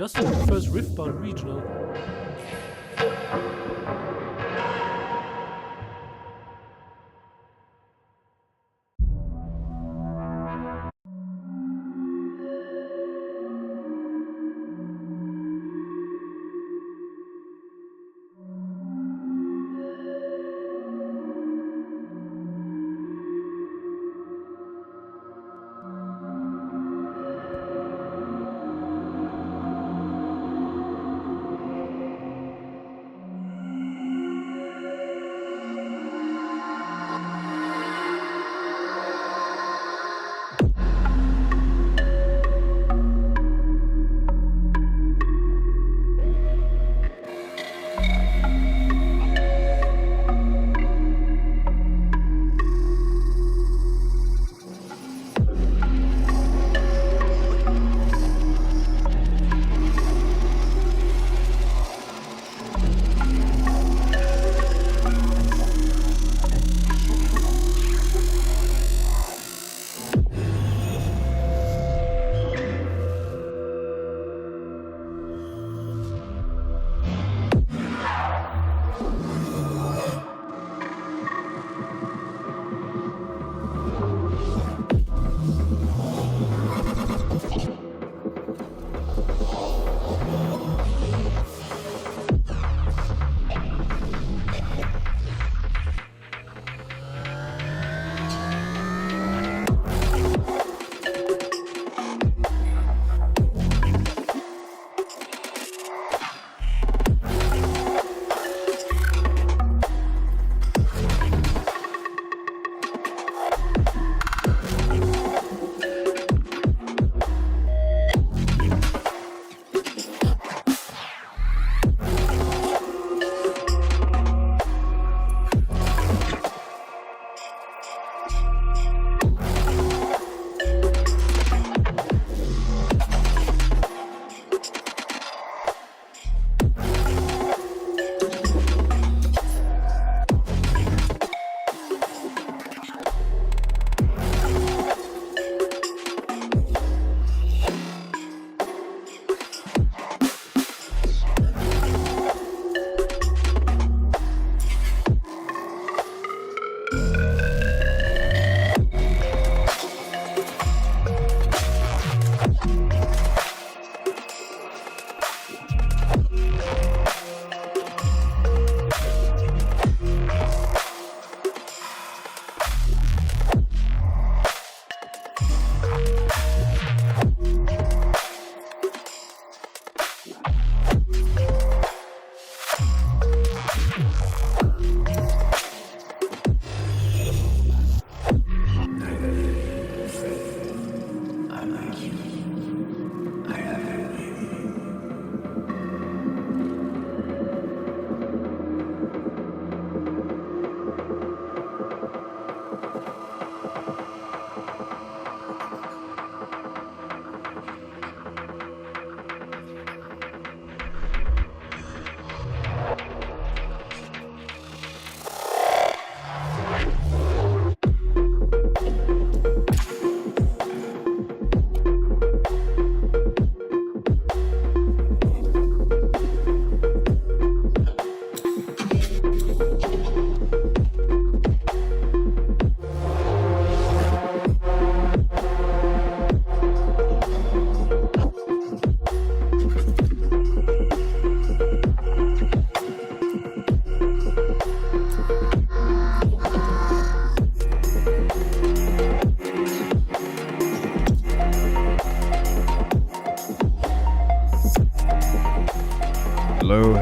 just for the first Riftbound regional.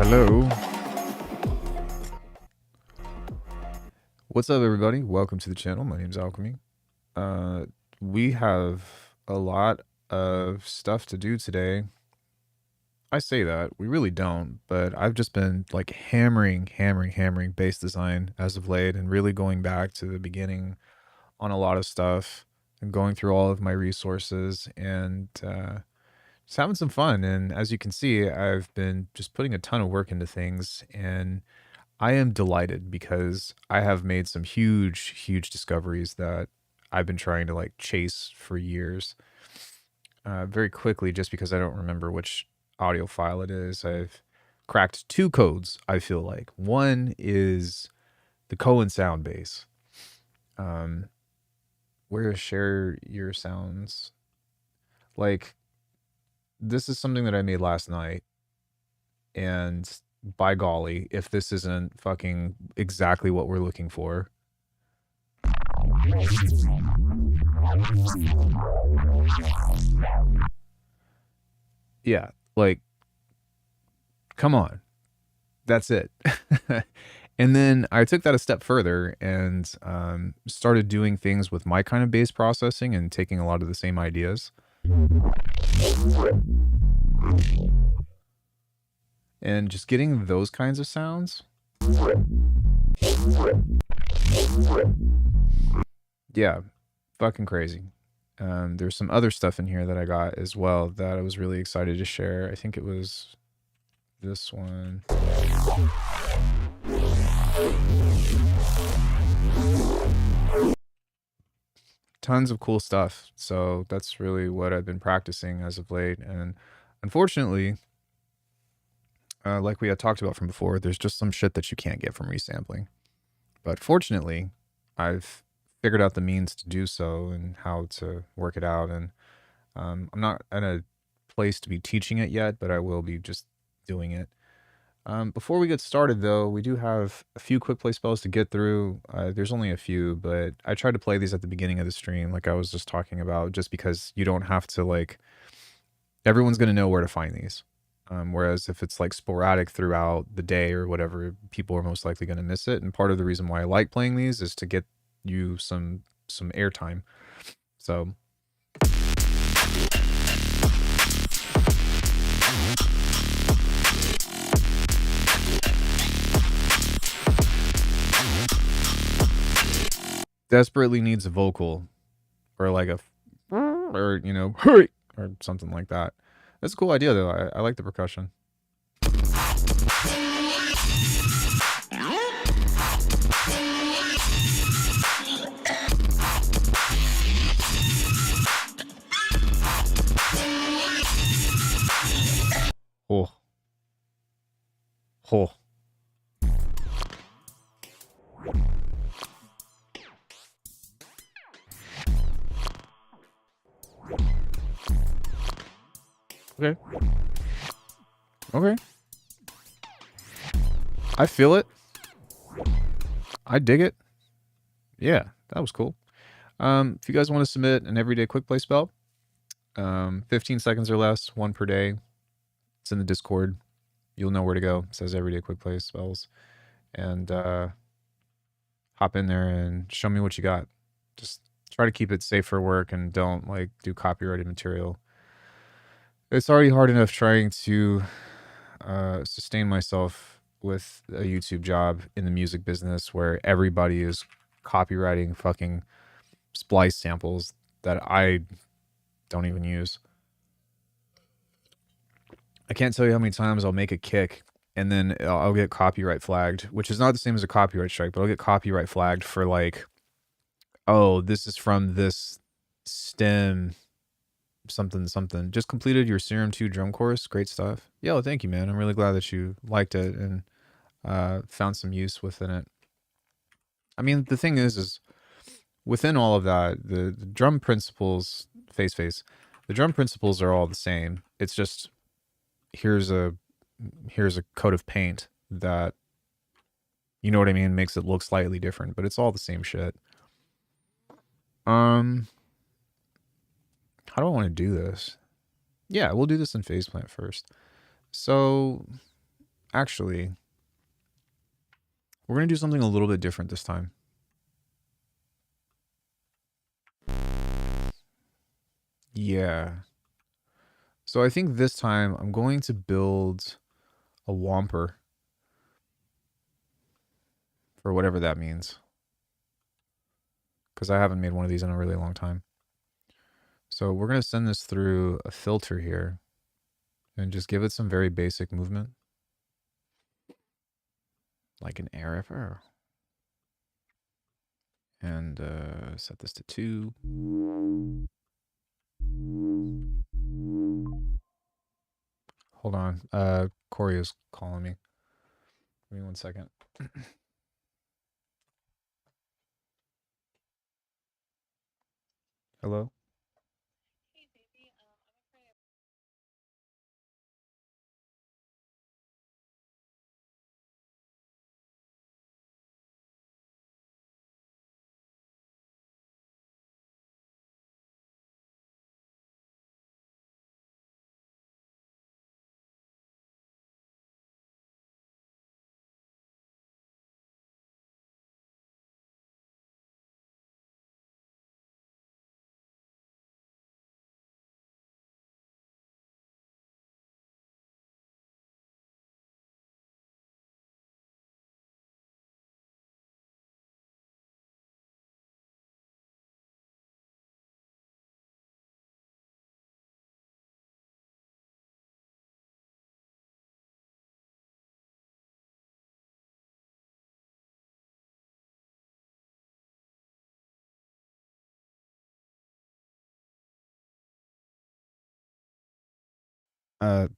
Hello. What's up, everybody? Welcome to the channel. My name's Alckemy. We have a lot of stuff to do today. I say that, we really don't, but I've just been like hammering bass design as of late and really going back to the beginning on a lot of stuff and going through all of my resources and just having some fun. And as you can see, I've been just putting a ton of work into things, and I am delighted because I have made some huge discoveries that I've been trying to like chase for years. Very quickly, just because I don't remember which audio file it is. I've cracked 2 codes, I feel like. One is the Cohen sound base. Where is share your sounds? Like, this is something that I made last night, and by golly, if this isn't fucking exactly what we're looking for. Yeah, like, come on. That's it. And then I took that a step further and started doing things with my kind of bass processing and taking a lot of the same ideas. And just getting those kinds of sounds. Yeah, fucking crazy. There's some other stuff in here that I got as well that I was really excited to share. I think it was this one. Tons of cool stuff. So that's really what I've been practicing as of late. And unfortunately, like we had talked about from before, there's just some shit that you can't get from resampling. But fortunately, I've figured out the means to do so and how to work it out. And I'm not in a place to be teaching it yet, but I will be just doing it. Before we get started, though, we do have a few quick play spells to get through. There's only a few, but I tried to play these at the beginning of the stream, like I was just talking about, just because you don't have to, like, everyone's going to know where to find these. Whereas if it's like sporadic throughout the day or whatever, people are most likely going to miss it. And part of the reason why I like playing these is to get you some airtime. So desperately needs a vocal or like a or you know hurry or something like that. That's a cool idea though. I like the percussion. Oh. Oh. Okay. Okay. I feel it. I dig it. Yeah, that was cool. If you guys want to submit an everyday quick play spell, 15 seconds or less, one per day. It's in the Discord. You'll know where to go. It says everyday quick play spells. And hop in there and show me what you got. Just try to keep it safe for work and don't like do copyrighted material. It's already hard enough trying to sustain myself with a YouTube job in the music business where everybody is copywriting fucking splice samples that I don't even use. I can't tell you how many times I'll make a kick and then I'll get copyright flagged, which is not the same as a copyright strike, but I'll get copyright flagged for like, oh, this is from this stem something something. Just completed your Serum 2 drum course. Great stuff. Yo, thank you, man. I'm really glad that you liked it and found some use within it. I mean, the thing is within all of that, the drum principles, the drum principles are all the same. It's just here's a coat of paint that, you know what I mean, makes it look slightly different, but it's all the same shit. How do I want to do this? Yeah, we'll do this in phase plant first. So actually, we're going to do something a little bit different this time. Yeah. So I think this time I'm going to build a whomper, for whatever that means, because I haven't made one of these in a really long time. So we're going to send this through a filter here and just give it some very basic movement, like an air. And set this to 2. Hold on. Corey is calling me. Give me 1 second. Hello?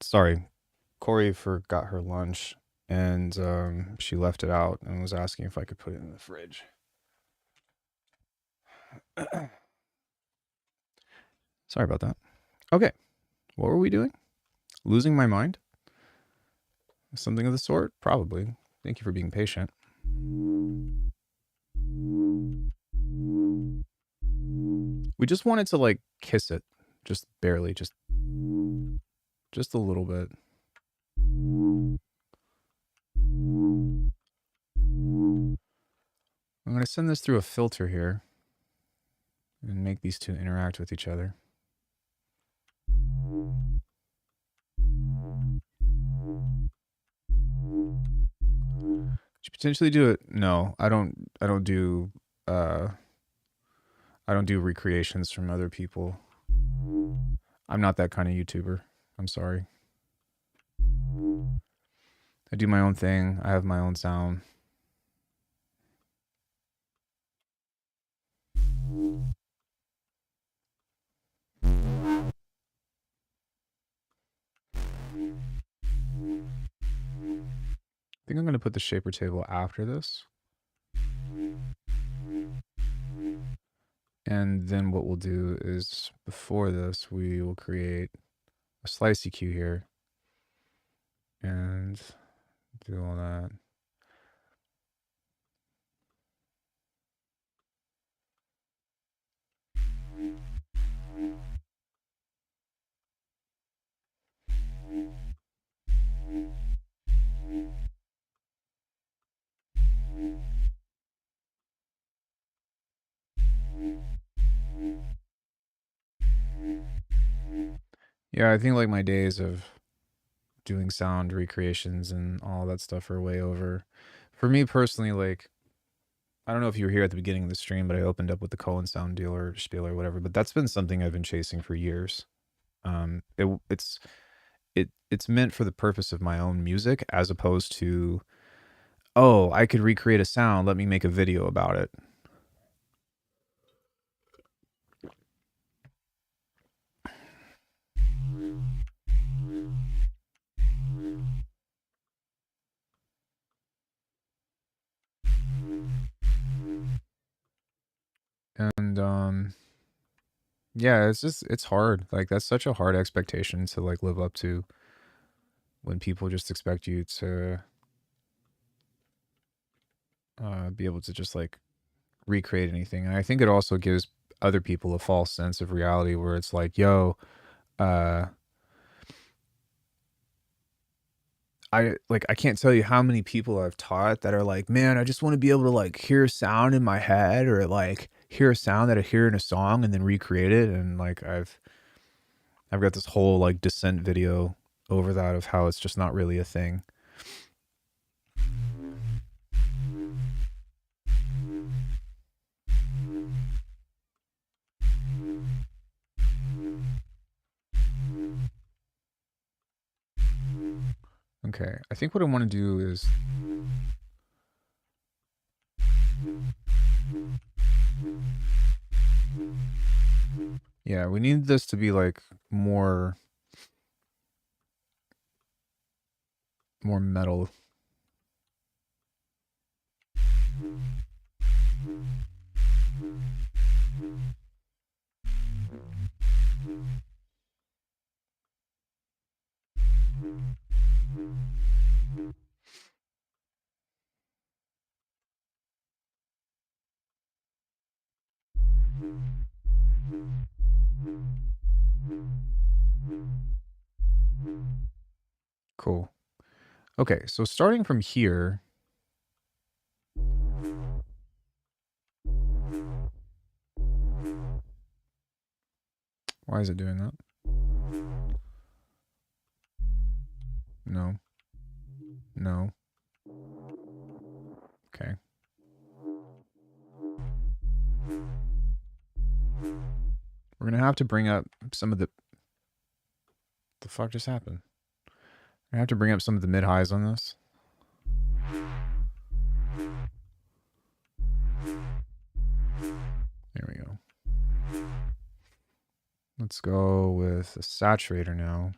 Sorry. Corey forgot her lunch and she left it out and was asking if I could put it in the fridge. Sorry about that. Okay. What were we doing? Losing my mind? Something of the sort? Probably. Thank you for being patient. We just wanted to like kiss it. Just barely, just a little bit. I'm going to send this through a filter here and make these two interact with each other. Could you potentially do it? No, I don't do recreations from other people. I'm not that kind of YouTuber. I'm sorry. I do my own thing. I have my own sound. I think I'm going to put the shaper table after this. And then what we'll do is before this, we will create a slice EQ here and do all that. Yeah, I think like my days of doing sound recreations and all that stuff are way over. For me personally, like, I don't know if you were here at the beginning of the stream, but I opened up with the Cohen sound deal or spiel or whatever, but that's been something I've been chasing for years. It's meant for the purpose of my own music as opposed to, oh, I could recreate a sound, let me make a video about it. And yeah, it's hard. Like that's such a hard expectation to like live up to when people just expect you to be able to just like recreate anything. And I think it also gives other people a false sense of reality where it's like, yo, I can't tell you how many people I've taught that are like, man, I just want to be able to like hear a sound in my head or like hear a sound that I hear in a song and then recreate it. And like I've got this whole like descent video over that of how it's just not really a thing. Okay, I think what I want to do is yeah, we need this to be like more more metal. Cool. Okay, so starting from here, why is it doing that? No. No. Okay. We're gonna have to bring up some of the fuck just happened? I have to bring up some of the mid-highs on this. There we go. Let's go with a saturator now.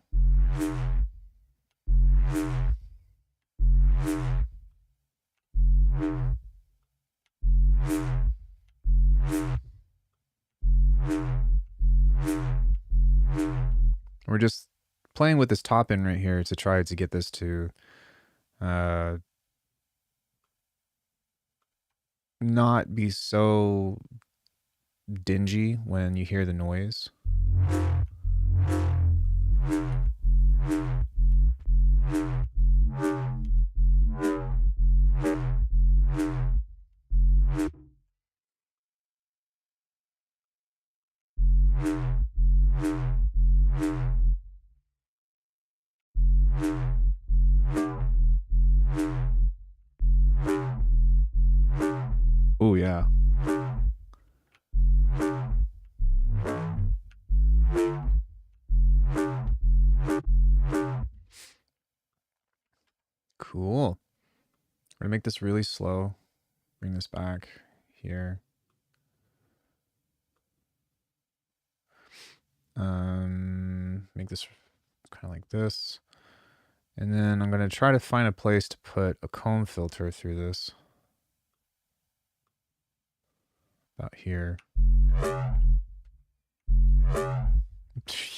We're just playing with this top end right here to try to get this to not be so dingy when you hear the noise. Oh yeah. Cool. We're gonna make this really slow. Bring this back here. Make this kind of like this. And then I'm gonna try to find a place to put a comb filter through this. About here.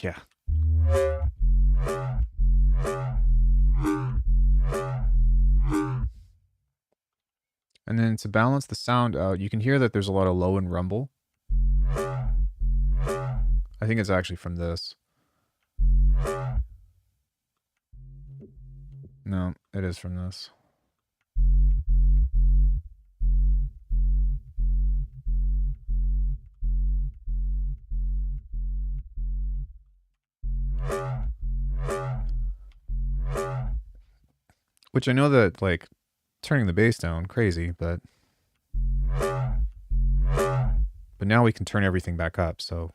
Yeah. And then to balance the sound out, you can hear that there's a lot of low and rumble. I think it's actually from this. No, it is from this. Which I know that, like, turning the bass down, crazy, but now we can turn everything back up, so.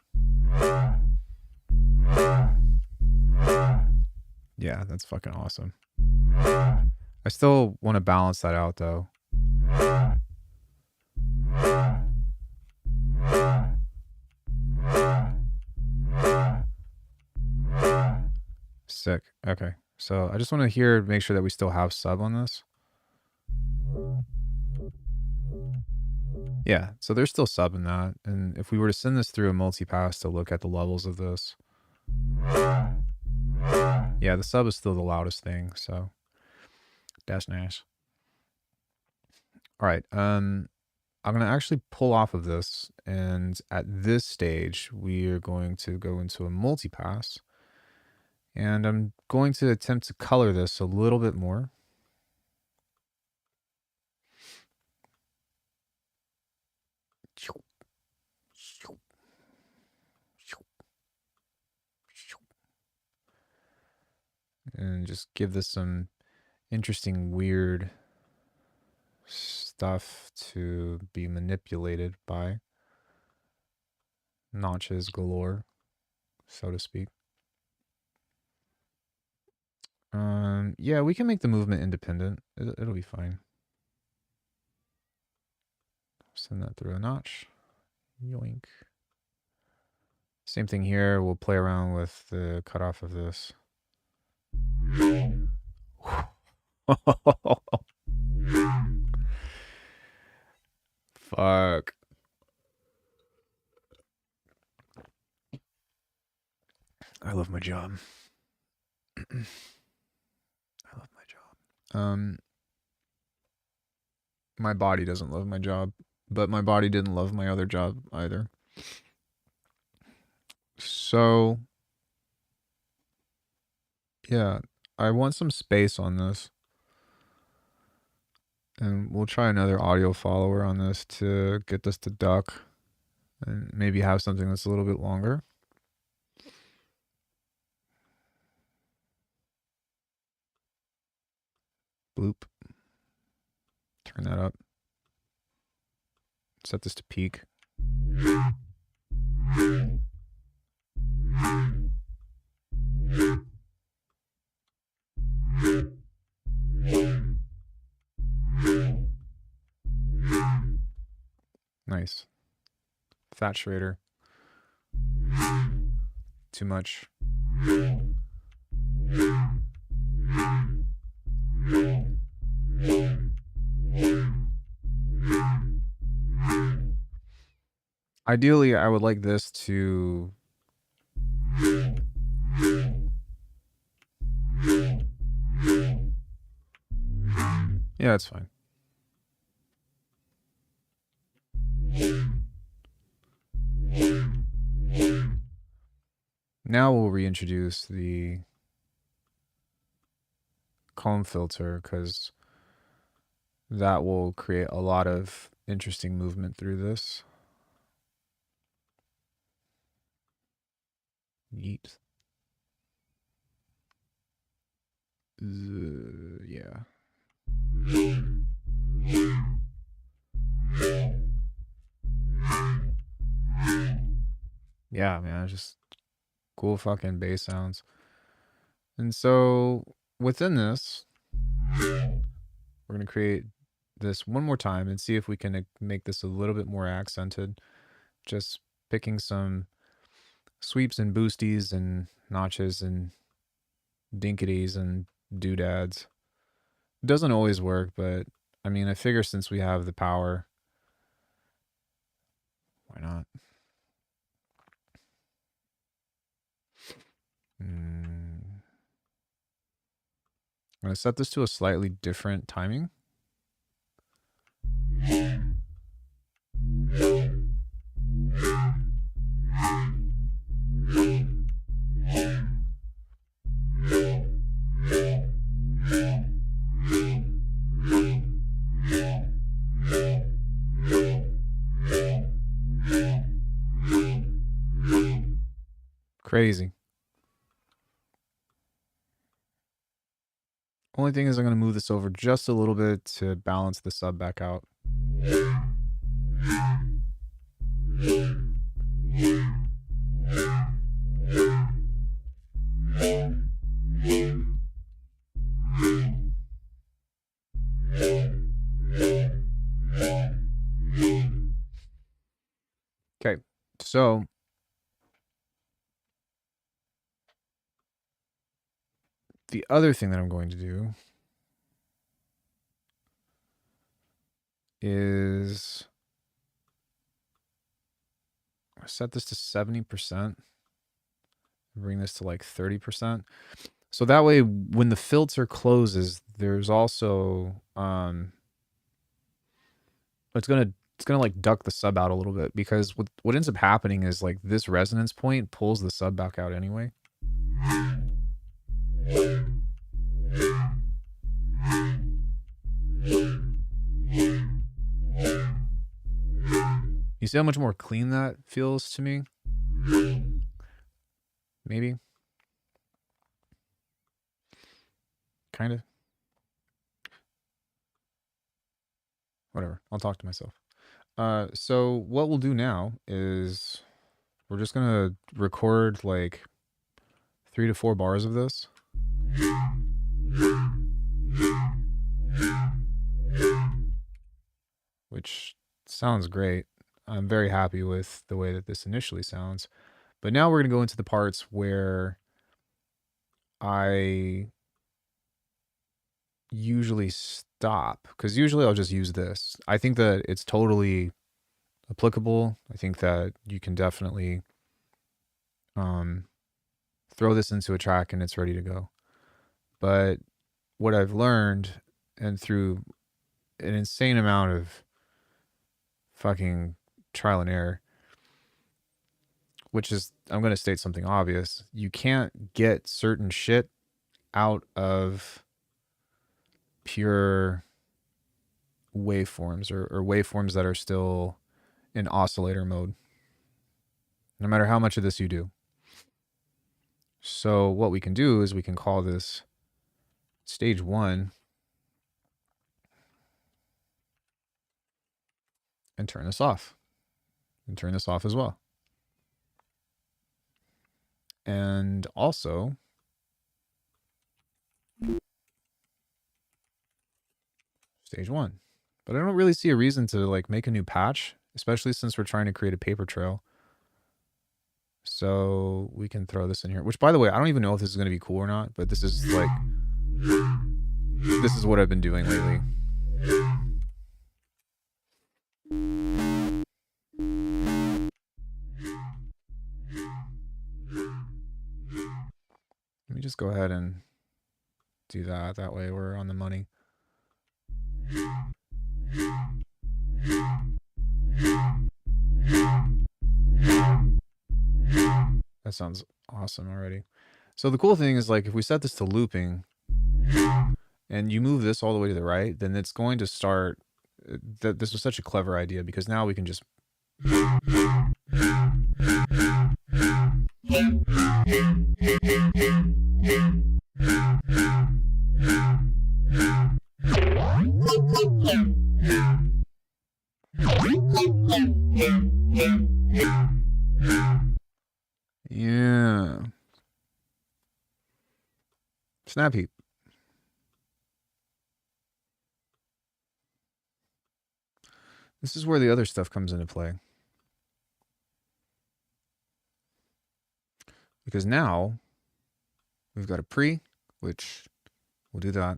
Yeah, that's fucking awesome. I still want to balance that out, though. Sick. Okay. So I just want to make sure that we still have sub on this. Yeah, so there's still sub in that. And if we were to send this through a multipass to look at the levels of this. Yeah, the sub is still the loudest thing, so that's nice. All right, I'm going to actually pull off of this, and at this stage, we are going to go into a multipass, and I'm going to attempt to color this a little bit more. And just give this some interesting, weird stuff to be manipulated by. Notches galore, so to speak. Yeah, we can make the movement independent. It'll be fine. Send that through a notch. Yoink. Same thing here. We'll play around with the cutoff of this. Fuck. I love my job. I love my job. My body doesn't love my job, but my body didn't love my other job either. So, yeah, I want some space on this. And we'll try another audio follower on this to get this to duck and maybe have something that's a little bit longer. Bloop. Turn that up. Set this to peak. Nice. Saturator. Too much. Ideally, I would like this to... Yeah, it's fine. Now we'll reintroduce the comb filter because that will create a lot of interesting movement through this. Yeet. Yeah. Yeah, man, just cool fucking bass sounds. And so within this, we're going to create this one more time and see if we can make this a little bit more accented. Just picking some sweeps and boosties and notches and dinkities and doodads. It doesn't always work, but I mean, I figure since we have the power, why not? I'm going to set this to a slightly different timing. Crazy. Only thing is I'm going to move this over just a little bit to balance the sub back out. Okay, so the other thing that I'm going to do is set this to 70%. Bring this to like 30%. So that way, when the filter closes, there's also it's gonna like duck the sub out a little bit, because what ends up happening is like this resonance point pulls the sub back out anyway. You see how much more clean that feels to me? Maybe. Kind of. Whatever. I'll talk to myself. So what we'll do now is we're just going to record like 3 to 4 bars of this. Which sounds great. I'm very happy with the way that this initially sounds. But now we're going to go into the parts where I usually stop, because usually I'll just use this. I think that it's totally applicable. I think that you can definitely throw this into a track and it's ready to go. But what I've learned, and through an insane amount of fucking trial and error, which is, I'm going to state something obvious. You can't get certain shit out of pure waveforms or waveforms that are still in oscillator mode, no matter how much of this you do. So what we can do is we can call this stage 1 and turn this off, and turn this off as well. And also stage 1. But I don't really see a reason to like make a new patch, especially since we're trying to create a paper trail. So we can throw this in here, which, by the way, I don't even know if this is going to be cool or not, but this is like, this is what I've been doing lately. Let me just go ahead and do that. That way we're on the money. That sounds awesome already. So the cool thing is, like, if we set this to looping and you move this all the way to the right, then it's going to start. This was such a clever idea, because now we can just yeah. Snap heap. This is where the other stuff comes into play. Because now we've got a pre, which we'll do that.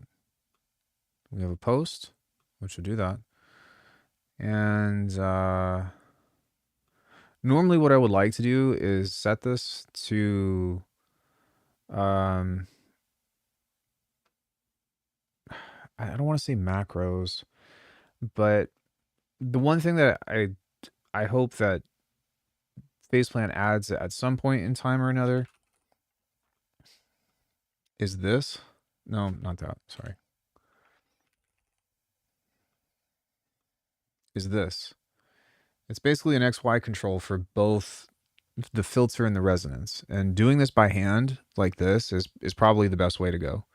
We have a post, which will do that. And normally what I would like to do is set this to I don't want to say macros, but the one thing that I hope that Faceplant adds at some point in time or another is this. No, not that. Sorry. Is this. It's basically an XY control for both the filter and the resonance. And doing this by hand like this is probably the best way to go.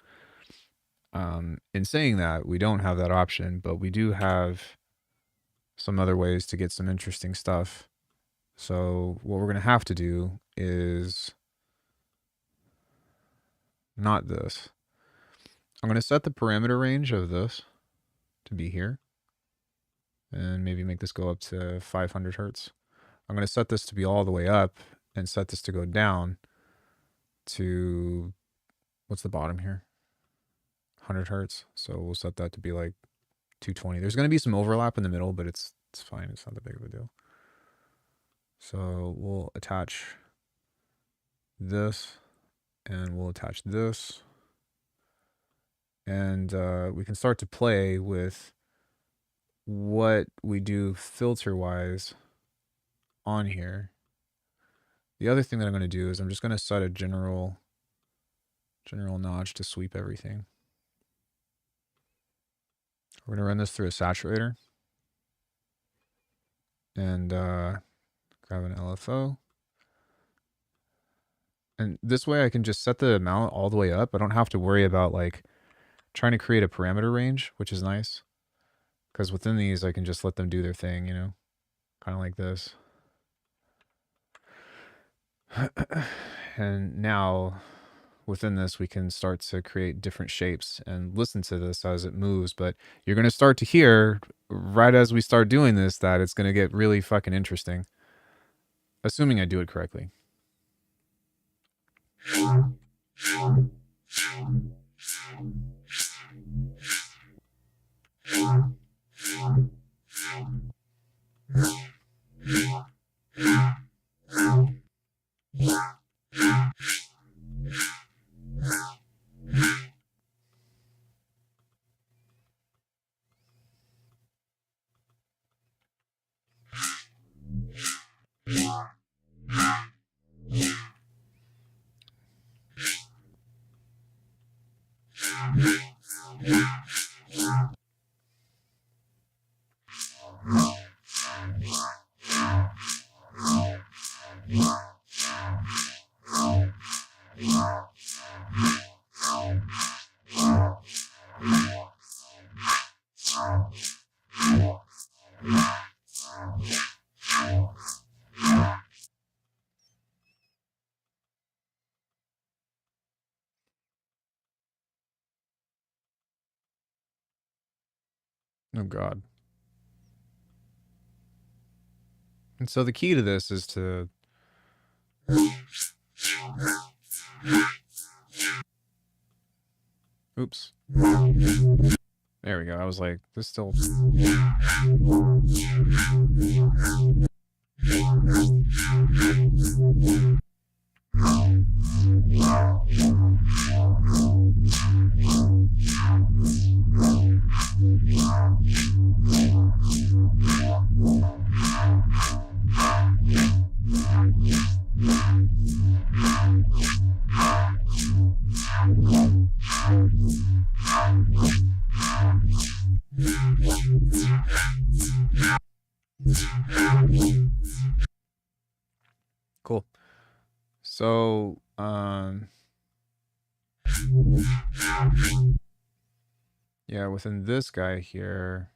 In saying that, we don't have that option, but we do have some other ways to get some interesting stuff. So what we're going to have to do is not this. I'm going to set the parameter range of this to be here, and maybe make this go up to 500 hertz. I'm going to set this to be all the way up and set this to go down to, what's the bottom here? 100 hertz. So we'll set that to be like 220. There's going to be some overlap in the middle, but it's fine. It's not that big of a deal. So we'll attach this, and we'll attach this. And we can start to play with what we do filter-wise on here. The other thing that I'm going to do is I'm just going to set a general notch to sweep everything. We're going to run this through a saturator. And grab an LFO. And this way I can just set the amount all the way up. I don't have to worry about like trying to create a parameter range, which is nice. Because within these, I can just let them do their thing, you know, kind of like this. And now within this, we can start to create different shapes and listen to this as it moves. But you're going to start to hear right as we start doing this that it's going to get really fucking interesting. Assuming I do it correctly. Oh God. And so the key to this is to oops. There we go. I was like, this still cool. So, yeah, within this guy here,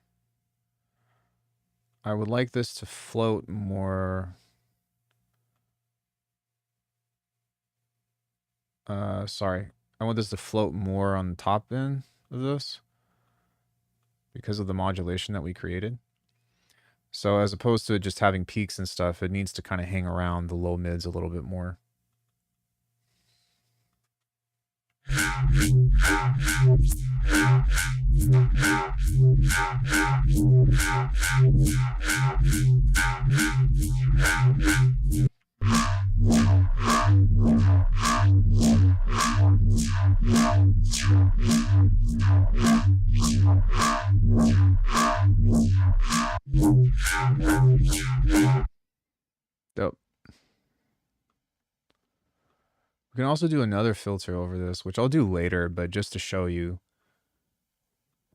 I would like this to float more. Sorry. I want this to float more on the top end of this because of the modulation that we created. So as opposed to just having peaks and stuff, it needs to kind of hang around the low mids a little bit more. Dope. We can also do another filter over this, which I'll do later, but just to show you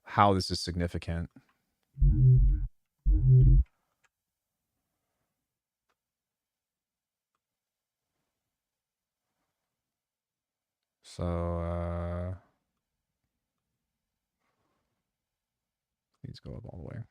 how this is significant. So, these go up all the way.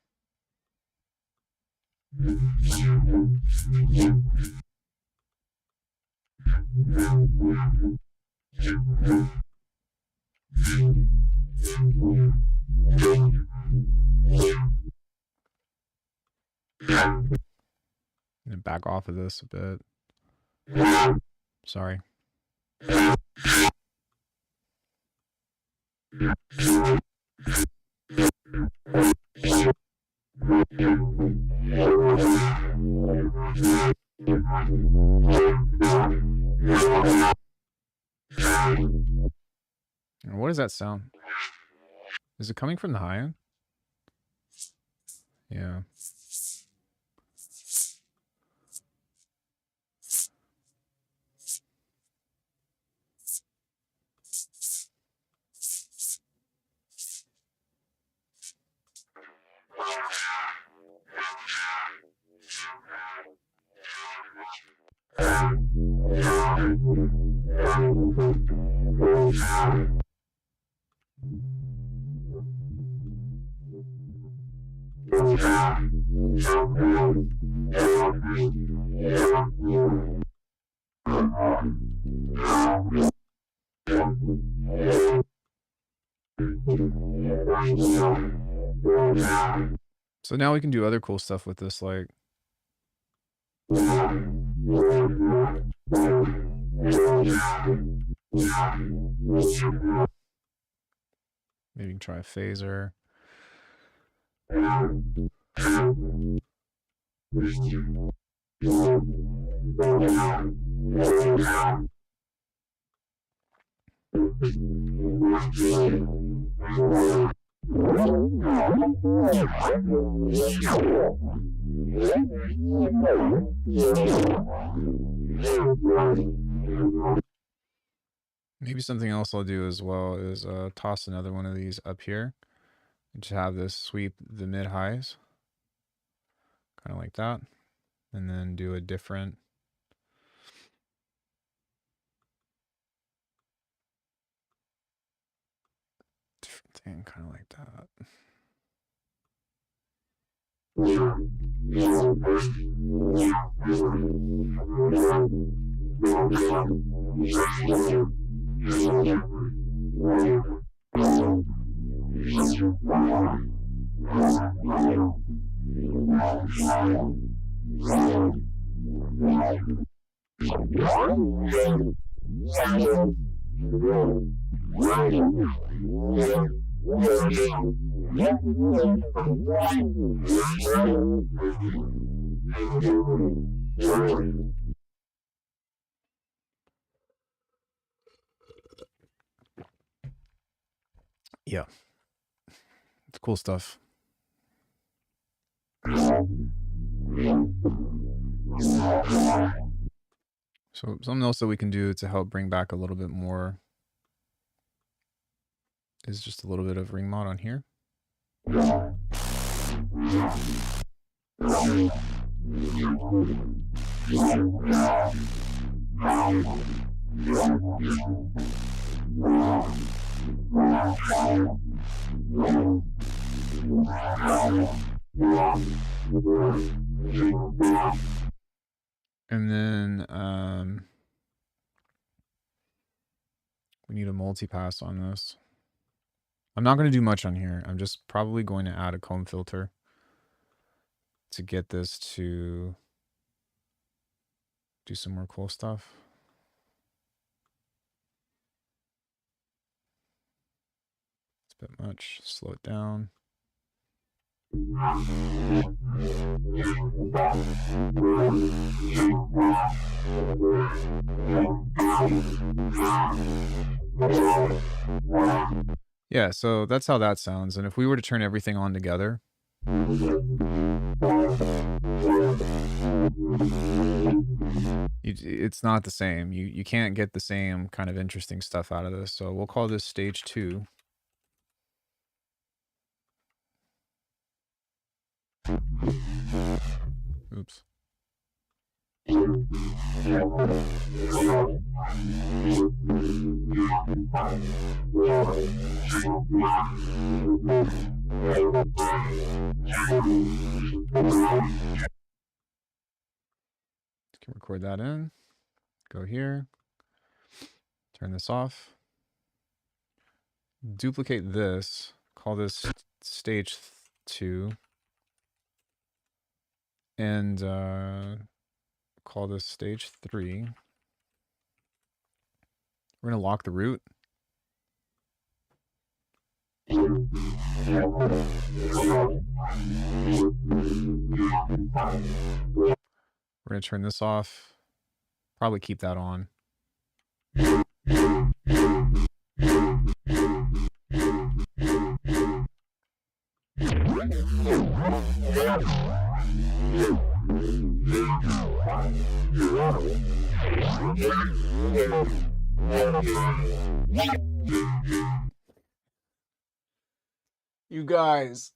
And back off of this a bit. Sorry. What does that sound? Is it coming from the high end? Yeah. So now we can do other cool stuff with this, like maybe you can try a phaser. Maybe something else I'll do as well is toss another one of these up here. Just have this sweep the mid highs, kind of like that, and then do a different thing, kind of like that. Yeah, it's cool stuff. So something else that we can do to help bring back a little bit more is just a little bit of ring mod on here. And then we need a multi-pass on this. I'm not going to do much on here. I'm just probably going to add a comb filter to get this to do some more cool stuff. It's a bit much. Slow it down. Yeah, so that's how that sounds. And if we were to turn everything on together, it's not the same. You can't get the same kind of interesting stuff out of this. So we'll call this stage 2. Oops. Can record that in. Go here. Turn this off. Duplicate this. Call this stage 2. And call this stage 3. We're going to lock the root. We're going to turn this off. Probably keep that on. You guys,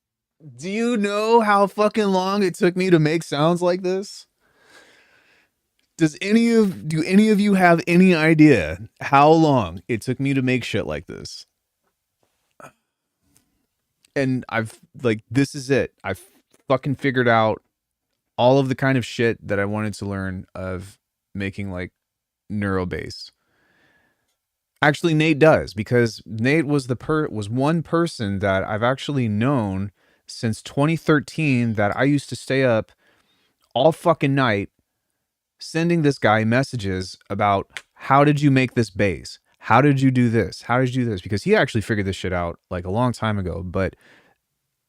do you know how fucking long it took me to make sounds like this? Do any of you have any idea how long it took me to make shit like this? And this is it. I've fucking figured out all of the kind of shit that I wanted to learn of making like neuro bass. Actually, Nate does, because Nate was one person that I've actually known since 2013 that I used to stay up all fucking night sending this guy messages about how did you make this bass? How did you do this? How did you do this? Because he actually figured this shit out like a long time ago, but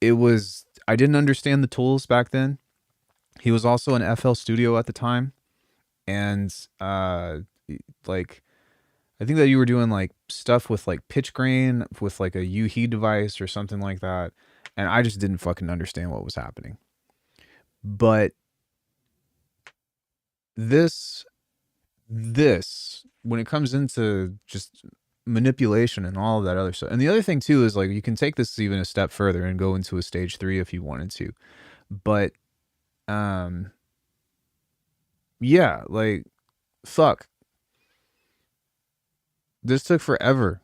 I didn't understand the tools back then. He was also in FL Studio at the time. And like I think that you were doing like stuff with like pitch grain with like a U-He device or something like that, and I just didn't fucking understand what was happening. But this when it comes into just manipulation and all of that other stuff. And the other thing too is like you can take this even a step further and go into a stage 3 if you wanted to. But yeah, like fuck. This took forever.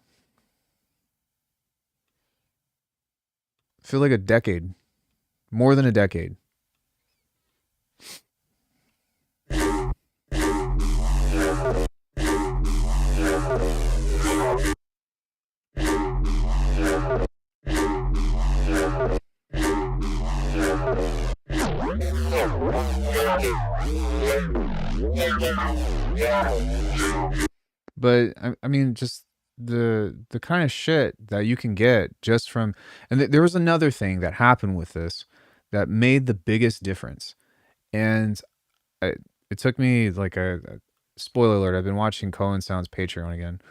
I feel like a decade. More than a decade. But I mean, just the kind of shit that you can get just from, and there was another thing that happened with this that made the biggest difference. And it took me like a spoiler alert. I've been watching Cohen Sound's Patreon again.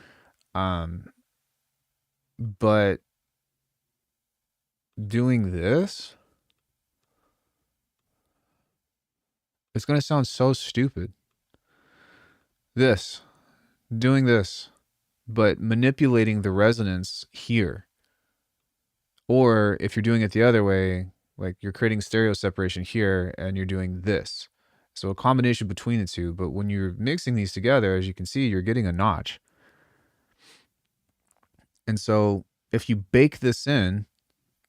But doing this, it's going to sound so stupid. Doing this, but manipulating the resonance here. Or if you're doing it the other way, like you're creating stereo separation here and you're doing this. So a combination between the two, but when you're mixing these together, as you can see, you're getting a notch. And so if you bake this in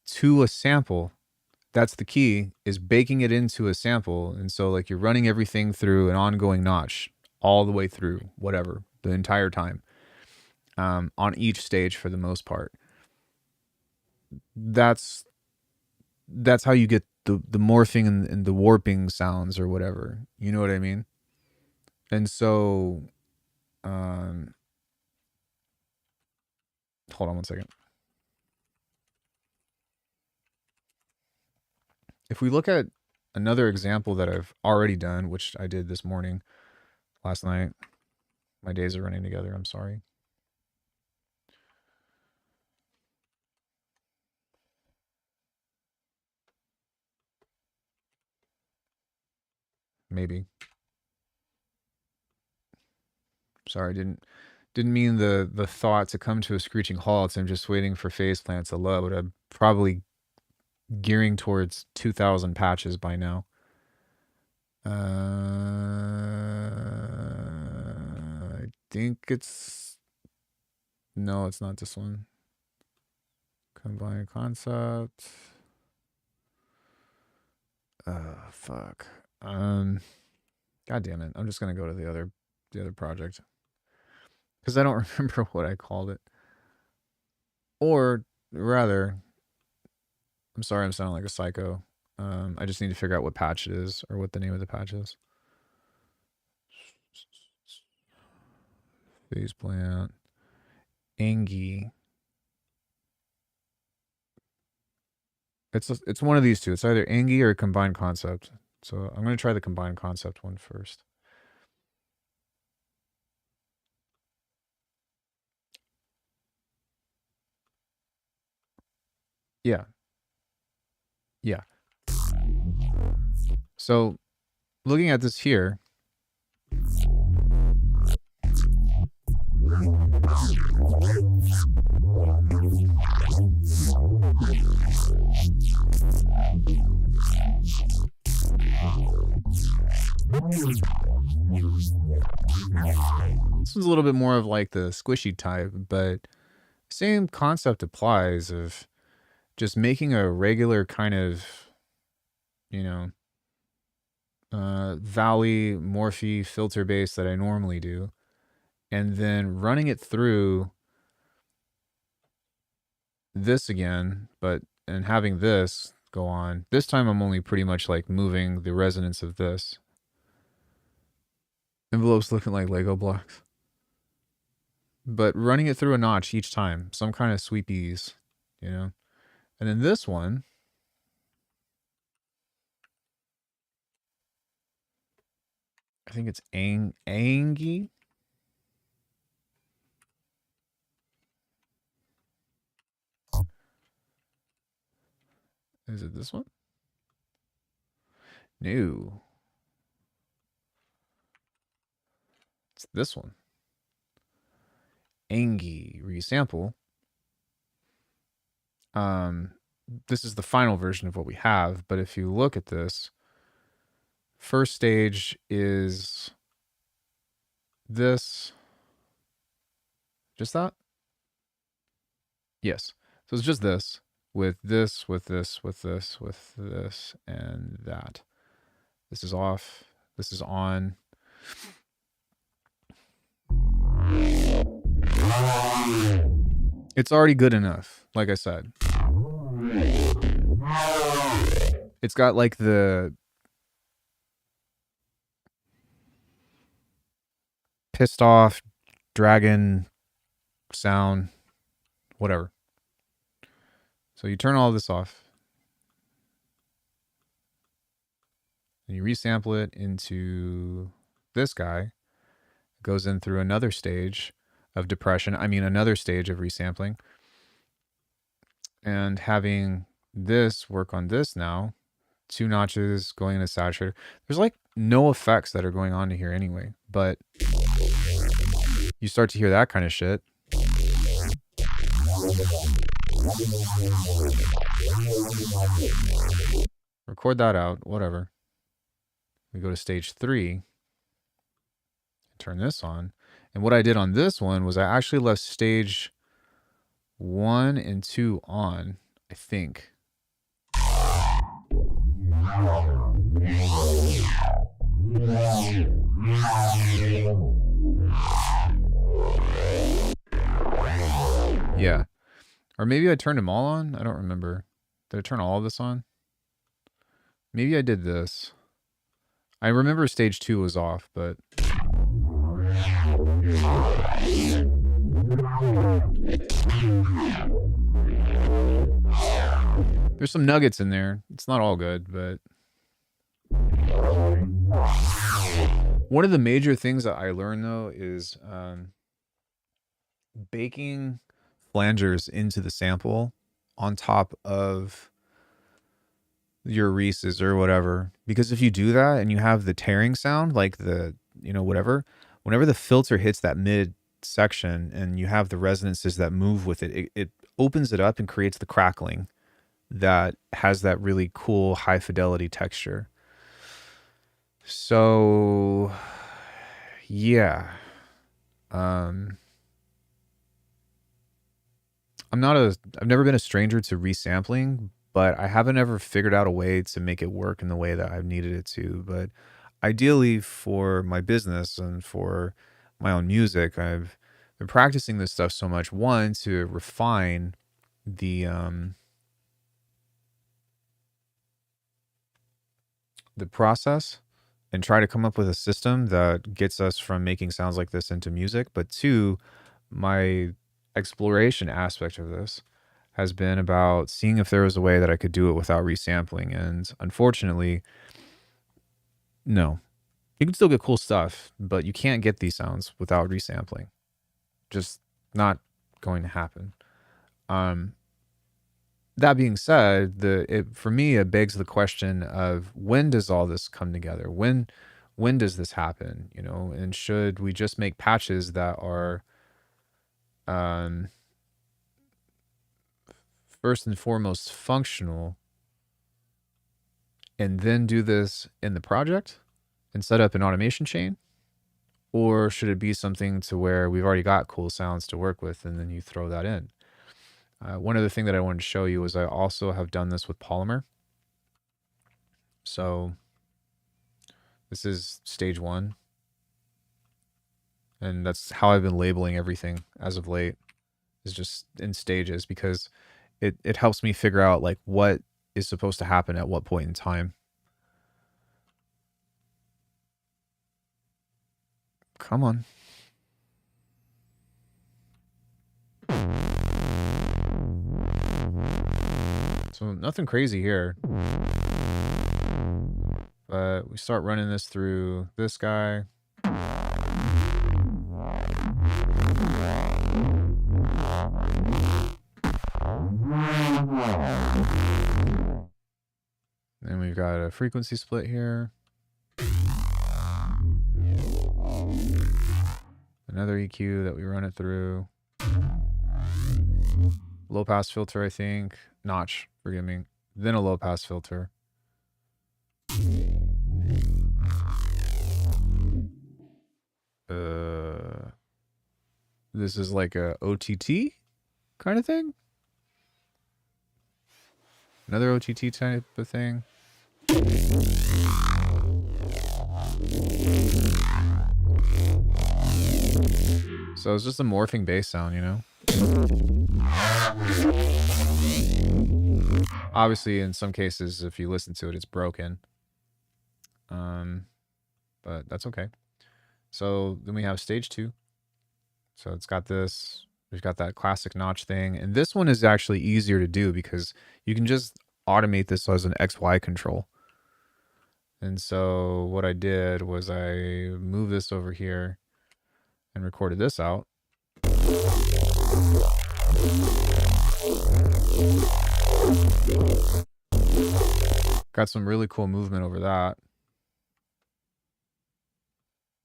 to a sample, that's the key, is baking it into a sample. And so like you're running everything through an ongoing notch all the way through, whatever, the entire time, on each stage for the most part. That's how you get the morphing and the warping sounds or whatever. You know what I mean? And so, hold on one second. If we look at another example that I've already done, which I did this morning, last night, my days are running together, I'm sorry. Maybe. Sorry, didn't mean the thought to come to a screeching halt. I'm just waiting for phase plants to load. I'm probably gearing towards 2,000 patches by now. I think it's... No, it's not this one. Combine concept. Fuck. God damn it. I'm just gonna go to the other project. Because I don't remember what I called it. Or rather, I'm sorry I'm sounding like a psycho. I just need to figure out what patch it is or what the name of the patch is. Phase plant. Angie. It's one of these two. It's either Angie or combined concept. So I'm going to try the combined concept one first. Yeah. Yeah. So looking at this here, this is a little bit more of like the squishy type, but same concept applies of just making a regular kind of, you know, valley morphe filter base that I normally do, and then running it through this again, and having this go on. This time I'm only pretty much like moving the resonance of this. Envelopes looking like Lego blocks. But running it through a notch each time, some kind of sweepies, you know? And then this one, I think it's Angie. Is it this one? No. It's this one. Angie resample. This is the final version of what we have, but if you look at this, first stage is this. Just that? Yes. So it's just this, with this, with this, with this, with this, and that. This is off. This is on. It's already good enough, like I said. It's got like the pissed off dragon sound, whatever. So you turn all this off. And you resample it into this guy. It goes in through another stage of depression. I mean, another stage of resampling. And having this work on this now, 2 notches going into saturator. There's like no effects that are going on here anyway, but you start to hear that kind of shit. Record that out, whatever. We go to stage 3, turn this on. And what I did on this one was I actually left stage 1 and 2 on, I think. Yeah. Or maybe I turned them all on. I don't remember. Did I turn all of this on? Maybe I did this. I remember stage 2 was off, but... There's some nuggets in there. It's not all good, but... One of the major things that I learned, though, is baking flangers into the sample on top of your Reese's or whatever. Because if you do that and you have the tearing sound, like the, whatever, whenever the filter hits that mid section and you have the resonances that move with it, it opens it up and creates the crackling that has that really cool high fidelity texture. So, yeah. I've never been a stranger to resampling, but I haven't ever figured out a way to make it work in the way that I've needed it to. But ideally for my business and for my own music, I've been practicing this stuff so much. One, to refine the process and try to come up with a system that gets us from making sounds like this into music. But two, my exploration aspect of this has been about seeing if there was a way that I could do it without resampling. And unfortunately, no. You can still get cool stuff, but you can't get these sounds without resampling. Just not going to happen. That being said, for me, it begs the question of when does all this come together? When does this happen? And should we just make patches that are first and foremost functional and then do this in the project and set up an automation chain? Or should it be something to where we've already got cool sounds to work with and then you throw that in? One other thing that I wanted to show you is I also have done this with Polymer. So this is stage 1. And that's how I've been labeling everything as of late, is just in stages, because it helps me figure out like what is supposed to happen at what point in time. Come on. So nothing crazy here. But we start running this through this guy. Then we've got a frequency split here. Another EQ that we run it through. Low pass filter, I think. Notch, forgive me. Then a low pass filter. This is like a OTT kind of thing. Another OTT type of thing. So it's just a morphing bass sound, you know? Obviously, in some cases, if you listen to it, it's broken. But that's okay. So then we have stage 2. So it's got this. We've got that classic notch thing. And this one is actually easier to do because you can just automate this as an XY control. And so what I did was I moved this over here and recorded this out. Got some really cool movement over that.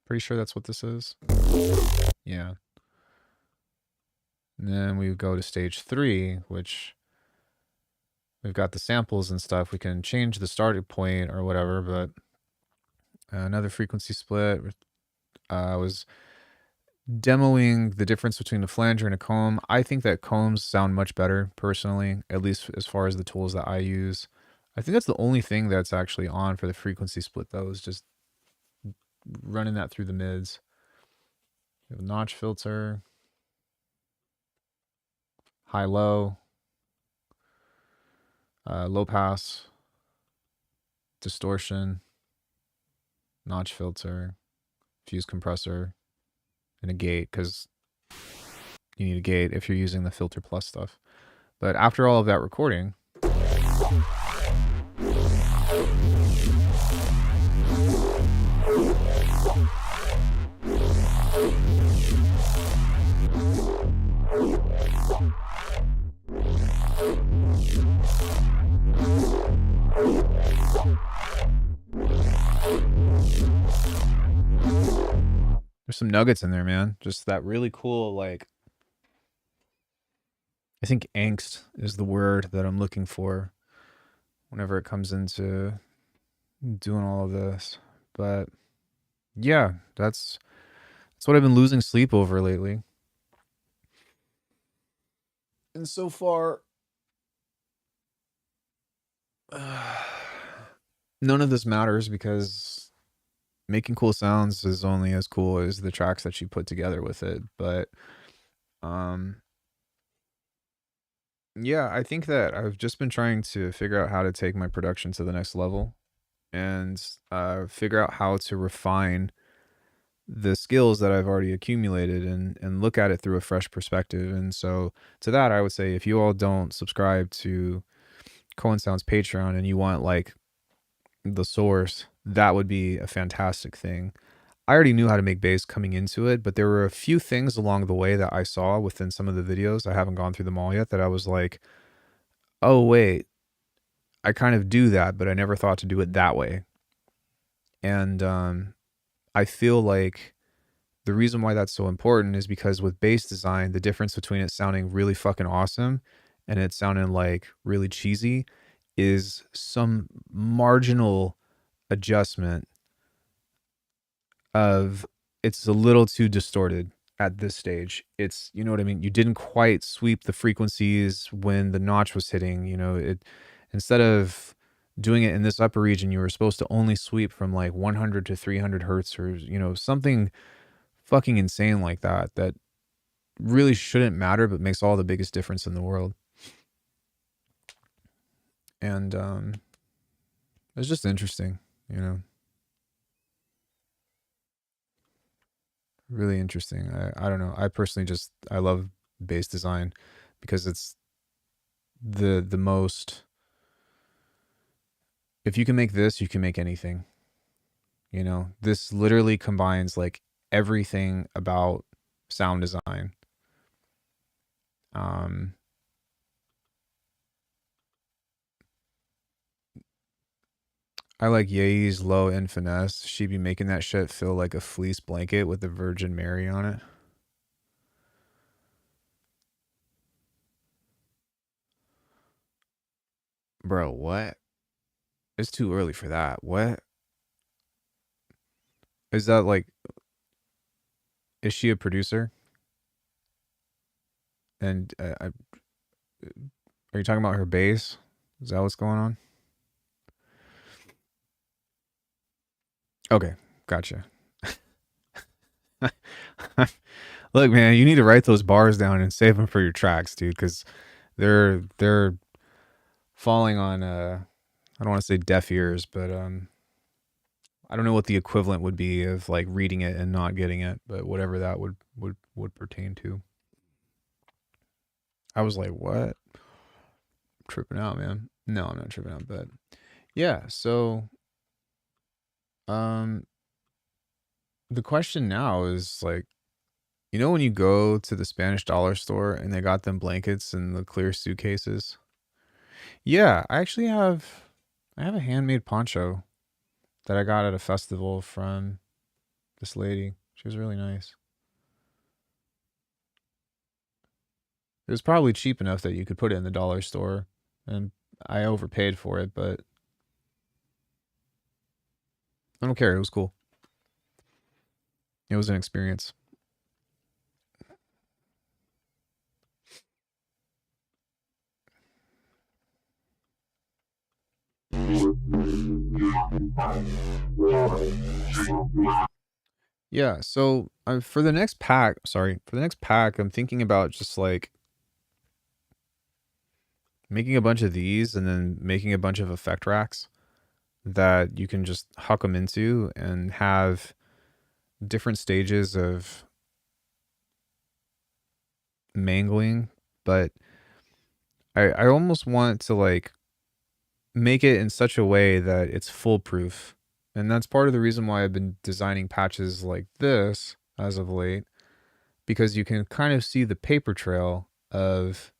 Pretty sure that's what this is. Yeah. And then we go to stage 3, which we've got the samples and stuff. We can change the starting point or whatever, but another frequency split. I was demoing the difference between a flanger and a comb. I think that combs sound much better, personally, at least as far as the tools that I use. I think that's the only thing that's actually on for the frequency split, though, is just running that through the mids. We have a notch filter. High-low. Low pass. Distortion. Notch filter. Fuse compressor. And a gate, because you need a gate if you're using the filter plus stuff. But after all of that recording, there's some nuggets in there, man. Just that really cool, like, I think angst is the word that I'm looking for whenever it comes into doing all of this. But yeah, that's what I've been losing sleep over lately. And so far, none of this matters because making cool sounds is only as cool as the tracks that you put together with it. But yeah, I think that I've just been trying to figure out how to take my production to the next level and figure out how to refine the skills that I've already accumulated and look at it through a fresh perspective. And so to that, I would say if you all don't subscribe to Cohen Sounds Patreon and you want like the source, that would be a fantastic thing. I already knew how to make bass coming into it, but there were a few things along the way that I saw within some of the videos. I haven't gone through them all yet that I was like, oh, wait, I kind of do that, but I never thought to do it that way. And I feel like the reason why that's so important is because with bass design, the difference between it sounding really fucking awesome and it sounding like really cheesy is some marginal adjustment of it's a little too distorted at this stage. It's, you know what I mean? You didn't quite sweep the frequencies when the notch was hitting, you know, it instead of doing it in this upper region, you were supposed to only sweep from like 100 to 300 hertz or, you know, something fucking insane like that, that really shouldn't matter, but makes all the biggest difference in the world. And it's just interesting, you know, really interesting. I don't know. I personally just, I love bass design because it's the most, if you can make this, you can make anything. You know, this literally combines like everything about sound design. Um, I like Ye's low end finesse. She be making that shit feel like a fleece blanket with the Virgin Mary on it. Bro, what? It's too early for that. What? Is that like, is she a producer? And are you talking about her bass? Is that what's going on? Okay, gotcha. Look, man, you need to write those bars down and save them for your tracks, dude, because they're falling on I don't want to say deaf ears, but I don't know what the equivalent would be of like reading it and not getting it, but whatever that would pertain to. I was like, what? Tripping out, man. No, I'm not tripping out, but yeah, so um the question now is like, you know when you go to the Spanish dollar store and they got them blankets in the clear suitcases? Yeah, I have a handmade poncho that I got at a festival from this lady. She was really nice. It was probably cheap enough that you could put it in the dollar store, and I overpaid for it, but I don't care. It was cool. It was an experience. Yeah, so for the next pack, I'm thinking about just like making a bunch of these and then making a bunch of effect racks that you can just huck them into and have different stages of mangling. But I almost want to like make it in such a way that it's foolproof. And that's part of the reason why I've been designing patches like this as of late, because you can kind of see the paper trail of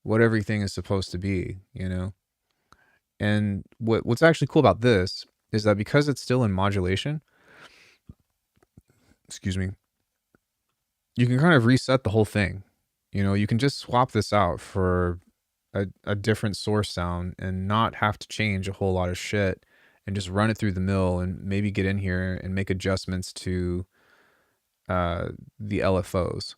what everything is supposed to be, you know? And what's actually cool about this is that because it's still in modulation, excuse me, you can kind of reset the whole thing. You know, you can just swap this out for a different source sound and not have to change a whole lot of shit and just run it through the mill and maybe get in here and make adjustments to the LFOs.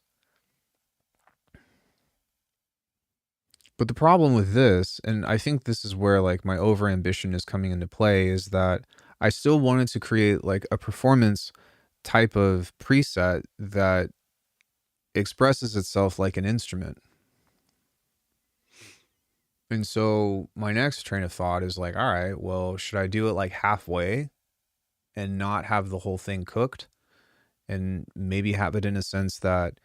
But the problem with this, and I think this is where like my over ambition is coming into play, is that I still wanted to create like a performance type of preset that expresses itself like an instrument. And so my next train of thought is like, all right, well, should I do it like halfway and not have the whole thing cooked? And maybe have it in a sense that,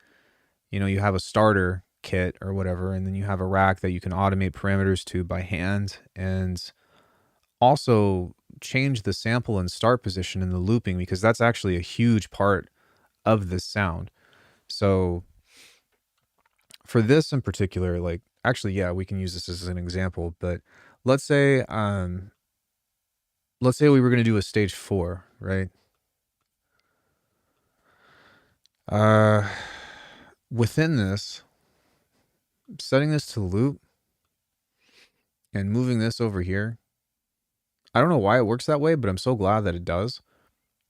you know, you have a starter kit or whatever, and then you have a rack that you can automate parameters to by hand, and also change the sample and start position in the looping, because that's actually a huge part of this sound. So for this in particular, like actually, yeah, we can use this as an example, but let's say we were going to do a stage 4, right? Within this, setting this to loop and moving this over here, I don't know why it works that way, but I'm so glad that it does,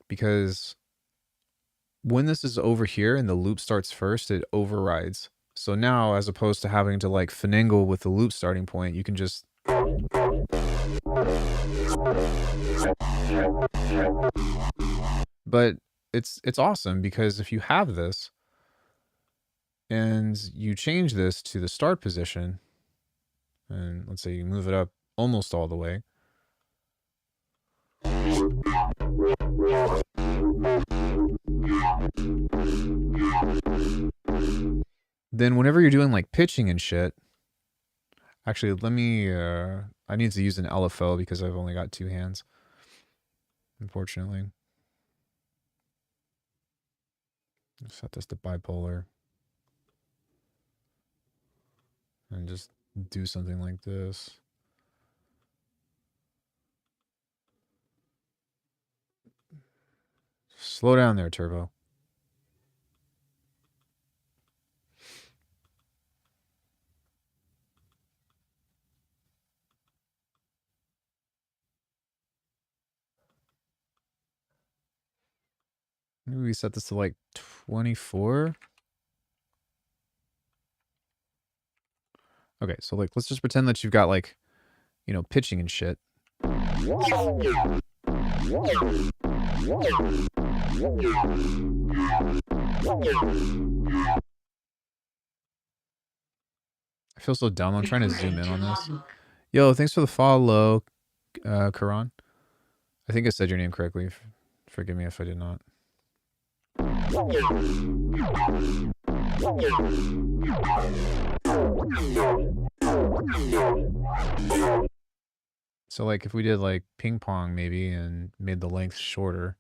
because when this is over here and the loop starts first, it overrides. So now, as opposed to having to like finagle with the loop starting point, you can just but it's awesome, because if you have this and you change this to the start position, and let's say you move it up almost all the way, then whenever you're doing like pitching and shit, actually let me I need to use an LFO because I've only got 2 hands. unfortunately. Set this to bipolar. And just do something like this. Slow down there, Turbo. Maybe we set this to like 24. Okay, so like let's just pretend that you've got like, you know, pitching and shit. I feel so dumb. I'm trying to zoom in on this. Yo, thanks for the follow, Karan. I think I said your name correctly. Forgive me if I did not. So like if we did like ping pong maybe and made the length shorter.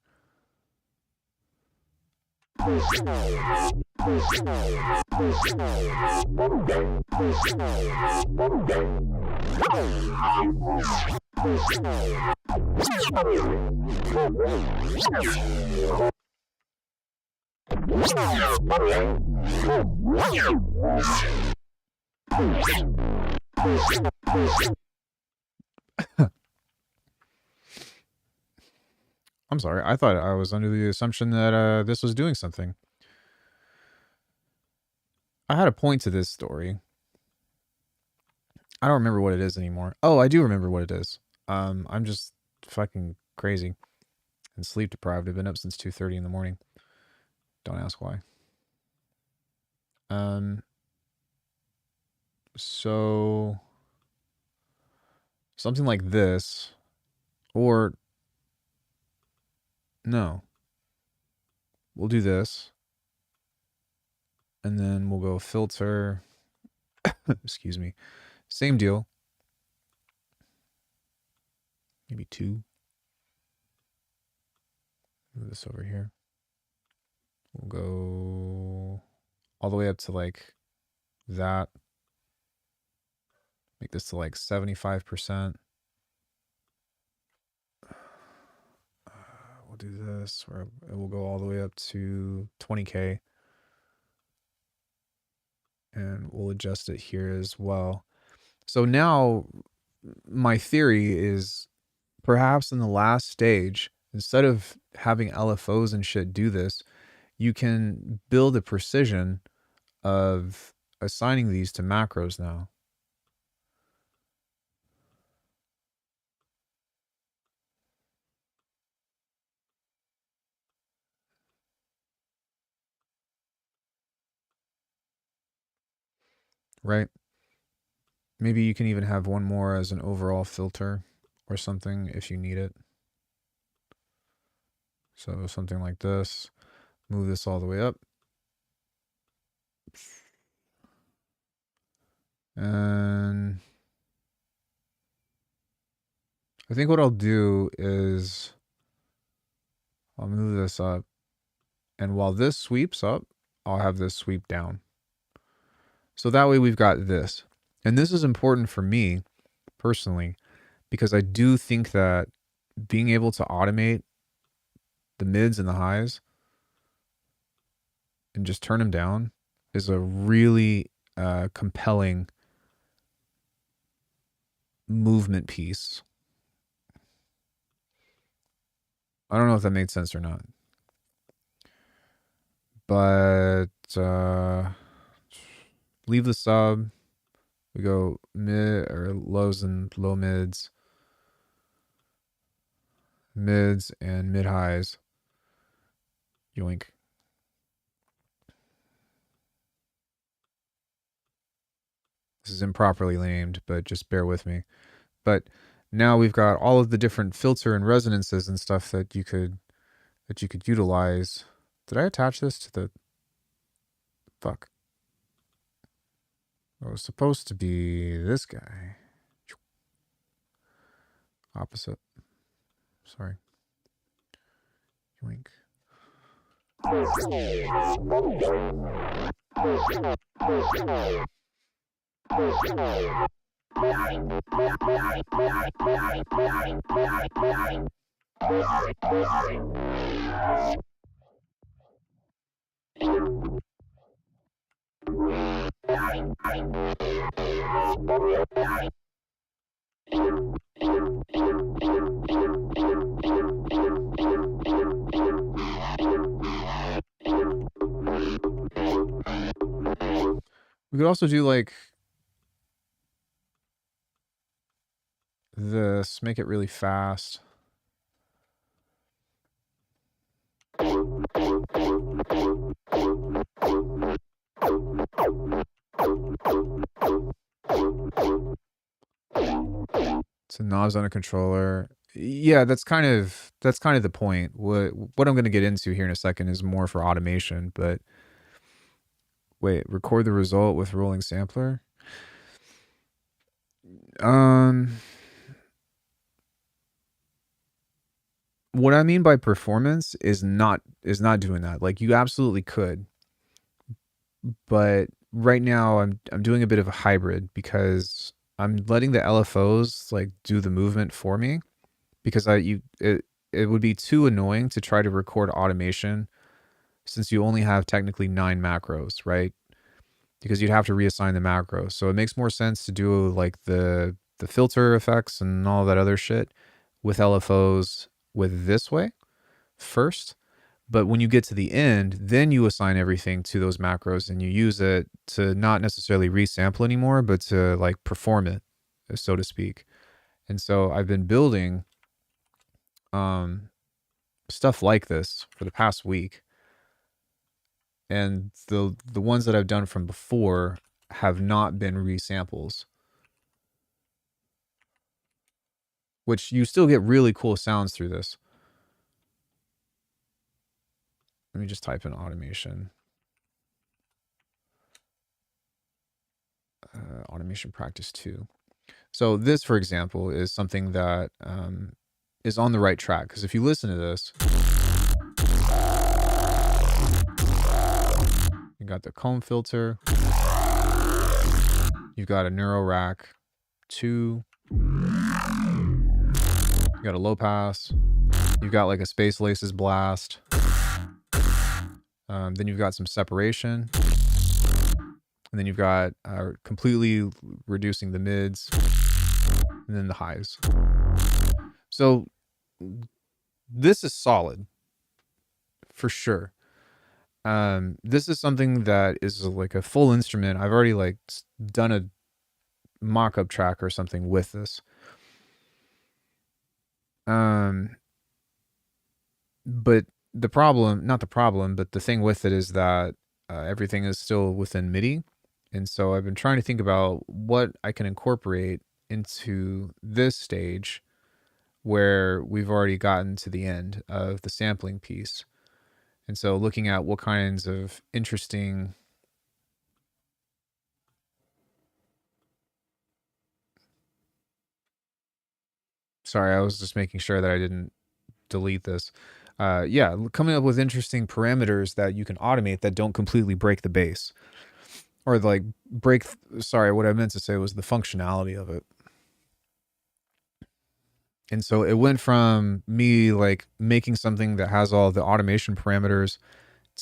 I'm sorry. I thought I was under the assumption that this was doing something. I had a point to this story. I don't remember what it is anymore. Oh, I do remember what it is. I'm just fucking crazy and sleep deprived. I've been up since 2:30 in the morning. Don't ask why. So something like this, or no, we'll do this, and then we'll go filter. Excuse me. Same deal. Maybe 2. Move this over here. We'll go all the way up to like that. Make this to like 75%. We'll do this where it will go all the way up to 20K. And we'll adjust it here as well. So now my theory is perhaps in the last stage, instead of having LFOs and shit do this, you can build a precision of assigning these to macros now. Right? Maybe you can even have one more as an overall filter or something if you need it. So something like this. Move this all the way up. And I think what I'll do is I'll move this up. And while this sweeps up, I'll have this sweep down. So that way we've got this. And this is important for me personally, because I do think that being able to automate the mids and the highs and just turn them down is a really compelling movement piece. I don't know if that made sense or not. But leave the sub. We go mid or lows and low mids. Mids and mid highs. Yoink. This is improperly named, but just bear with me. But now we've got all of the different filter and resonances and stuff that you could utilize. Did I attach this to the fuck? It was supposed to be this guy. Opposite. Sorry. Yoink. We could also do like this, make it really fast. So knobs on a controller. Yeah, that's kind of the point. What I'm going to get into here in a second is more for automation, but wait, record the result with rolling sampler. What I mean by performance is not doing that. Like, you absolutely could, but right now I'm doing a bit of a hybrid because I'm letting the LFOs like do the movement for me, because it would be too annoying to try to record automation since you only have technically 9 macros, right? Because you'd have to reassign the macros. So it makes more sense to do like the filter effects and all that other shit with LFOs with this way first. But when you get to the end, then you assign everything to those macros and you use it to not necessarily resample anymore, but to like perform it, so to speak. And so I've been building stuff like this for the past week. And the ones that I've done from before have not been resamples, which you still get really cool sounds through this. Let me just type in automation. Automation practice 2. So this, for example, is something that is on the right track. Because if you listen to this, you got the comb filter, you've got a neuro rack 2, you got a low pass, you've got like a space laces blast, then you've got some separation, and then you've got completely reducing the mids, and then the highs. So this is solid for sure. This is something that is like a full instrument. I've already like done a mock-up track or something with this. But the problem, not the problem, but the thing with it is that everything is still within MIDI. And so I've been trying to think about what I can incorporate into this stage where we've already gotten to the end of the sampling piece. And so looking at what kinds of interesting sorry, I was just making sure that I didn't delete this. Yeah, coming up with interesting parameters that you can automate that don't completely break the bass. Or like sorry, what I meant to say was the functionality of it. And so it went from me like making something that has all the automation parameters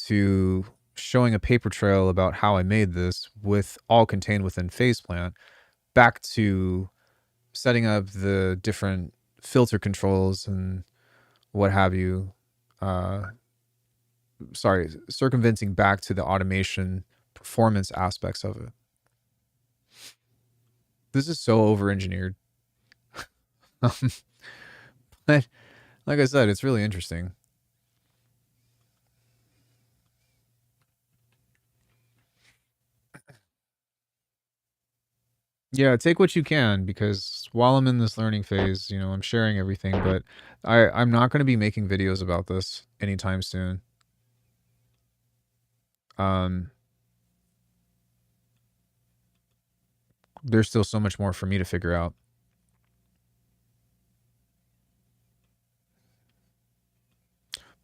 to showing a paper trail about how I made this with all contained within Faceplant, back to setting up the different filter controls and what have you. Circumventing back to the automation performance aspects of it. This is so over-engineered. But like I said, it's really interesting. Yeah, take what you can, because while I'm in this learning phase, you know, I'm sharing everything, but I'm not going to be making videos about this anytime soon. There's still so much more for me to figure out.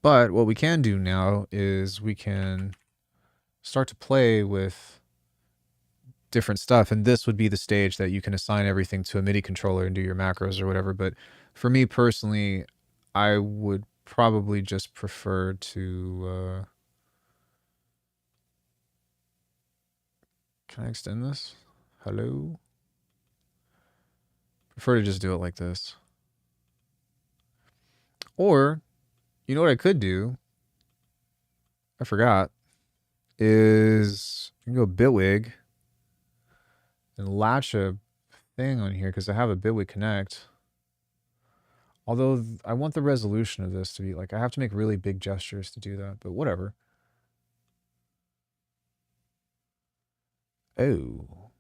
But what we can do now is we can start to play with different stuff, and this would be the stage that you can assign everything to a MIDI controller and do your macros or whatever. But for me personally, I would probably just prefer to can I extend this? Hello? Prefer to just do it like this. Or, you know what I could do? I forgot. Is you can go Bitwig and latch a thing on here because I have a Bitwig Connect. Although I want the resolution of this to be like, I have to make really big gestures to do that, but whatever. Oh.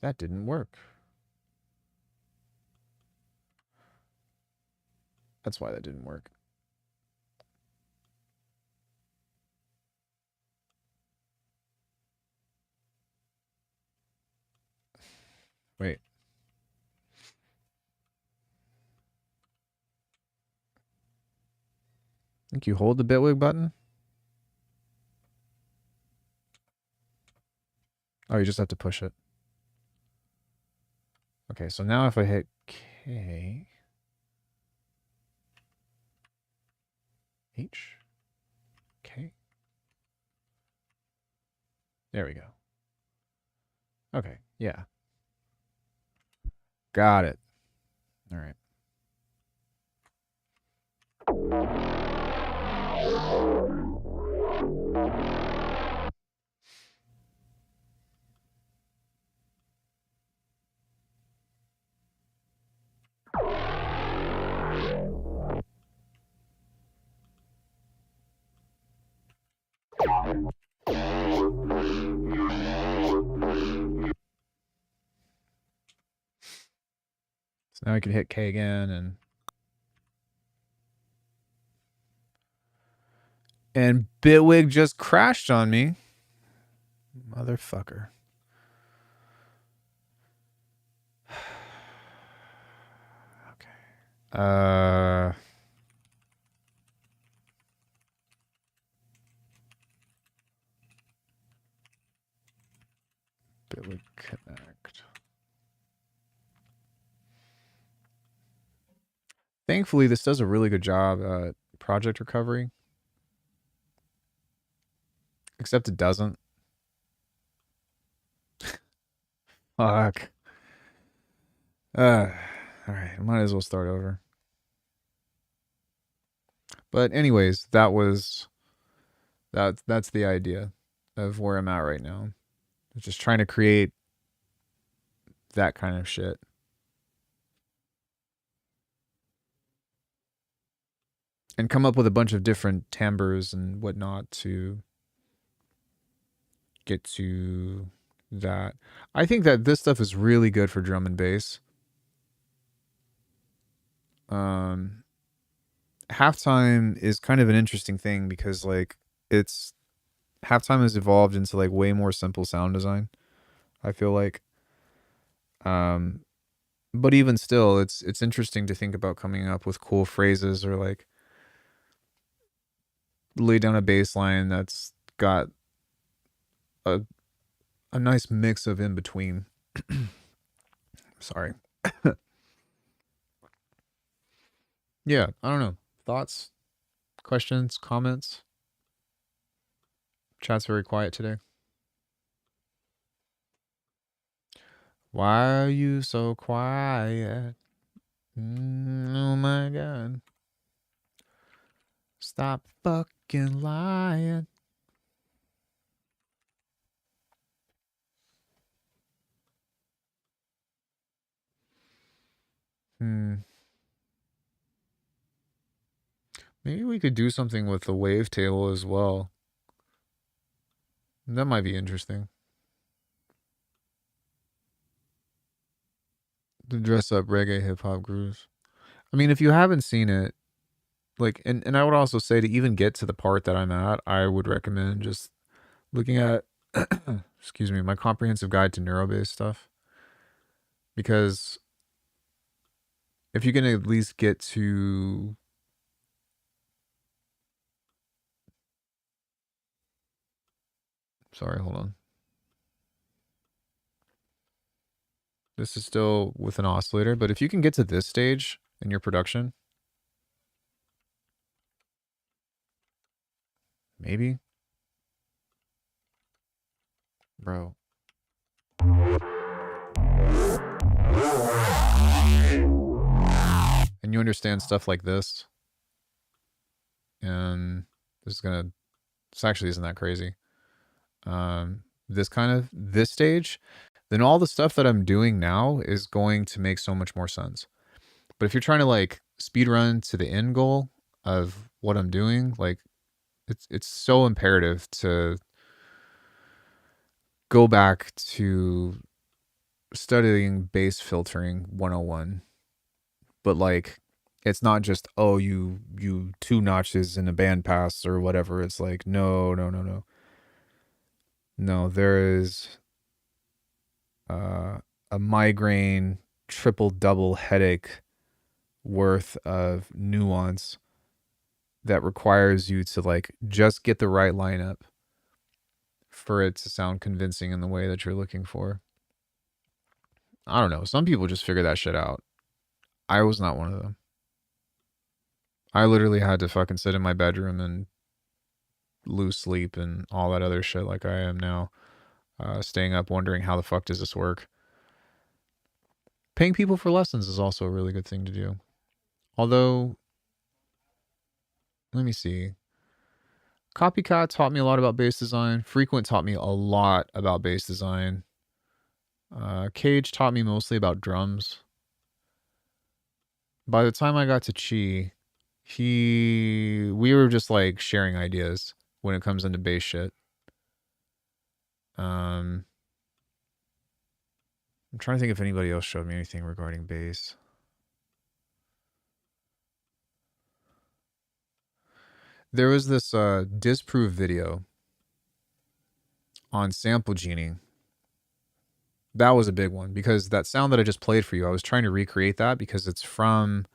That didn't work. That's why that didn't work. Wait. I think you hold the Bitwig button. Oh, you just have to push it. Okay, so now if I hit K, H, K. There we go. Okay, yeah. Got it. All right. So now I can hit K again and Bitwig just crashed on me. Motherfucker. Okay. Bitwig Connect. Thankfully, this does a really good job at project recovery. Except it doesn't. Fuck. All right, might as well start over. But anyways, that's the idea of where I'm at right now. I'm just trying to create that kind of shit. And come up with a bunch of different timbres and whatnot to get to that. I think that this stuff is really good for drum and bass. Halftime is kind of an interesting thing because like it's halftime has evolved into like way more simple sound design. I feel like, but even still, it's interesting to think about coming up with cool phrases or like lay down a bass line that's got a nice mix of in between. Sorry. Yeah, I don't know. Thoughts, questions, comments? Chat's very quiet today. Why are you so quiet? Oh my god. Stop fucking lying. Maybe we could do something with the wavetable as well. That might be interesting. To dress up reggae hip hop grooves. I mean, if you haven't seen it, like, and I would also say to even get to the part that I'm at, I would recommend just looking at, excuse me, my comprehensive guide to neurobase stuff. Because if you can at least get to... Sorry, hold on. This is still with an oscillator, but if you can get to this stage in your production, maybe. Bro. And you understand stuff like this. And this actually isn't that crazy. This stage, then all the stuff that I'm doing now is going to make so much more sense. But if you're trying to like speed run to the end goal of what I'm doing, like it's so imperative to go back to studying bass filtering 101. But like it's not just, oh, you 2 notches in a bandpass or whatever. It's like no. No, there is a migraine triple double headache worth of nuance that requires you to like just get the right lineup for it to sound convincing in the way that you're looking for. I don't know. Some people just figure that shit out. I was not one of them. I literally had to fucking sit in my bedroom and lose sleep and all that other shit like I am now. Staying up wondering how the fuck does this work. Paying people for lessons is also a really good thing to do. Although, let me see. Copycat taught me a lot about bass design. Frequent taught me a lot about bass design. Cage taught me mostly about drums. By the time I got to Chi, we were just like sharing ideas when it comes into bass shit. I'm trying to think if anybody else showed me anything regarding bass. There was this disprove video on sample gening. That was a big one because that sound that I just played for you, I was trying to recreate that because it's from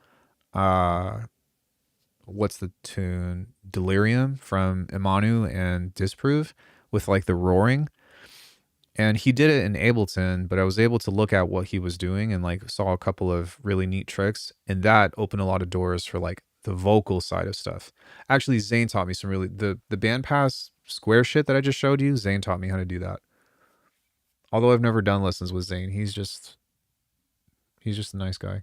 what's the tune? Delirium from Imanu and Disprove with like the roaring. And he did it in Ableton, but I was able to look at what he was doing and like saw a couple of really neat tricks. And that opened a lot of doors for like the vocal side of stuff. Actually, Zane taught me some really, the bandpass square shit that I just showed you, Zane taught me how to do that. Although I've never done lessons with Zane, he's just a nice guy.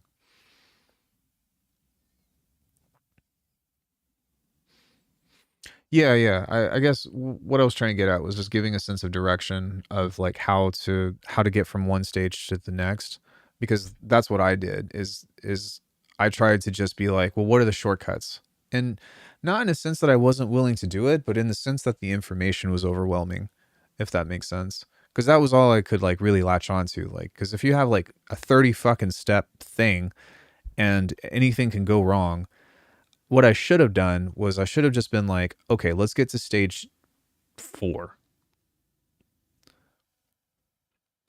Yeah. I guess what I was trying to get at was just giving a sense of direction of like how to get from one stage to the next, because that's what I did is I tried to just be like, well, what are the shortcuts? And not in a sense that I wasn't willing to do it, but in the sense that the information was overwhelming, if that makes sense. Because that was all I could like really latch onto. Like, because if you have like a 30 fucking step thing and anything can go wrong, what I should have done was I should have just been like, okay, let's get to stage 4.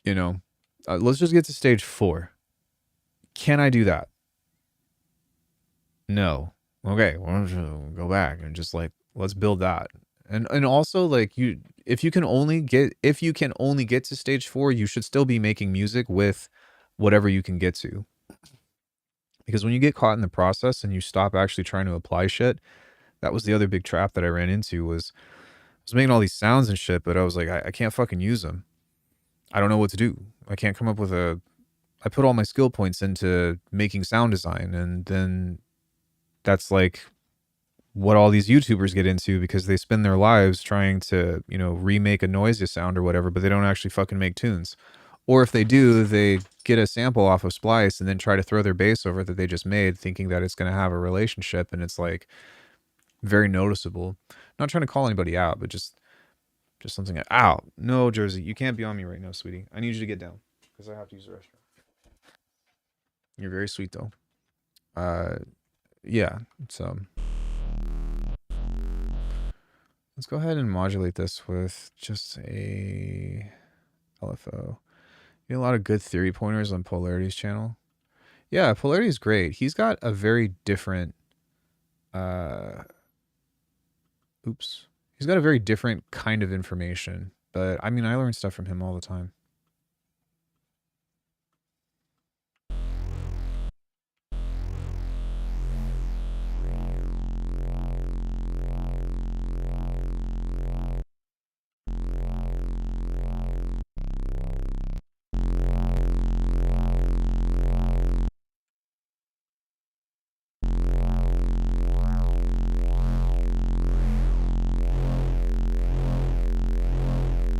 You know, let's just get to stage 4. Can I do that? No. Okay, well, go back and just like, let's build that. And also like if you can only get to stage 4, you should still be making music with whatever you can get to. Because when you get caught in the process and you stop actually trying to apply shit, that was the other big trap that I ran into was I was making all these sounds and shit, but I was like, I can't fucking use them. I don't know what to do. I can't come up with I put all my skill points into making sound design, and then that's like what all these YouTubers get into because they spend their lives trying to, remake a noisy sound or whatever, but they don't actually fucking make tunes. Or if they do, they get a sample off of Splice and then try to throw their bass over it that they just made, thinking that it's going to have a relationship, and it's like very noticeable. Not trying to call anybody out, but just something. Ow, no, Jersey, you can't be on me right now, sweetie. I need you to get down because I have to use the restroom. You're very sweet though. Yeah. So let's go ahead and modulate this with just a LFO. You get a lot of good theory pointers on Polarity's channel. Yeah, polarity is great. He's got a very different uh oops. He's got a very different kind of information. But I mean, I learn stuff from him all the time.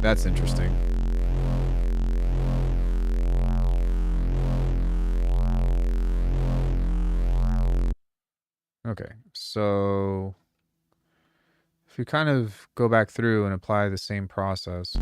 That's interesting. Okay, so if we kind of go back through and apply the same process.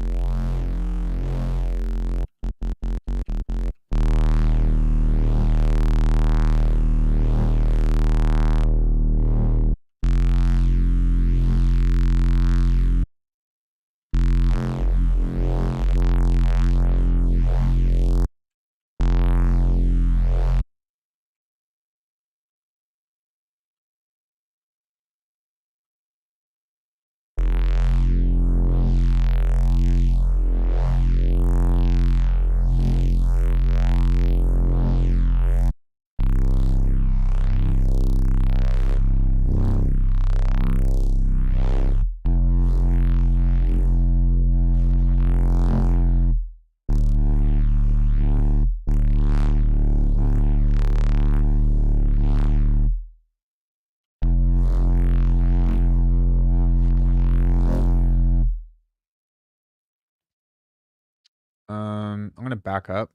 I'm going to back up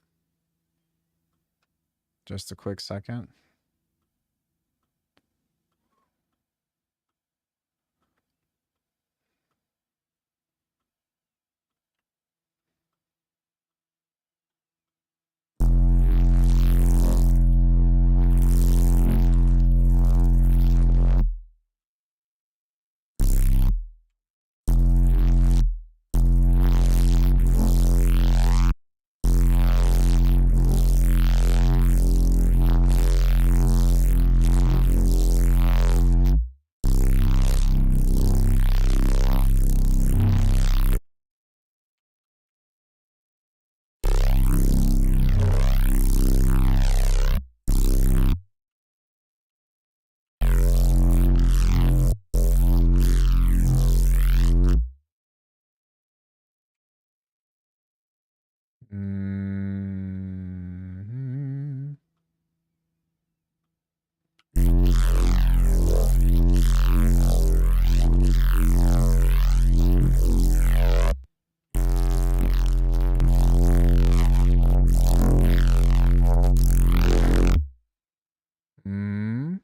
just a quick second. Mm-hmm. Mm.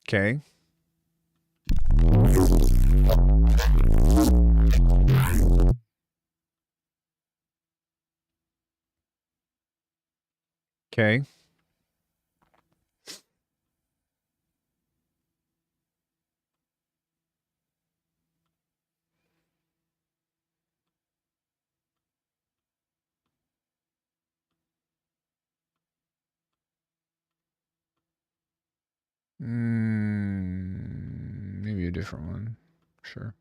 Okay. Okay. Maybe a different one. Sure.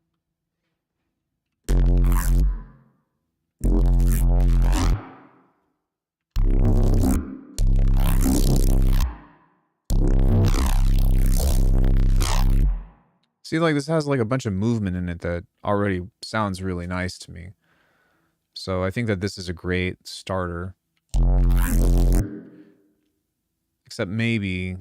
See, like, this has, like, a bunch of movement in it that already sounds really nice to me. So I think that this is a great starter. Except maybe,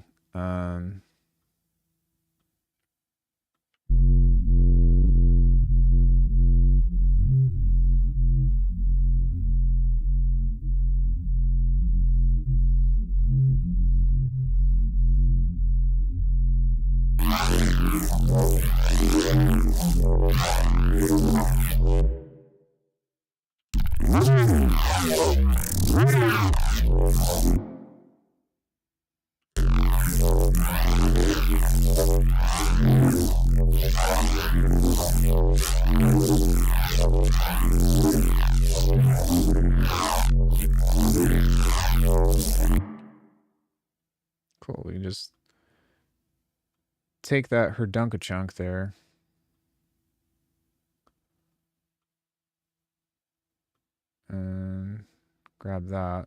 Cool, we can just take that herdunka-chunk there. And grab that.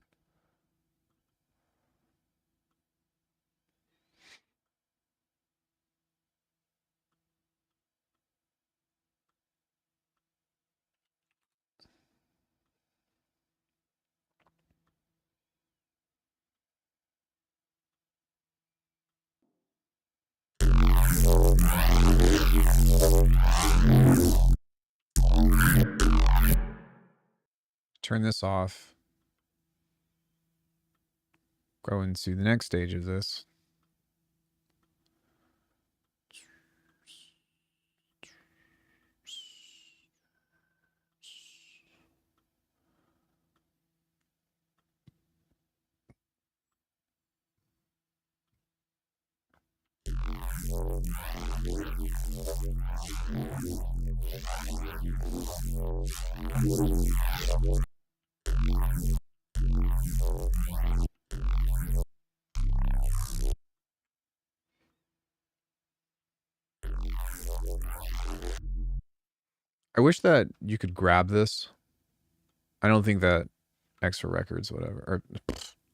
Turn this off. Go into the next stage of this. I wish that you could grab this. I don't think that extra records, whatever, or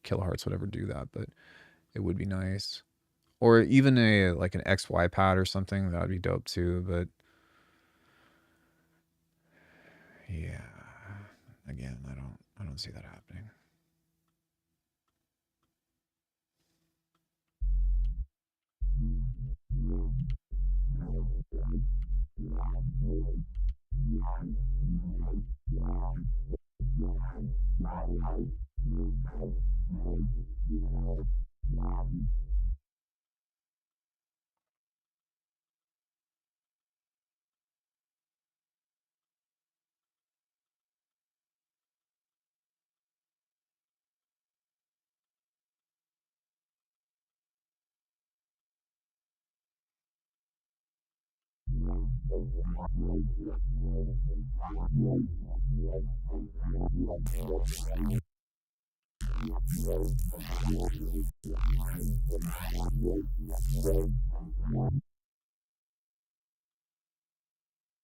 kilohertz, whatever, do that, but it would be nice. Or even a like an XY pad or something, that would be dope too. But yeah, again, I don't see that happening.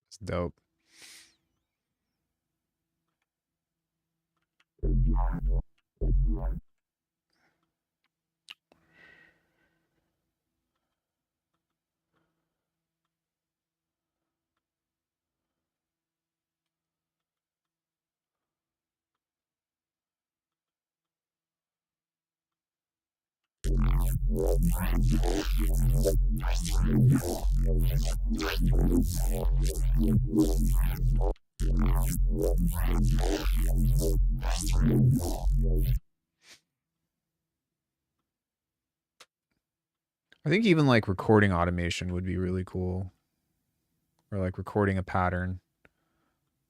It's dope. I think even like recording automation would be really cool. Or like recording a pattern.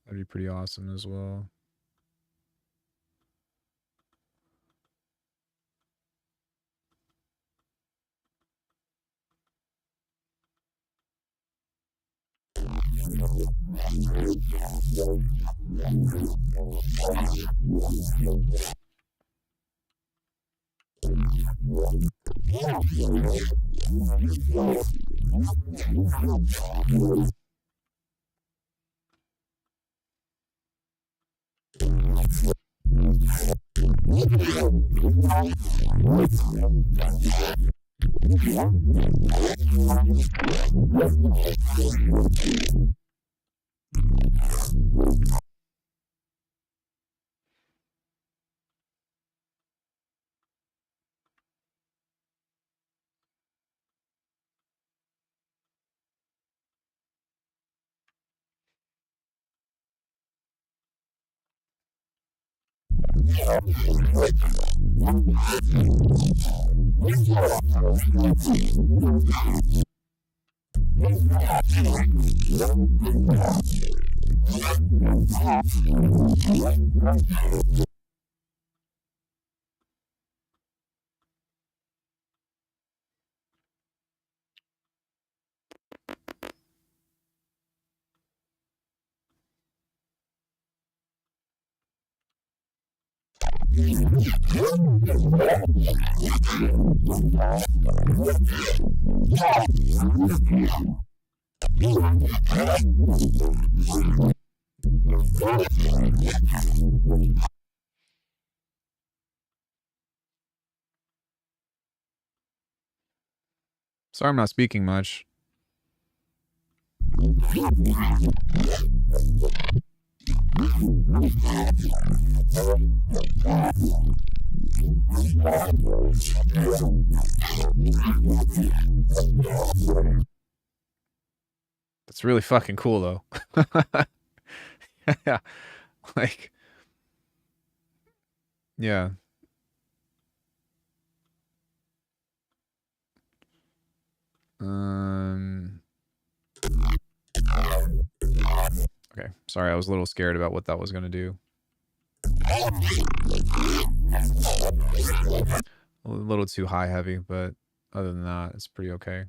That'd be pretty awesome as well. Sorry I'm not speaking much. That's really fucking cool, though. Yeah. Like, yeah. Okay, sorry, I was a little scared about what that was going to do. A little too high heavy, but other than that, it's pretty okay.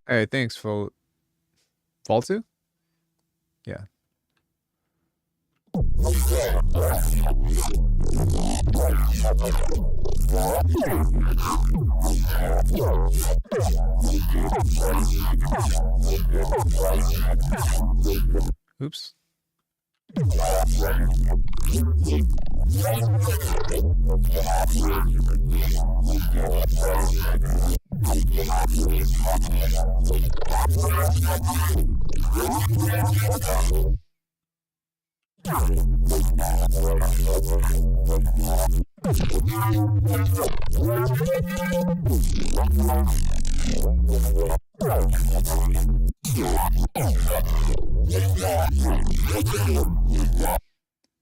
Hey, thanks, Faltu? Yeah. Oops.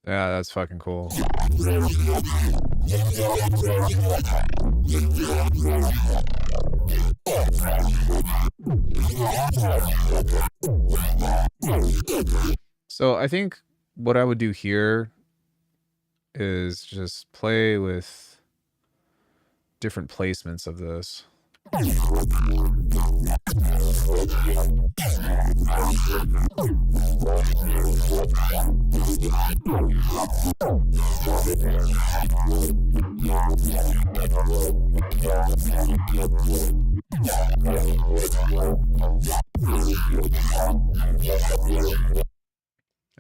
Yeah, that's fucking cool. So I think what I would do here is just play with different placements of this. And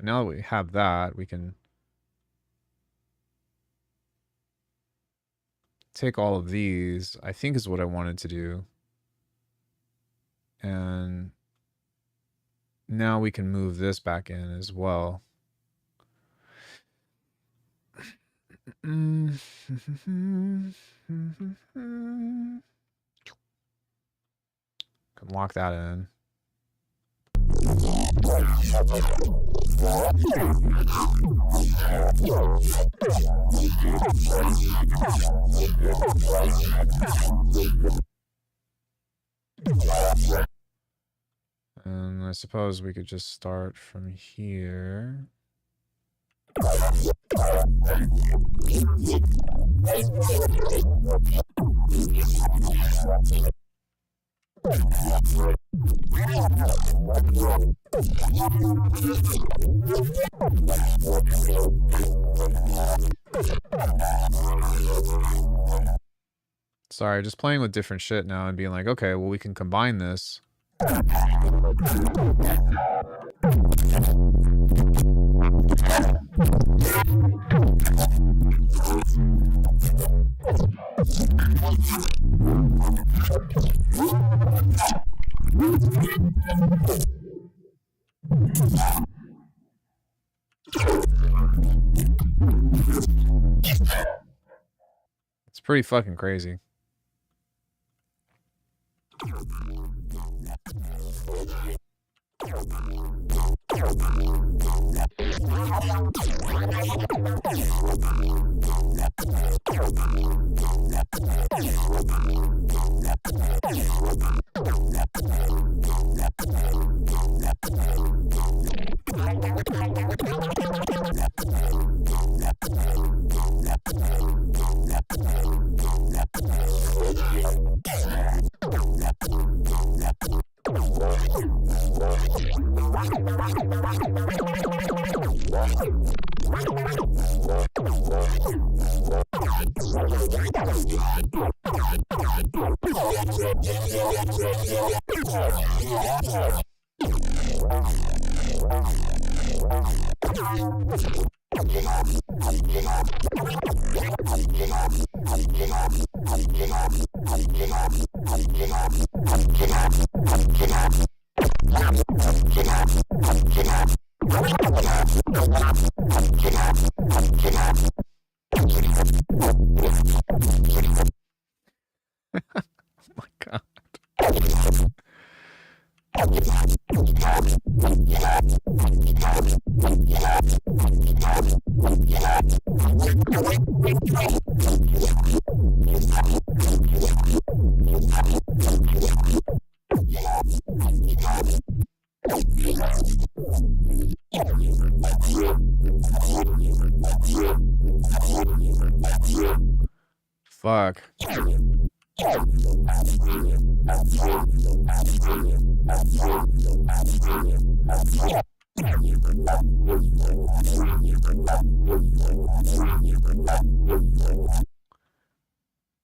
now that we have that, we can take all of these, I think is what I wanted to do. And now we can move this back in as well. Can lock that in. And I suppose we could just start from here. Sorry, just playing with different shit now and being like, okay, well, we can combine this. It's pretty fucking crazy. Oh my god. Fuck.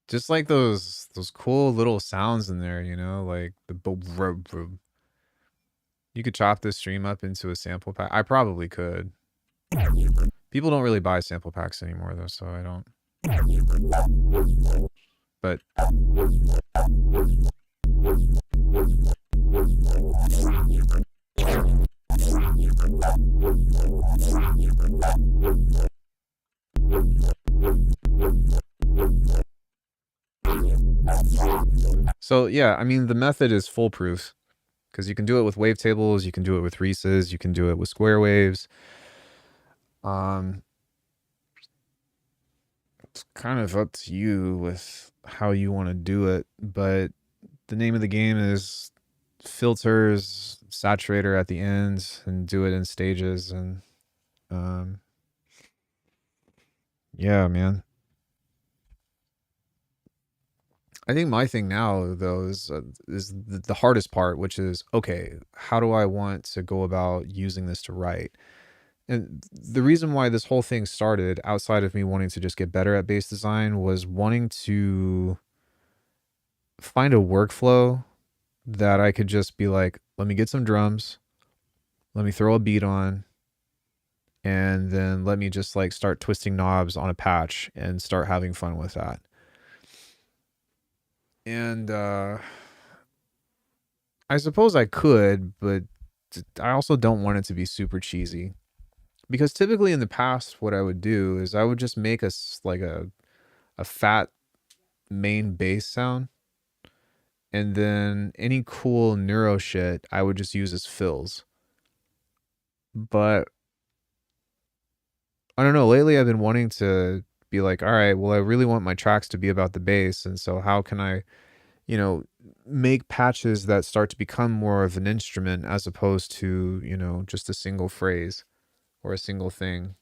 Just like those cool little sounds in there, you know, like the you could chop this stream up into a sample pack. I probably could. People don't really buy sample packs anymore though, so I don't. But so yeah, I mean the method is foolproof because you can do it with wavetables, you can do it with Reese's, you can do it with square waves. It's kind of up to you with how you want to do it, but the name of the game is filters, saturator at the ends, and do it in stages. And yeah, man. I think my thing now though is the hardest part, which is okay, how do I want to go about using this to write? And the reason why this whole thing started, outside of me wanting to just get better at bass design, was wanting to find a workflow that I could just be like, let me get some drums, let me throw a beat on, and then let me just like start twisting knobs on a patch and start having fun with that. And I suppose I could, but I also don't want it to be super cheesy. Because typically in the past, what I would do is I would just make a fat main bass sound. And then any cool neuro shit, I would just use as fills. But I don't know, lately I've been wanting to be like, all right, well, I really want my tracks to be about the bass. And so how can I, you know, make patches that start to become more of an instrument as opposed to, you know, just a single phrase or a single thing.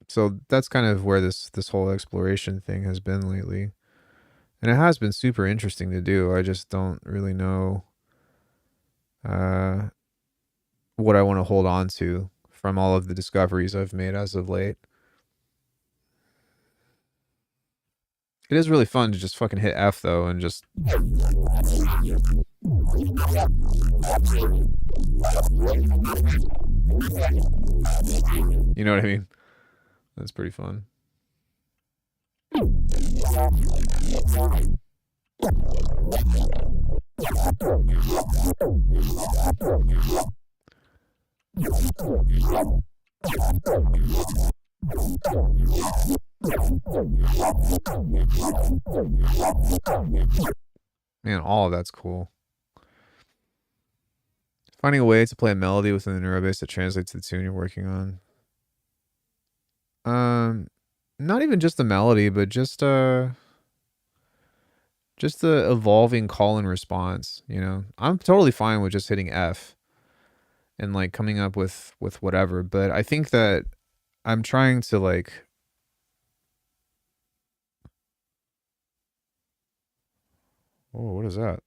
So that's kind of where this whole exploration thing has been lately. And it has been super interesting to do. I just don't really know uh, what I want to hold on to from all of the discoveries I've made as of late. It is really fun to just fucking hit F though and just. You know what I mean? That's pretty fun. Man, all of that's cool. Finding a way to play a melody within the neurobase that translates to the tune you're working on. Not even just the melody, but just the evolving call and response, you know. I'm totally fine with just hitting F and like coming up with whatever, but I think that I'm trying to like oh, what is that?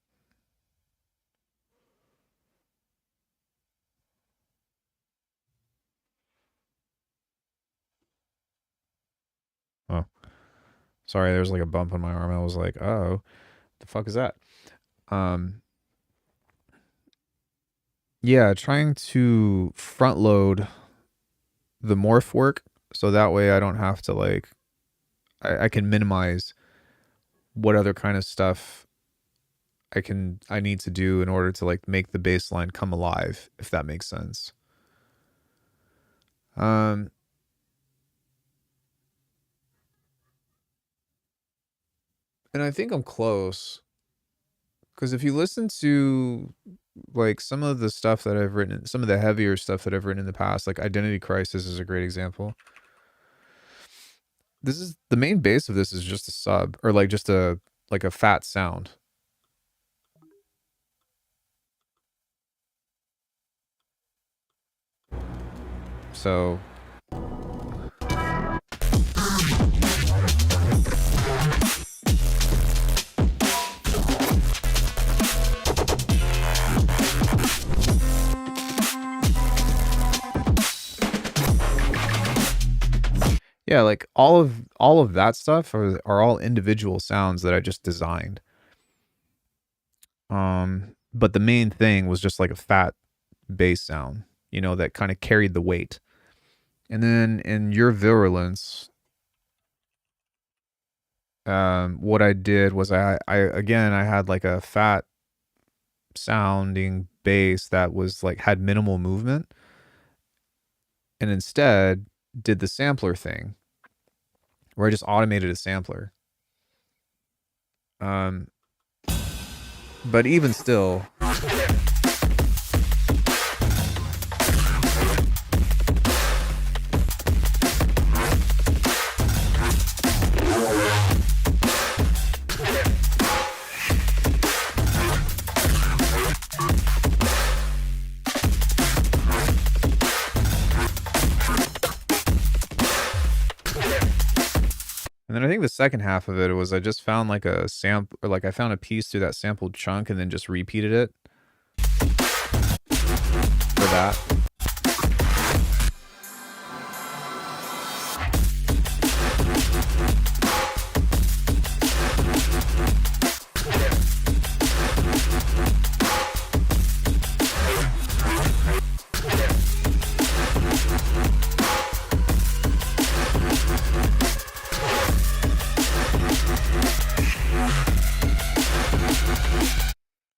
Oh, sorry, there's like a bump on my arm. I was like, oh, the fuck is that? Yeah, trying to front load the morph work so that way I don't have to like I can minimize what other kind of stuff I need to do in order to like make the bass line come alive, if that makes sense. And I think I'm close. Because if you listen to like some of the stuff that I've written, some of the heavier stuff that I've written in the past, like Identity Crisis is a great example. This is the main base of this is just a sub or like just a fat sound. So yeah, like all of that stuff are all individual sounds that I just designed. But the main thing was just like a fat bass sound, you know, that kind of carried the weight. And then in Your Virulence, what I did was I again I had like a fat sounding bass that was like had minimal movement, and instead did the sampler thing where I just automated a sampler. But even still, and then I think the second half of it was I just found like a sample, or like I found a piece through that sampled chunk and then just repeated it for that.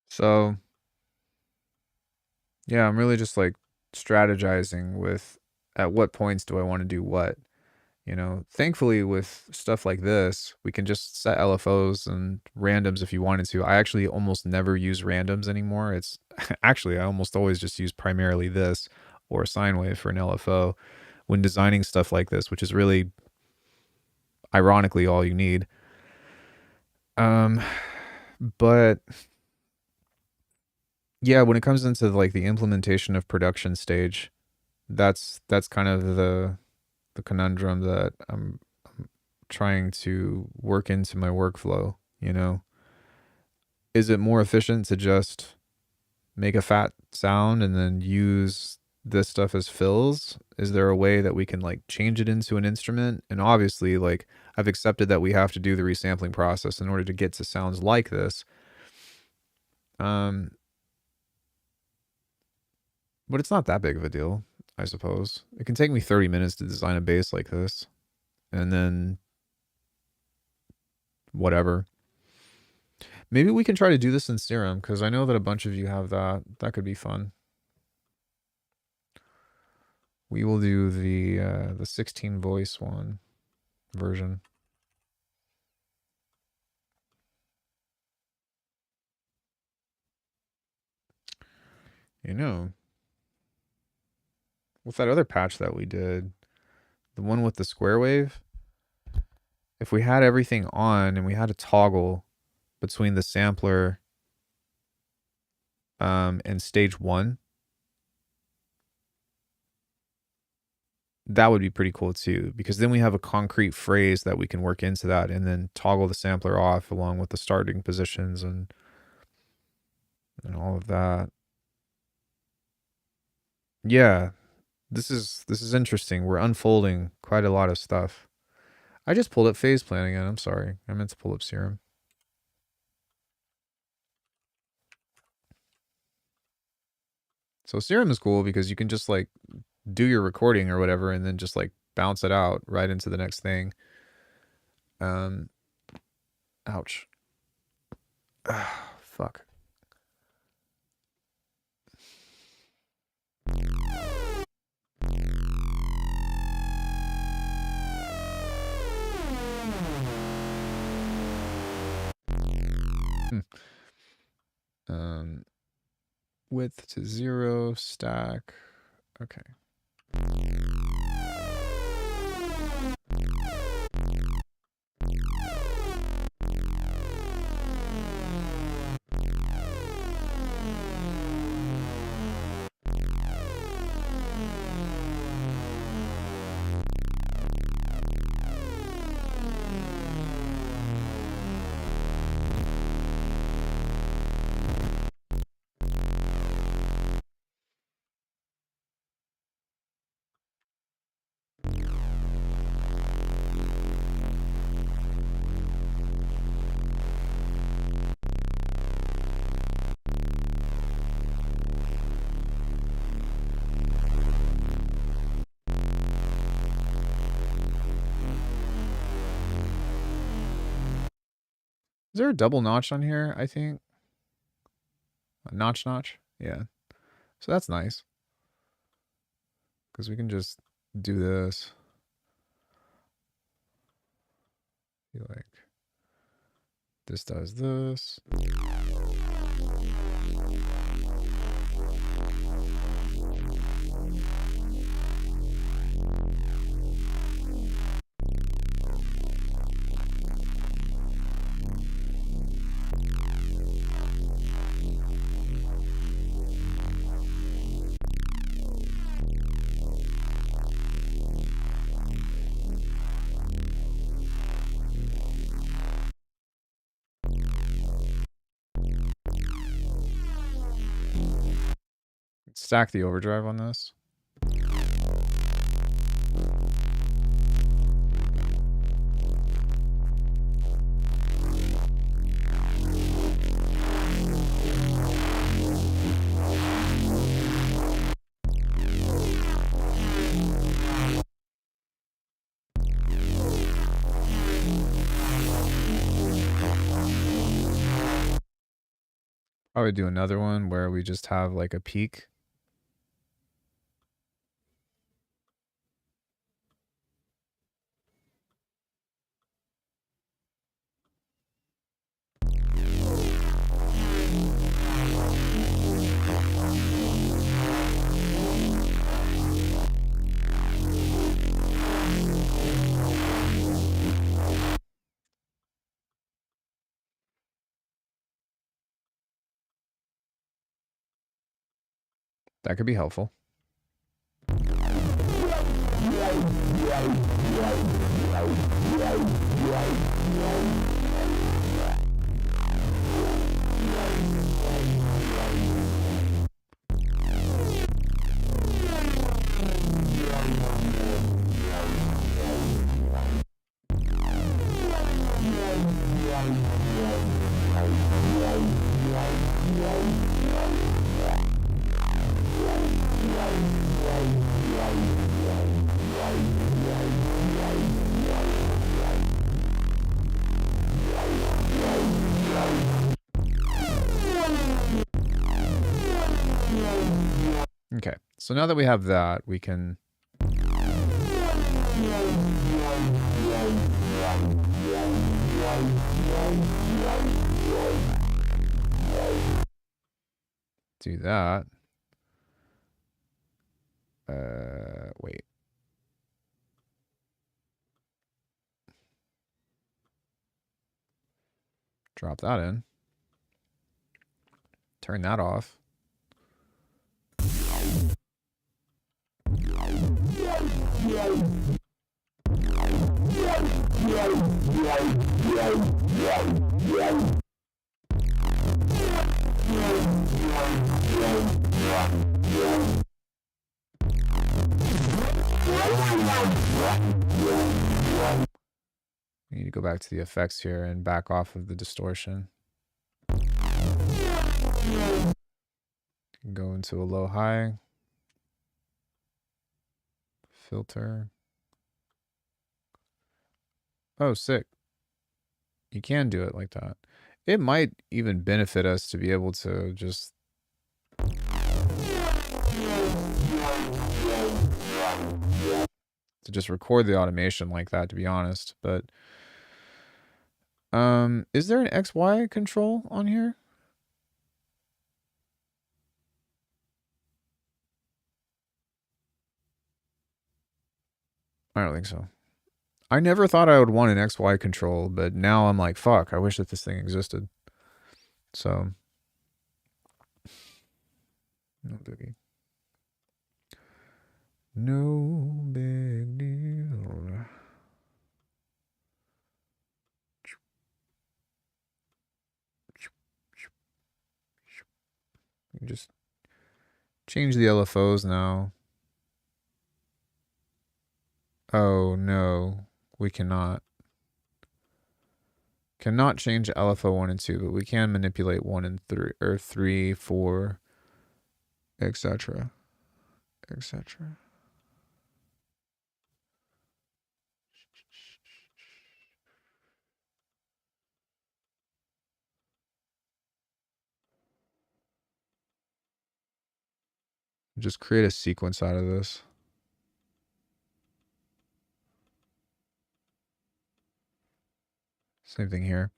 So yeah, I'm really just like strategizing with at what points do I want to do what. You know, thankfully with stuff like this, we can just set LFOs and randoms if you wanted to. I actually almost never use randoms anymore. It's actually, I almost always just use primarily this or a sine wave for an LFO when designing stuff like this, which is really ironically all you need. But yeah, when it comes into like the implementation of production stage, that's kind of the conundrum that I'm trying to work into my workflow, you know? Is it more efficient to just make a fat sound and then use this stuff as fills? Is there a way that we can like change it into an instrument? And obviously, like, I've accepted that we have to do the resampling process in order to get to sounds like this. But it's not that big of a deal, I suppose. It can take me 30 minutes to design a bass like this. And then whatever. Maybe we can try to do this in Serum, because I know that a bunch of you have that. That could be fun. We will do the 16 voice one version. You know, with that other patch that we did, the one with the square wave, if we had everything on and we had a toggle between the sampler and stage 1, that would be pretty cool too, because then we have a concrete phrase that we can work into that and then toggle the sampler off along with the starting positions and all of that. Yeah, this is interesting. We're unfolding quite a lot of stuff. I just pulled up phase plan again. I'm sorry. I meant to pull up Serum. So Serum is cool because you can just like do your recording or whatever and then just like bounce it out right into the next thing. Ouch. Fuck. Width to 0, stack. Okay. Is there a double notch on here, I think? A notch? Yeah. So that's nice. Because we can just do this. Be like, this does this. Stack the overdrive on this. I would do another one where we just have like a peak. That could be helpful. Okay, so now that we have that, we can do that. Wait. Drop that in. Turn that off. We need to go back to the effects here and back off of the distortion. Go into a low high. Filter. Oh, sick. You can do it like that. It might even benefit us to be able to just record the automation like that, to be honest. But is there an XY control on here? I don't think so. I never thought I would want an XY control, but now I'm like, fuck, I wish that this thing existed. So, no biggie. No big deal. You just change the LFOs now. Oh no, we cannot. Cannot change LFO 1 and 2, but we can manipulate 1 and 3, or 3, 4, etc. etc. Just create a sequence out of this. Same thing here.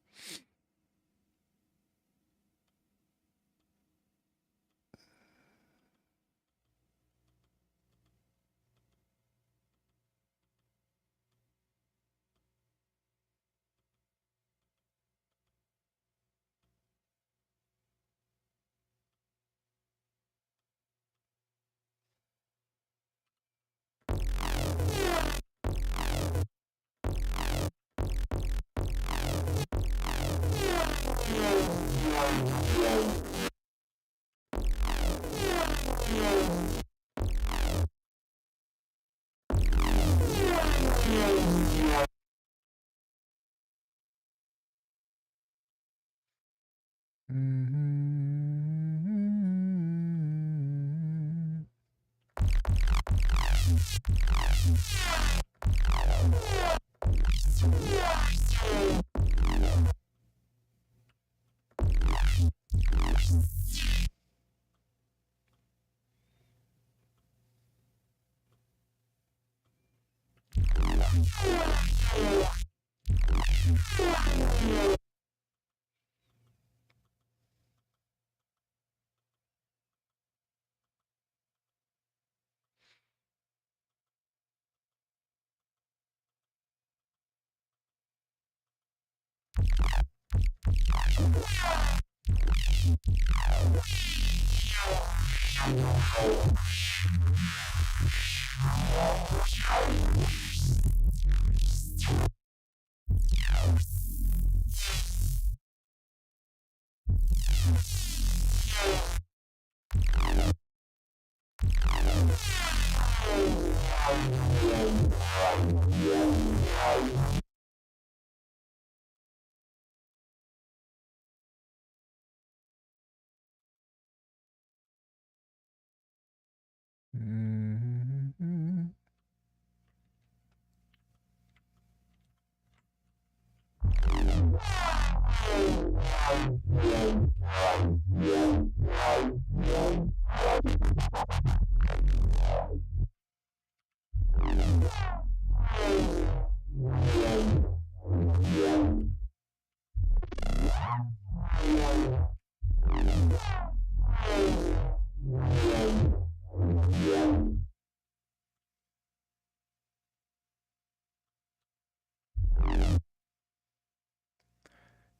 Mhm.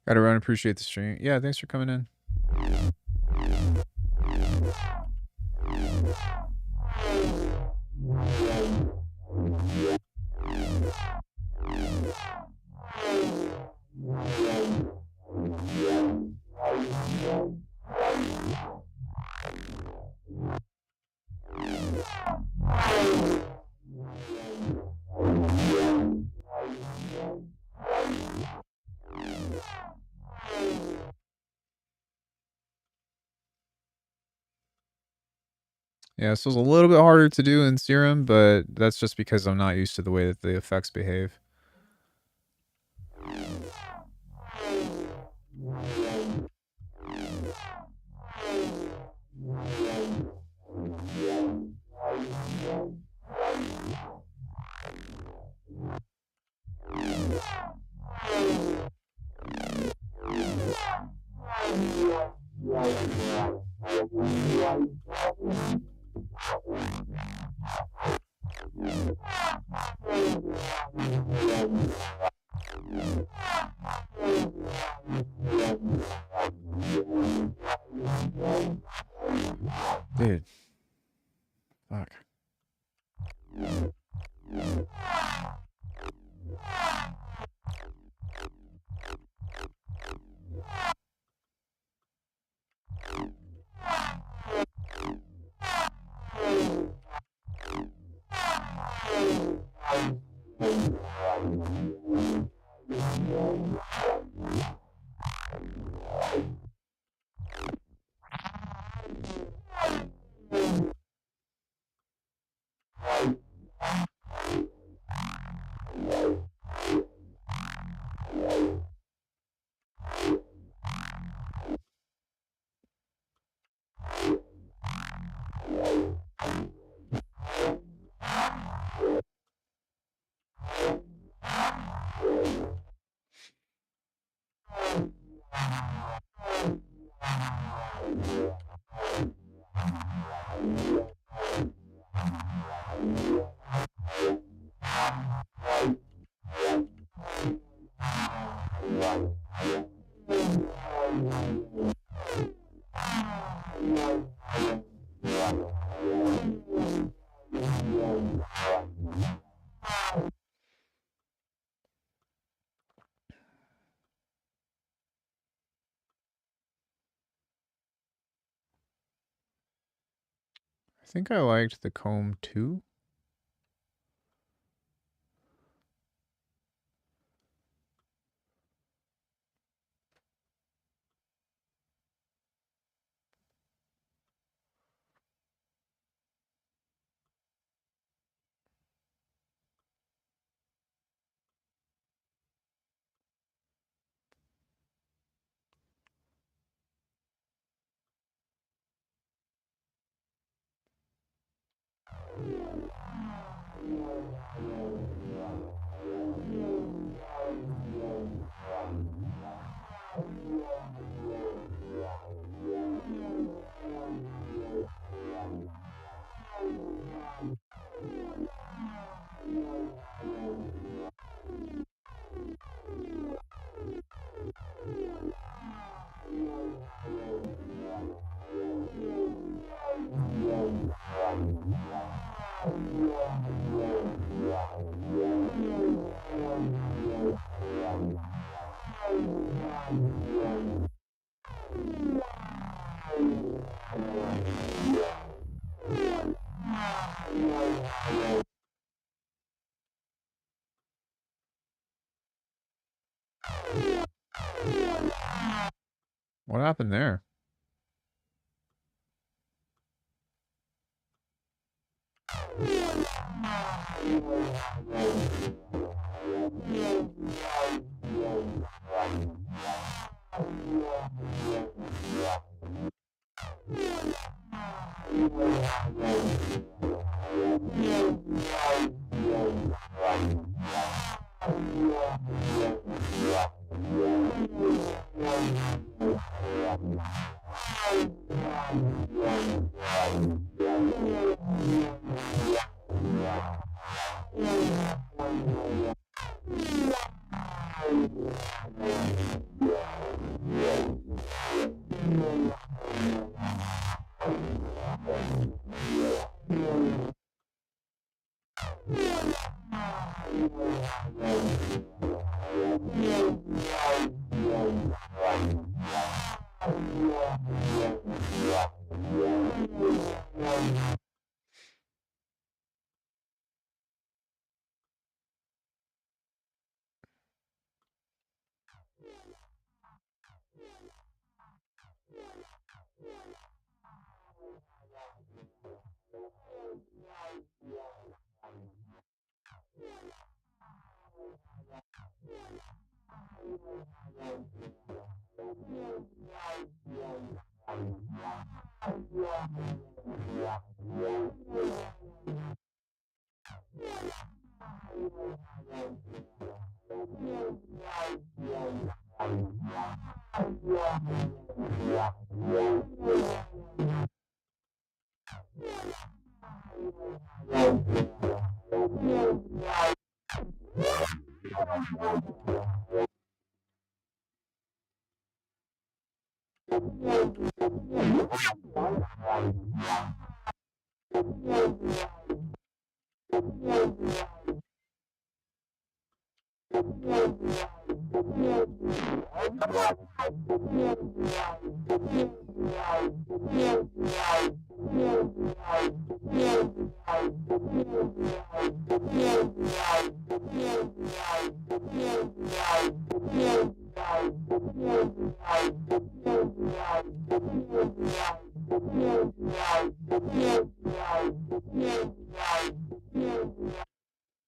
Gotta run. Appreciate the stream. Yeah, thanks for coming in. Yeah, so it's a little bit harder to do in Serum, but that's just because I'm not used to the way that the effects behave. Dude. Fuck. I think I liked the comb too. What happened there?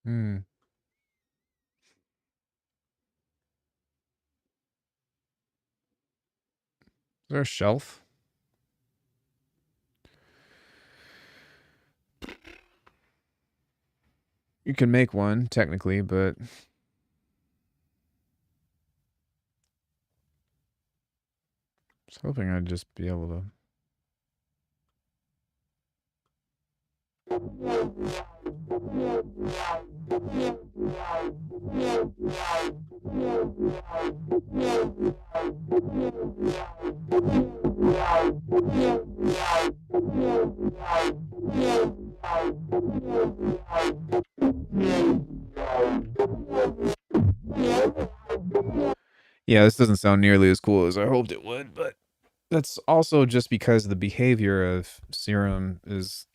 Hmm. Is there a shelf? You can make one, technically, but... I was hoping I'd just be able to... Yeah, this doesn't sound nearly as cool as I hoped it would, but that's also just because the behavior of serum is...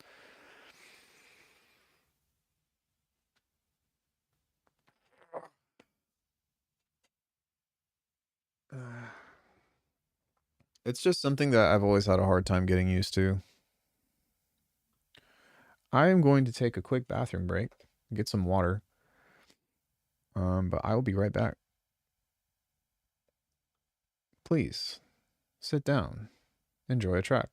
It's just something that I've always had a hard time getting used to. I am going to take a quick bathroom break, get some water, but I will be right back. Please, sit down, enjoy a track.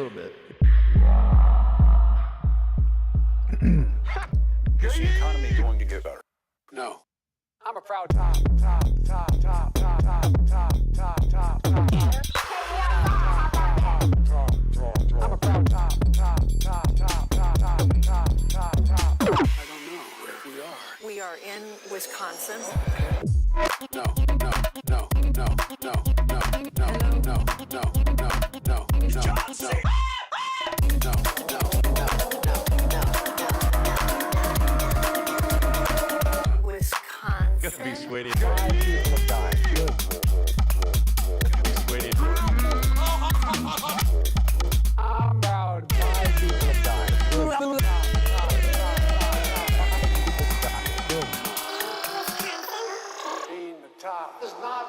little bit. Is the economy going to get better? No. I'm a proud top. I'm a proud top. I don't know where we are. We are in Wisconsin. No. Wisconsin. Gonna be sweaty. 5 people have died. Good. Sweaty. I'm proud. 5 people have died. Being the top is not.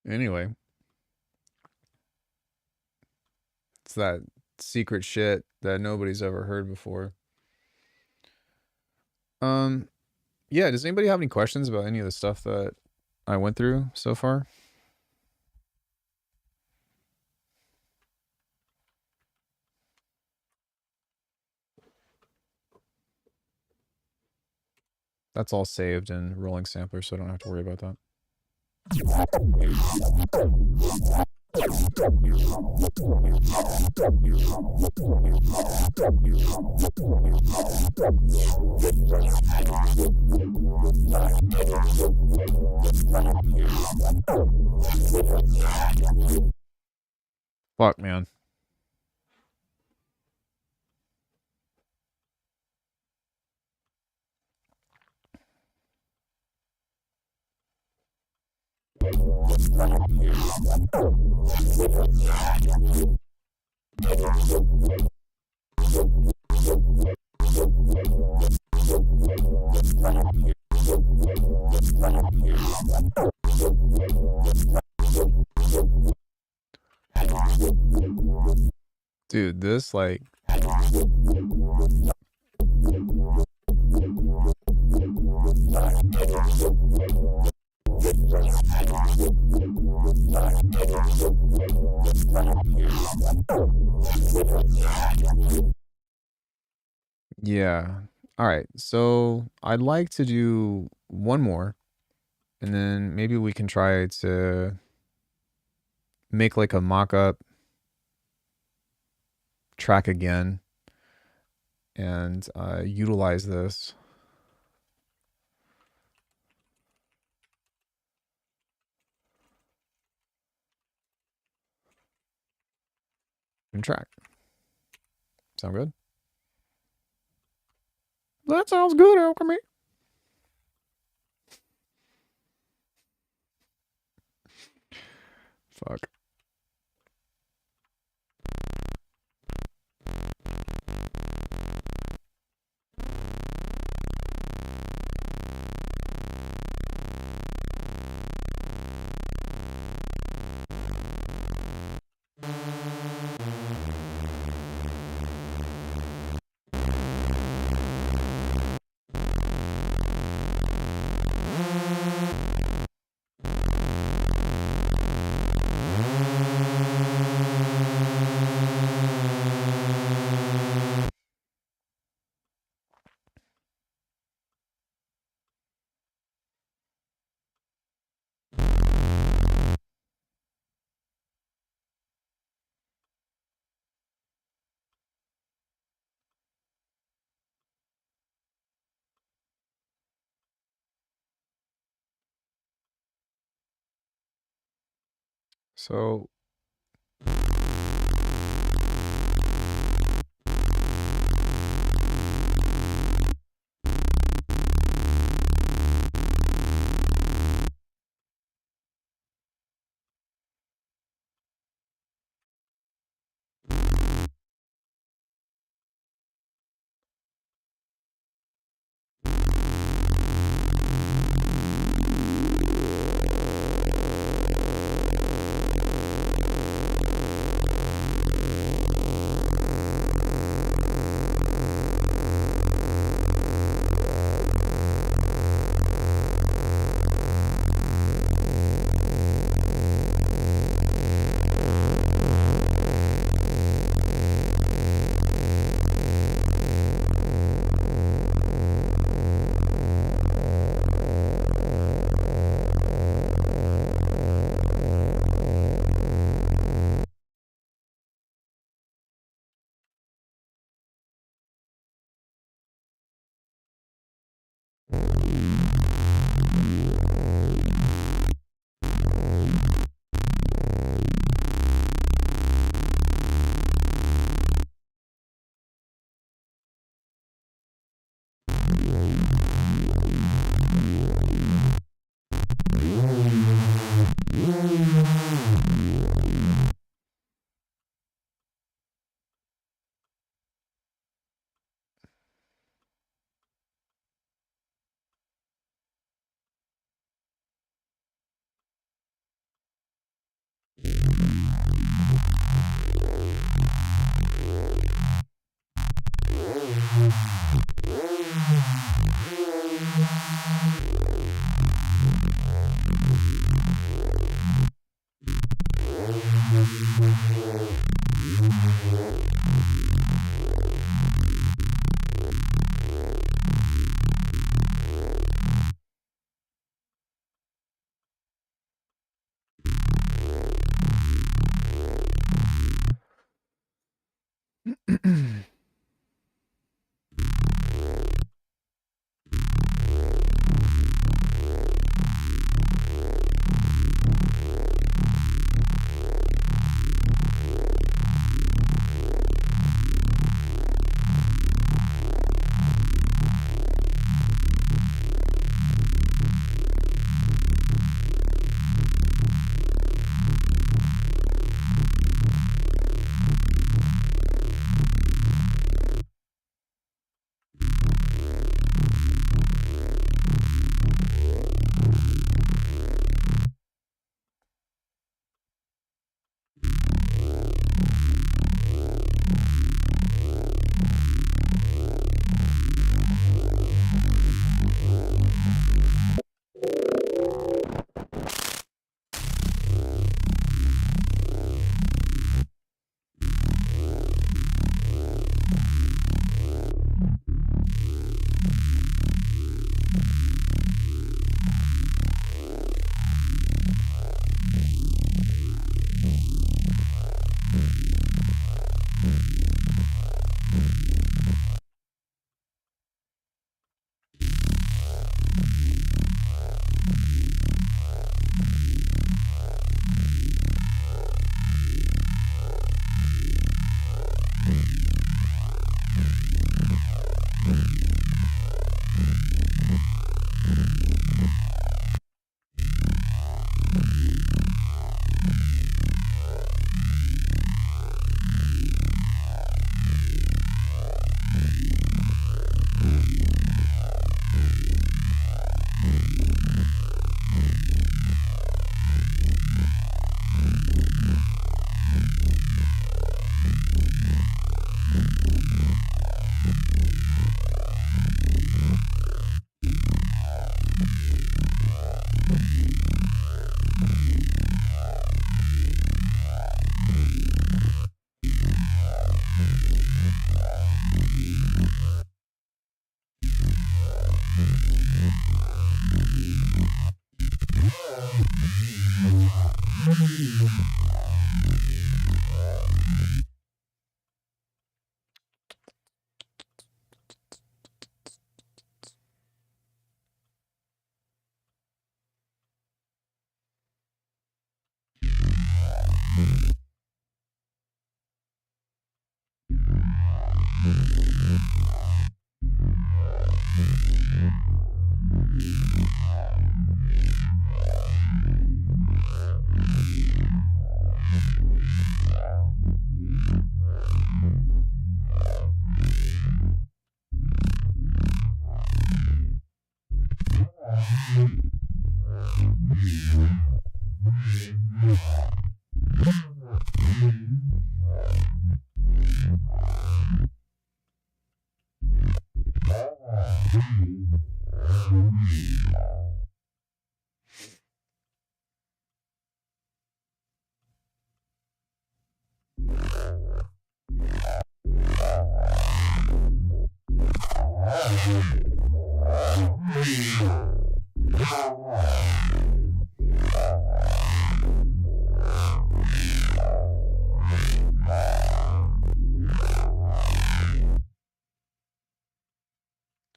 Anyway, it's that secret shit that nobody's ever heard before. Yeah, does anybody have any questions about any of the stuff that I went through so far? That's all saved in rolling sampler, so I don't have to worry about that. Fuck, man. Dude, this, like... Yeah. All right. So I'd like to do one more, and then maybe we can try to make like a mock-up track again and utilize this. And track. Sound good? That sounds good, Alckemy. Fuck. So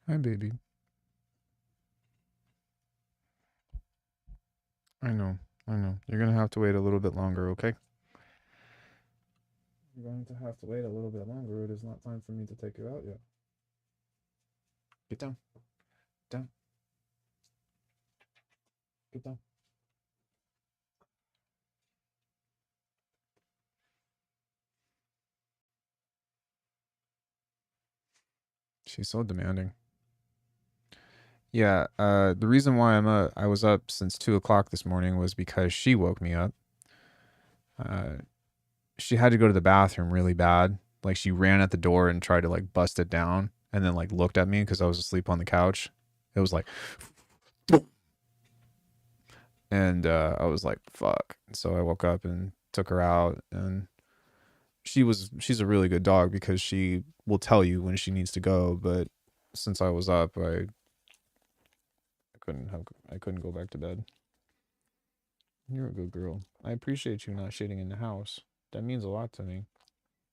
Hi, baby. I know. You're gonna have to wait a little bit longer, okay? You're going to have to wait a little bit longer. It is not time for me to take you out yet. Get down. Down. Get down. She's so demanding. Yeah, the reason why I was up since 2 o'clock this morning was because she woke me up. She had to go to the bathroom really bad. Like, she ran at the door and tried to, like, bust it down, and then, like, looked at me because I was asleep on the couch. It was like, and I was like, fuck. So I woke up and took her out, and she's a really good dog because she will tell you when she needs to go. But since I was up, I couldn't go back to bed. You're a good girl. I appreciate you not shitting in the house. That means a lot to me.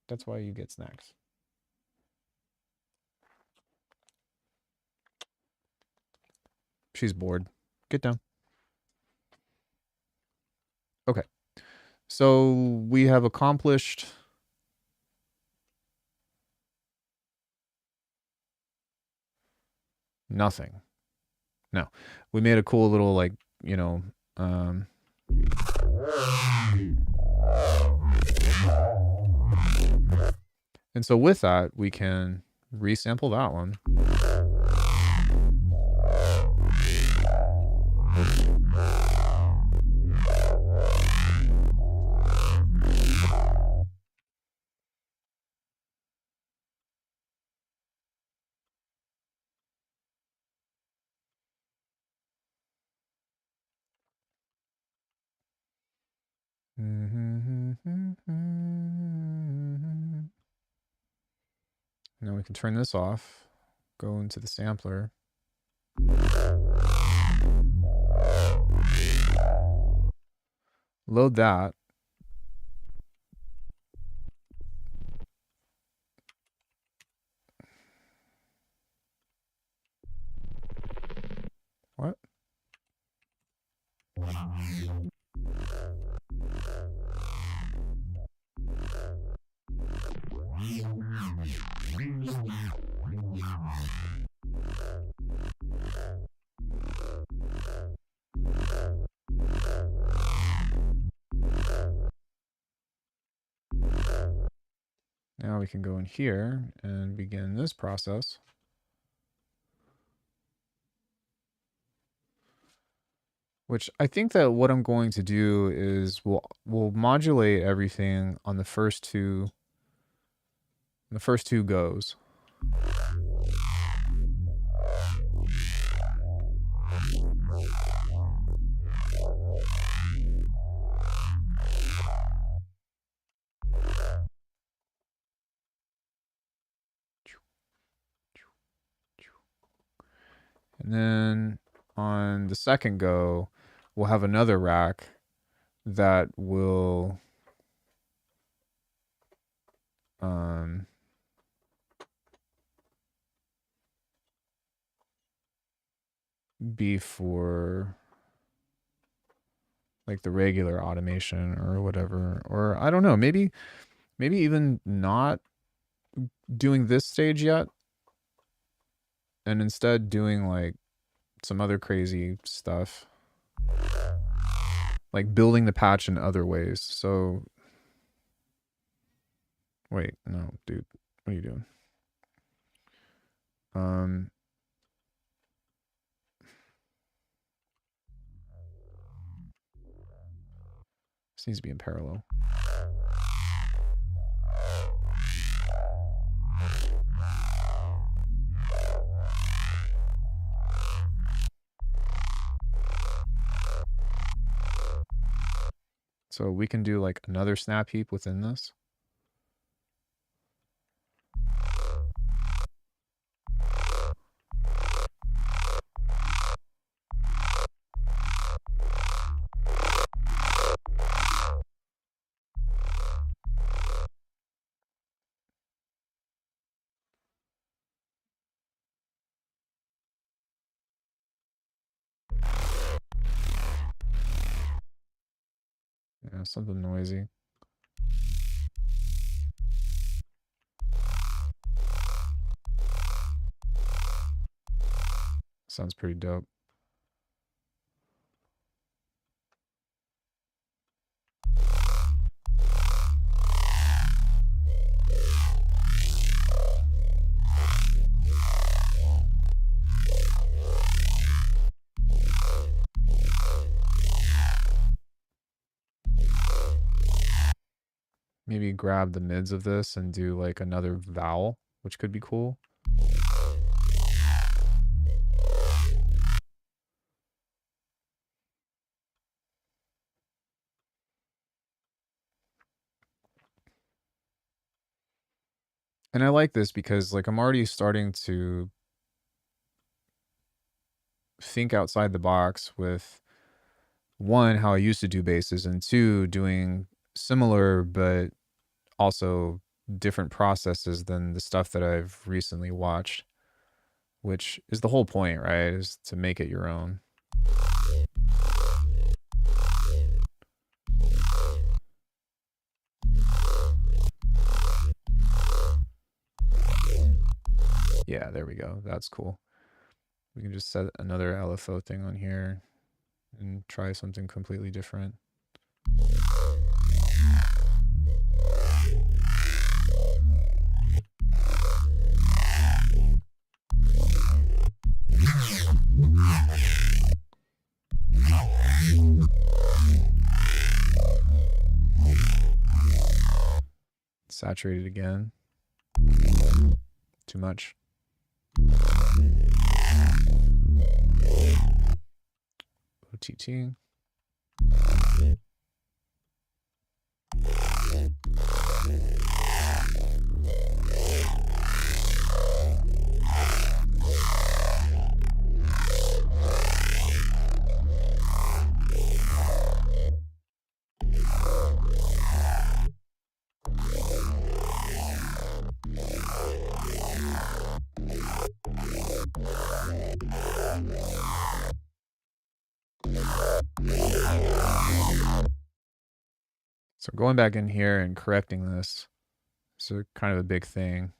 That's why you get snacks. She's bored. Get down. Okay. So we have accomplished nothing. No. We made a cool little, like, you know, and so with that, we can resample that one. Now we can turn this off, go into the sampler. Load that. What? Now we can go in here and begin this process. Which I think that what I'm going to do is we'll modulate everything on the first two goes. And then on the second go, we'll have another rack that will be for like the regular automation or whatever. Or I don't know, maybe even not doing this stage yet, and instead doing like some other crazy stuff, like building the patch in other ways. So wait, no, dude, what are you doing? This needs to be in parallel. So we can do like another snap heap within this. Yeah, something noisy. Sounds pretty dope. Maybe grab the mids of this and do like another vowel, which could be cool. And I like this because like I'm already starting to think outside the box with one, how I used to do basses, and two, doing similar but also different processes than the stuff that I've recently watched, which is the whole point, right? Is to make it your own. Yeah, there we go. That's cool. We can just set another LFO thing on here and try something completely different. Saturated again. Too much. OTT. So going back in here and correcting this is kind of a big thing.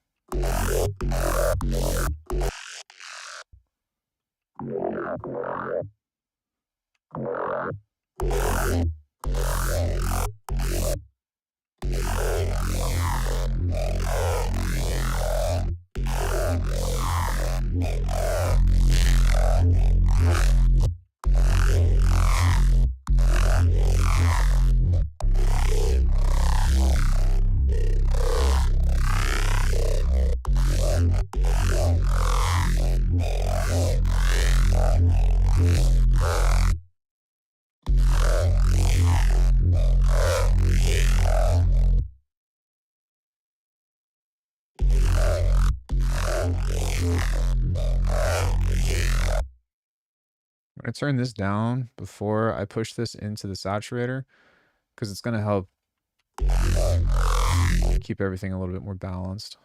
I'm going to turn this down before I push this into the saturator because it's going to help keep everything a little bit more balanced.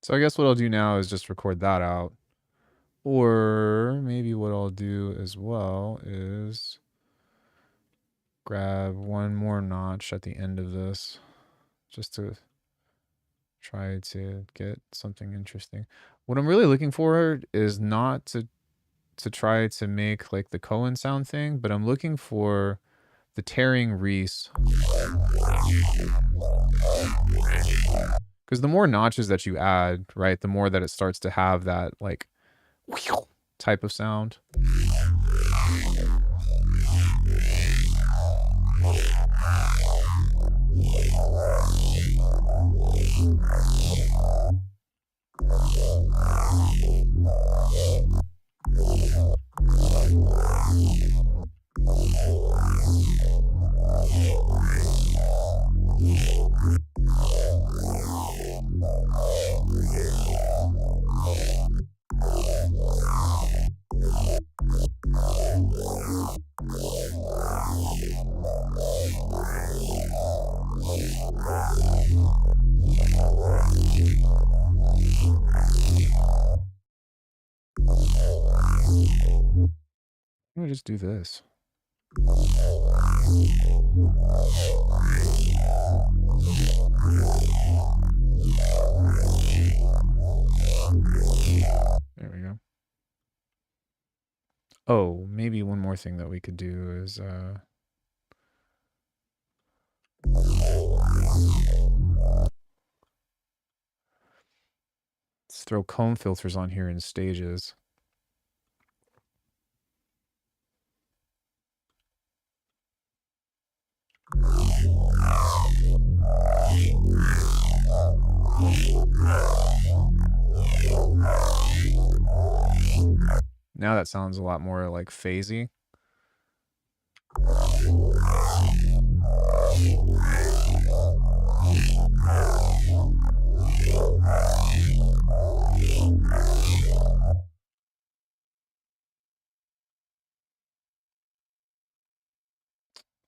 So I guess what I'll do now is just record that out. Or maybe what I'll do as well is grab one more notch at the end of this just to try to get something interesting. What I'm really looking for is not to try to make like the Cohen sound thing, but I'm looking for the tearing Reese. Because the more notches that you add, right, the more that it starts to have that like type of sound. Why don't I just do this? There we go. Oh, maybe one more thing that we could do is let's throw comb filters on here in stages. Now that sounds a lot more like phasey.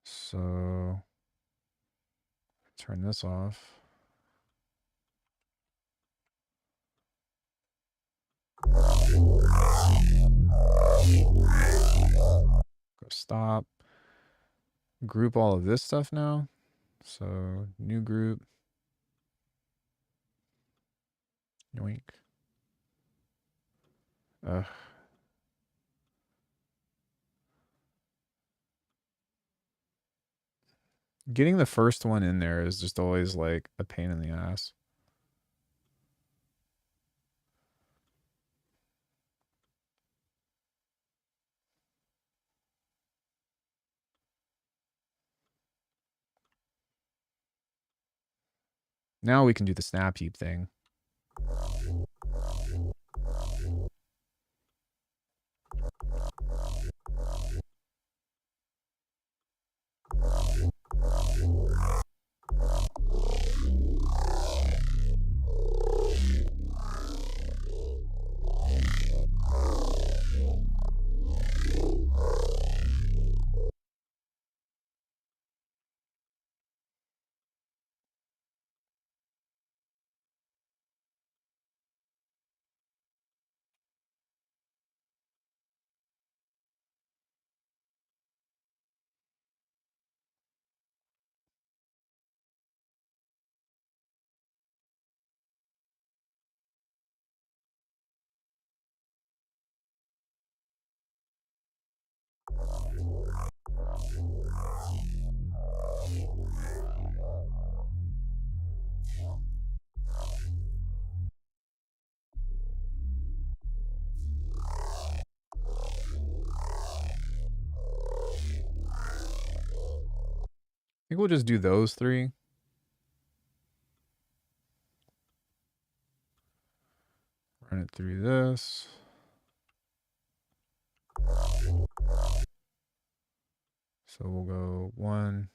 So turn this off. Go stop. Group all of this stuff now. So new group. Yoink. Getting the first one in there is just always like a pain in the ass. Now we can do the snap heap thing. I think we'll just do those three. Run it through this. So we'll go 1,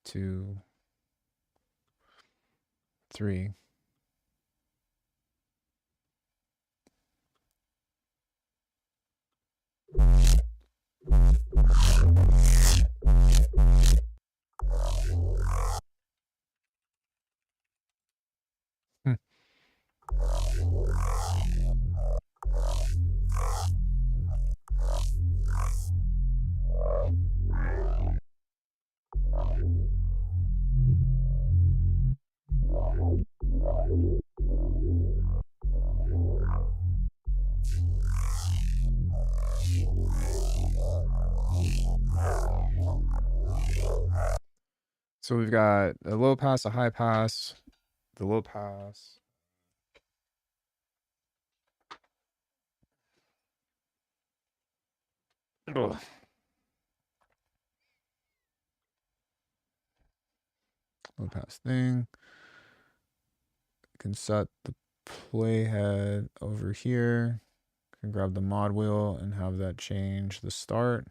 2, 3. So we've got a low pass, a high pass, the low pass. Ugh. Low pass thing. Can set the playhead over here. Can grab the mod wheel and have that change the start.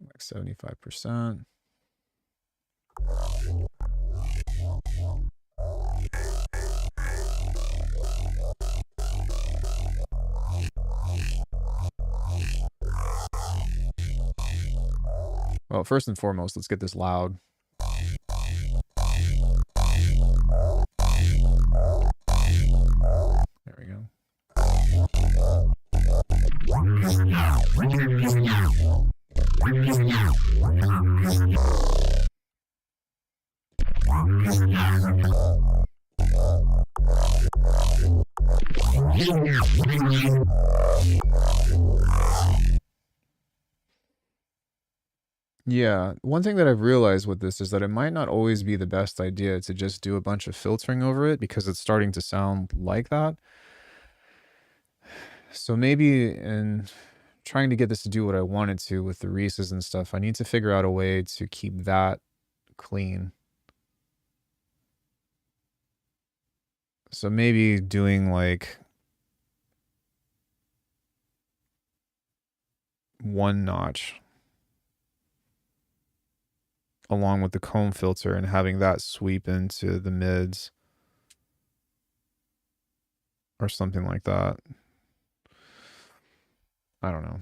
Like 75%. Well, first and foremost, let's get this loud. There we go. Yeah, one thing that I've realized with this is that it might not always be the best idea to just do a bunch of filtering over it because it's starting to sound like that. So maybe in trying to get this to do what I wanted to with the Reese's and stuff, I need to figure out a way to keep that clean. So maybe doing like one notch along with the comb filter and having that sweep into the mids or something like that. I don't know.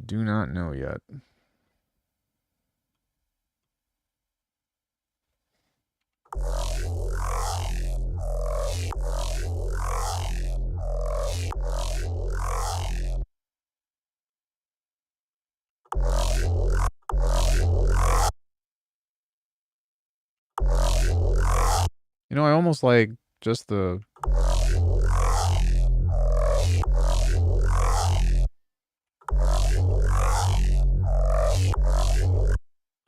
Do not know yet. You know, I almost like just the...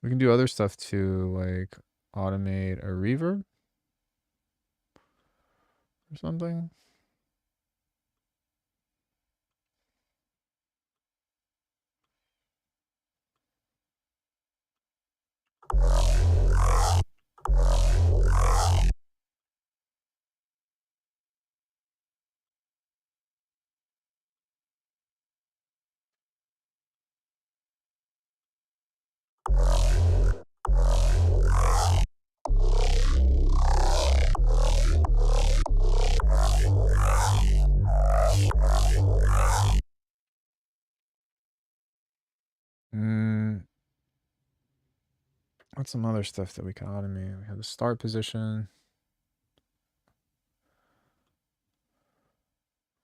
We can do other stuff too, like automate a reverb or something. What's some other stuff that we can automate? We have the start position.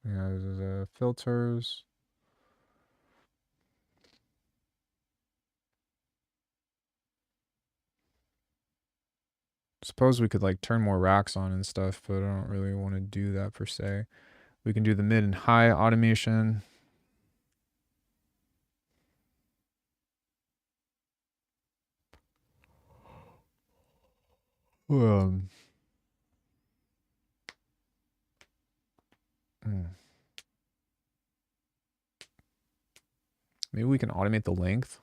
We have the filters. Suppose we could like turn more racks on and stuff, but I don't really want to do that per se. We can do the mid and high automation. Maybe we can automate the length.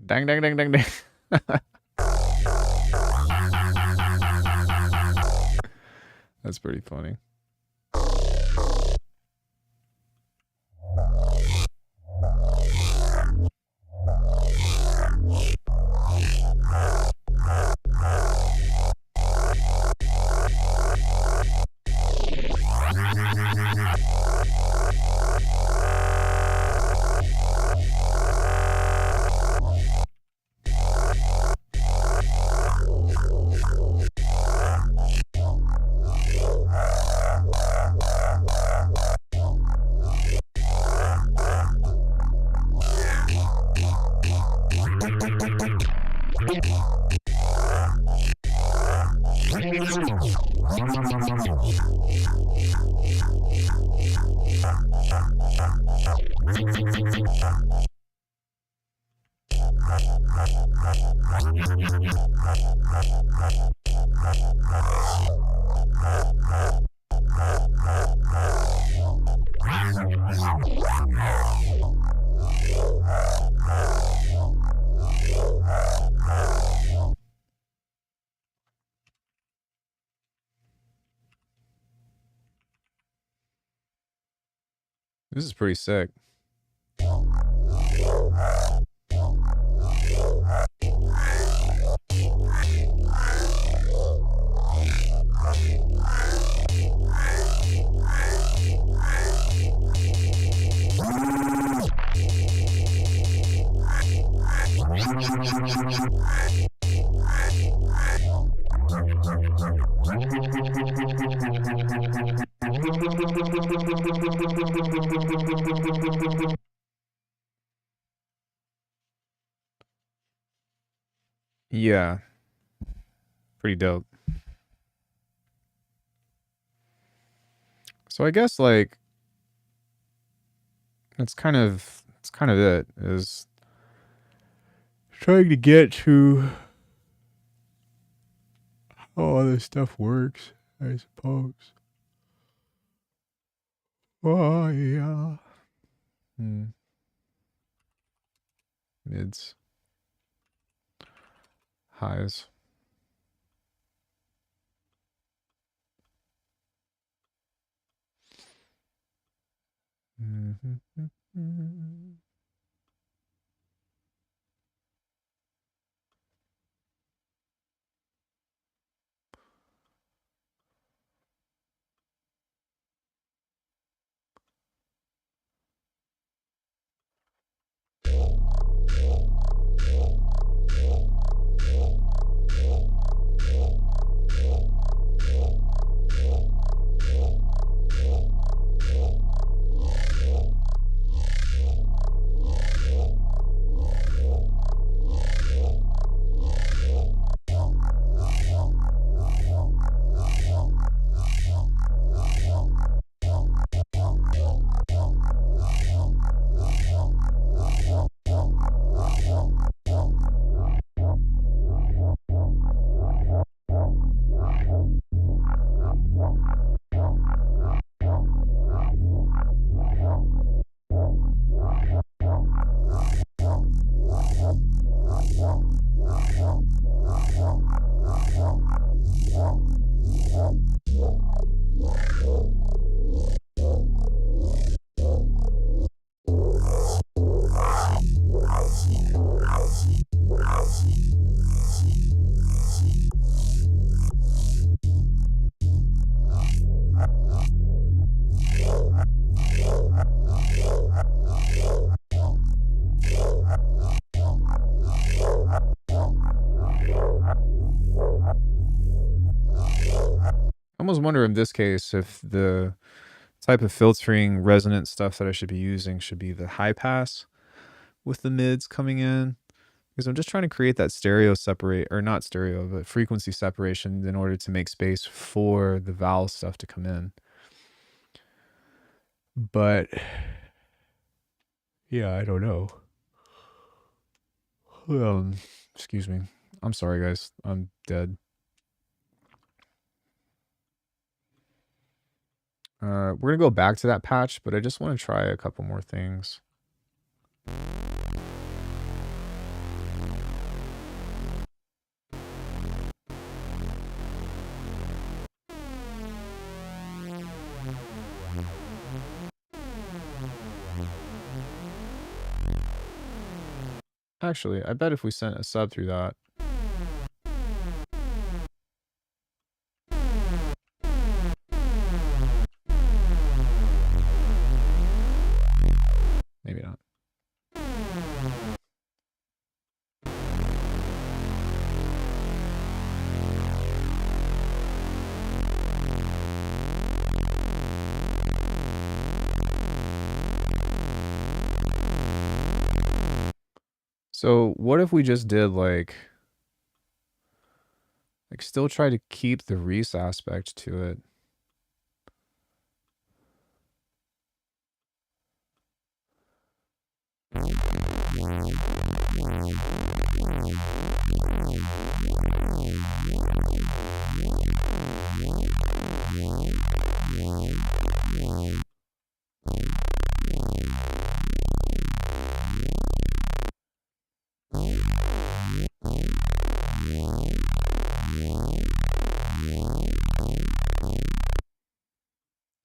Dang, dang, dang, dang, dang. That's pretty funny. This is pretty sick. Yeah. Pretty dope. So I guess like that's kind of it, is trying to get to how all this stuff works, I suppose. Oh yeah. Mids. Highs. I almost wonder in this case if the type of filtering resonant stuff that I should be using should be the high pass with the mids coming in, because I'm just trying to create that stereo separate, or not stereo, but frequency separation in order to make space for the vowel stuff to come in. But yeah, I don't know. Excuse me. I'm sorry, guys. I'm dead. We're gonna go back to that patch, but I just want to try a couple more things. Actually, I bet if we sent a sub through that. Maybe not. So what if we just did like Like, still try to keep the Reese aspect to it.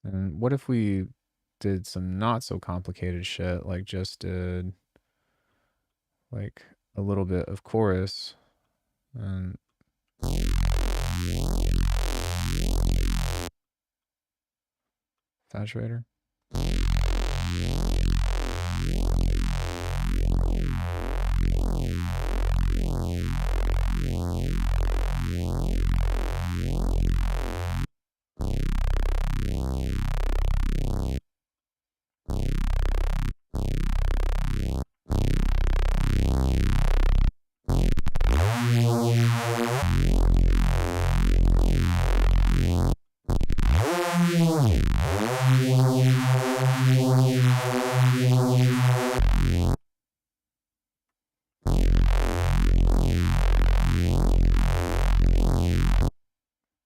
And what if we did some not so complicated shit, like just did like a little bit of chorus and saturator?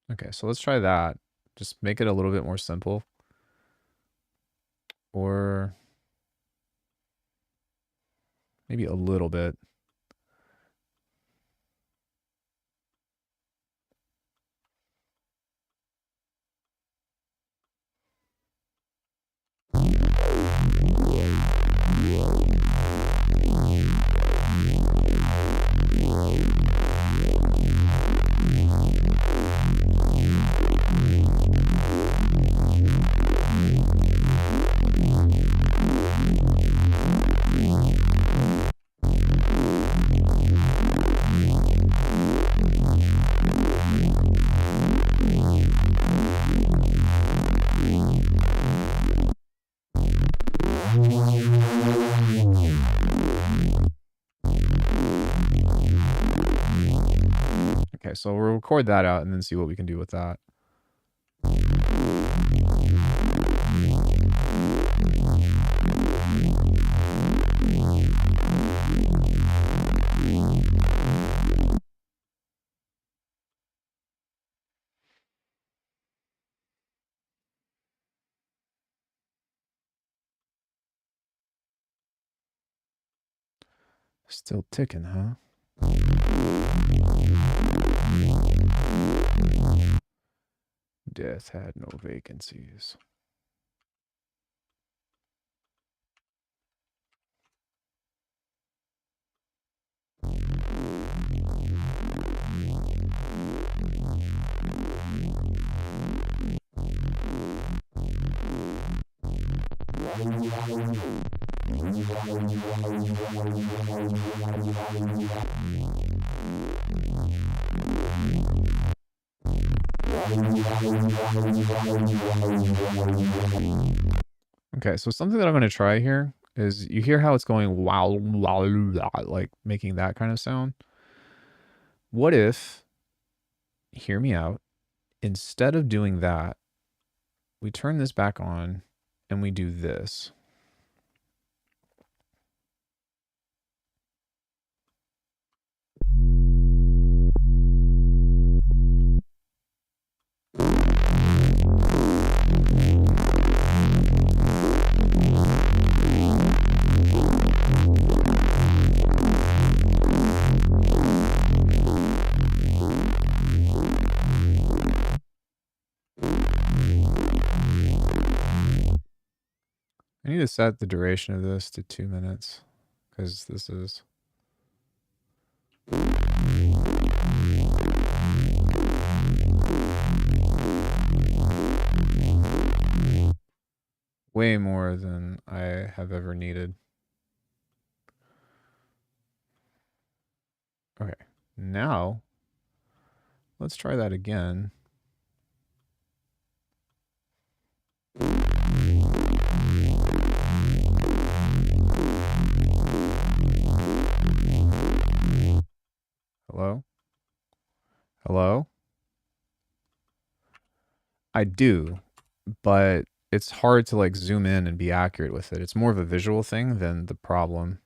Okay, so let's try that. Just make it a little bit more simple. Or maybe a little bit. Okay, so we'll record that out and then see what we can do with that. Still ticking, huh? Death had no vacancies. Okay, so something that I'm going to try here is you hear how it's going wow, wow, wow, like making that kind of sound. What if, hear me out, instead of doing that, we turn this back on and we do this. I need to set the duration of this to 2 minutes because this is... way more than I have ever needed. Okay, now let's try that again. Hello? Hello? I do, but it's hard to like zoom in and be accurate with it. It's more of a visual thing than the problem.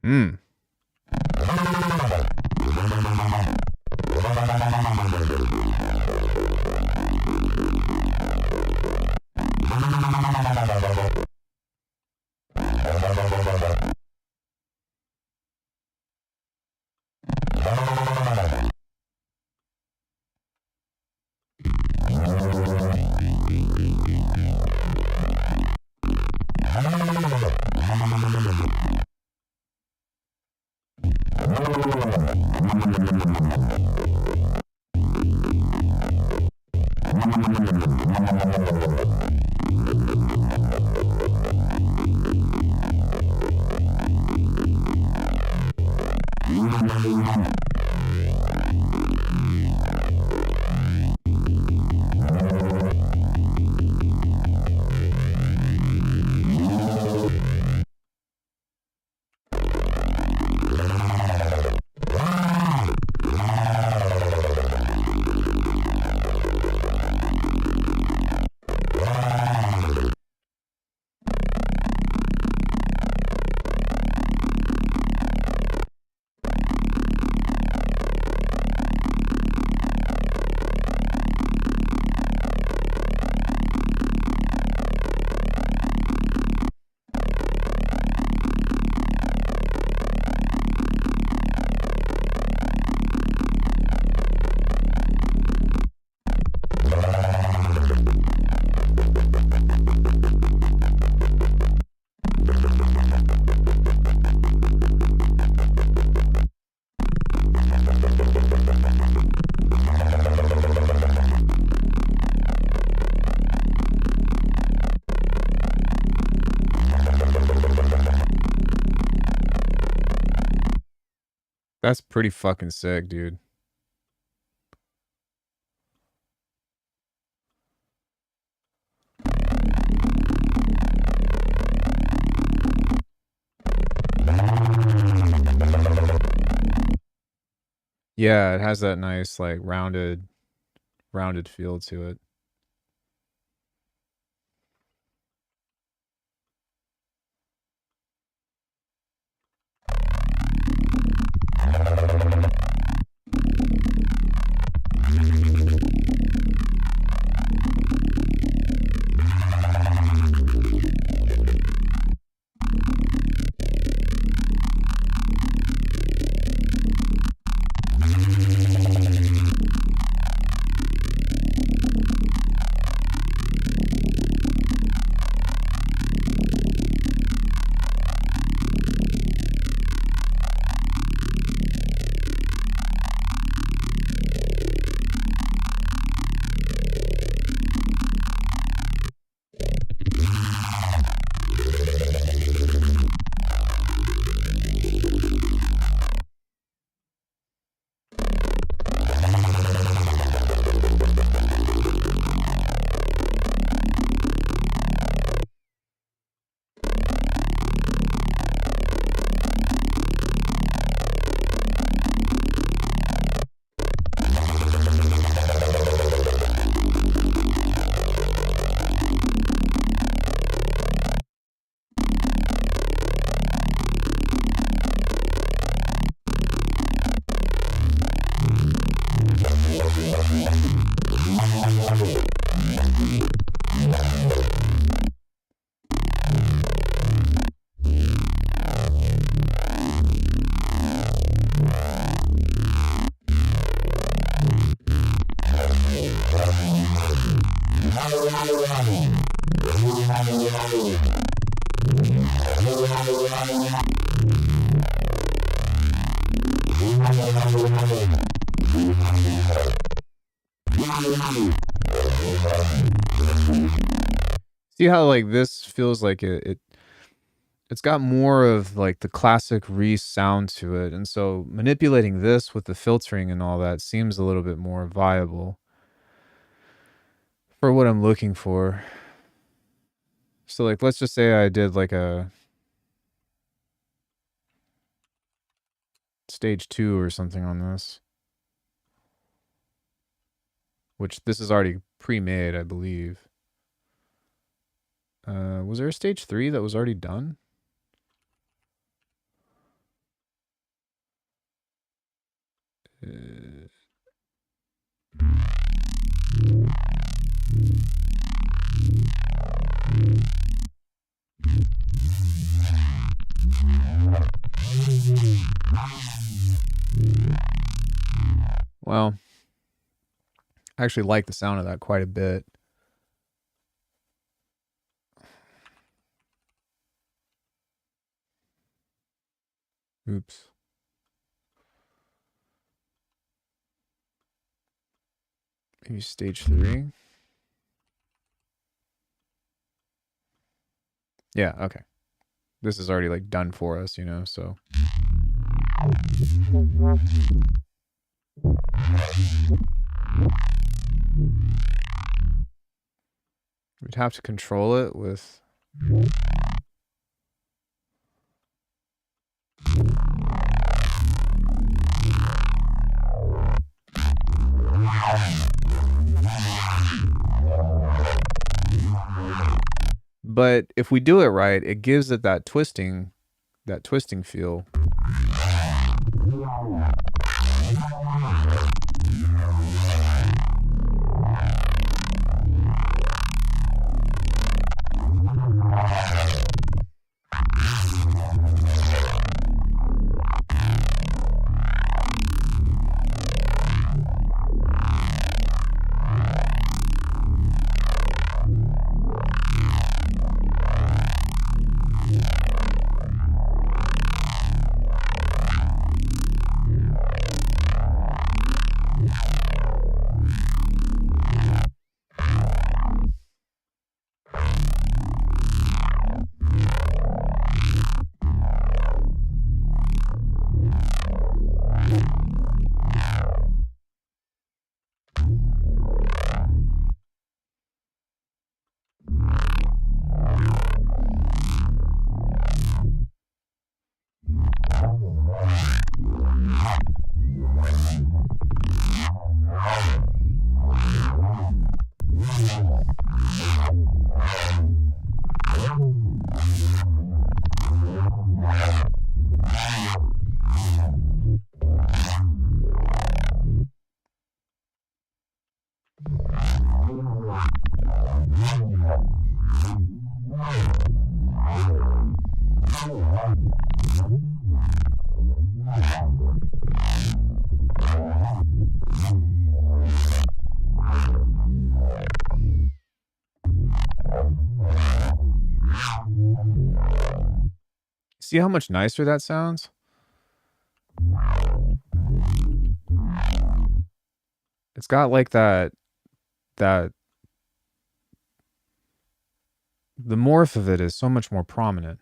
Hmm. That's pretty fucking sick, dude. Yeah, it has that nice like rounded feel to it. See how like this feels like it's got more of like the classic Reese sound to it, and so manipulating this with the filtering and all that seems a little bit more viable for what I'm looking for. So like let's just say I did like a stage 2 or something on this, which this is already pre-made, I believe. Was there a stage 3 that was already done? Well, I actually like the sound of that quite a bit. Oops. Maybe stage 3. Yeah, okay. This is already like done for us, you know, so. We'd have to control it with but if we do it right, it gives it that twisting feel. See how much nicer that sounds? It's got like that the morph of it is so much more prominent.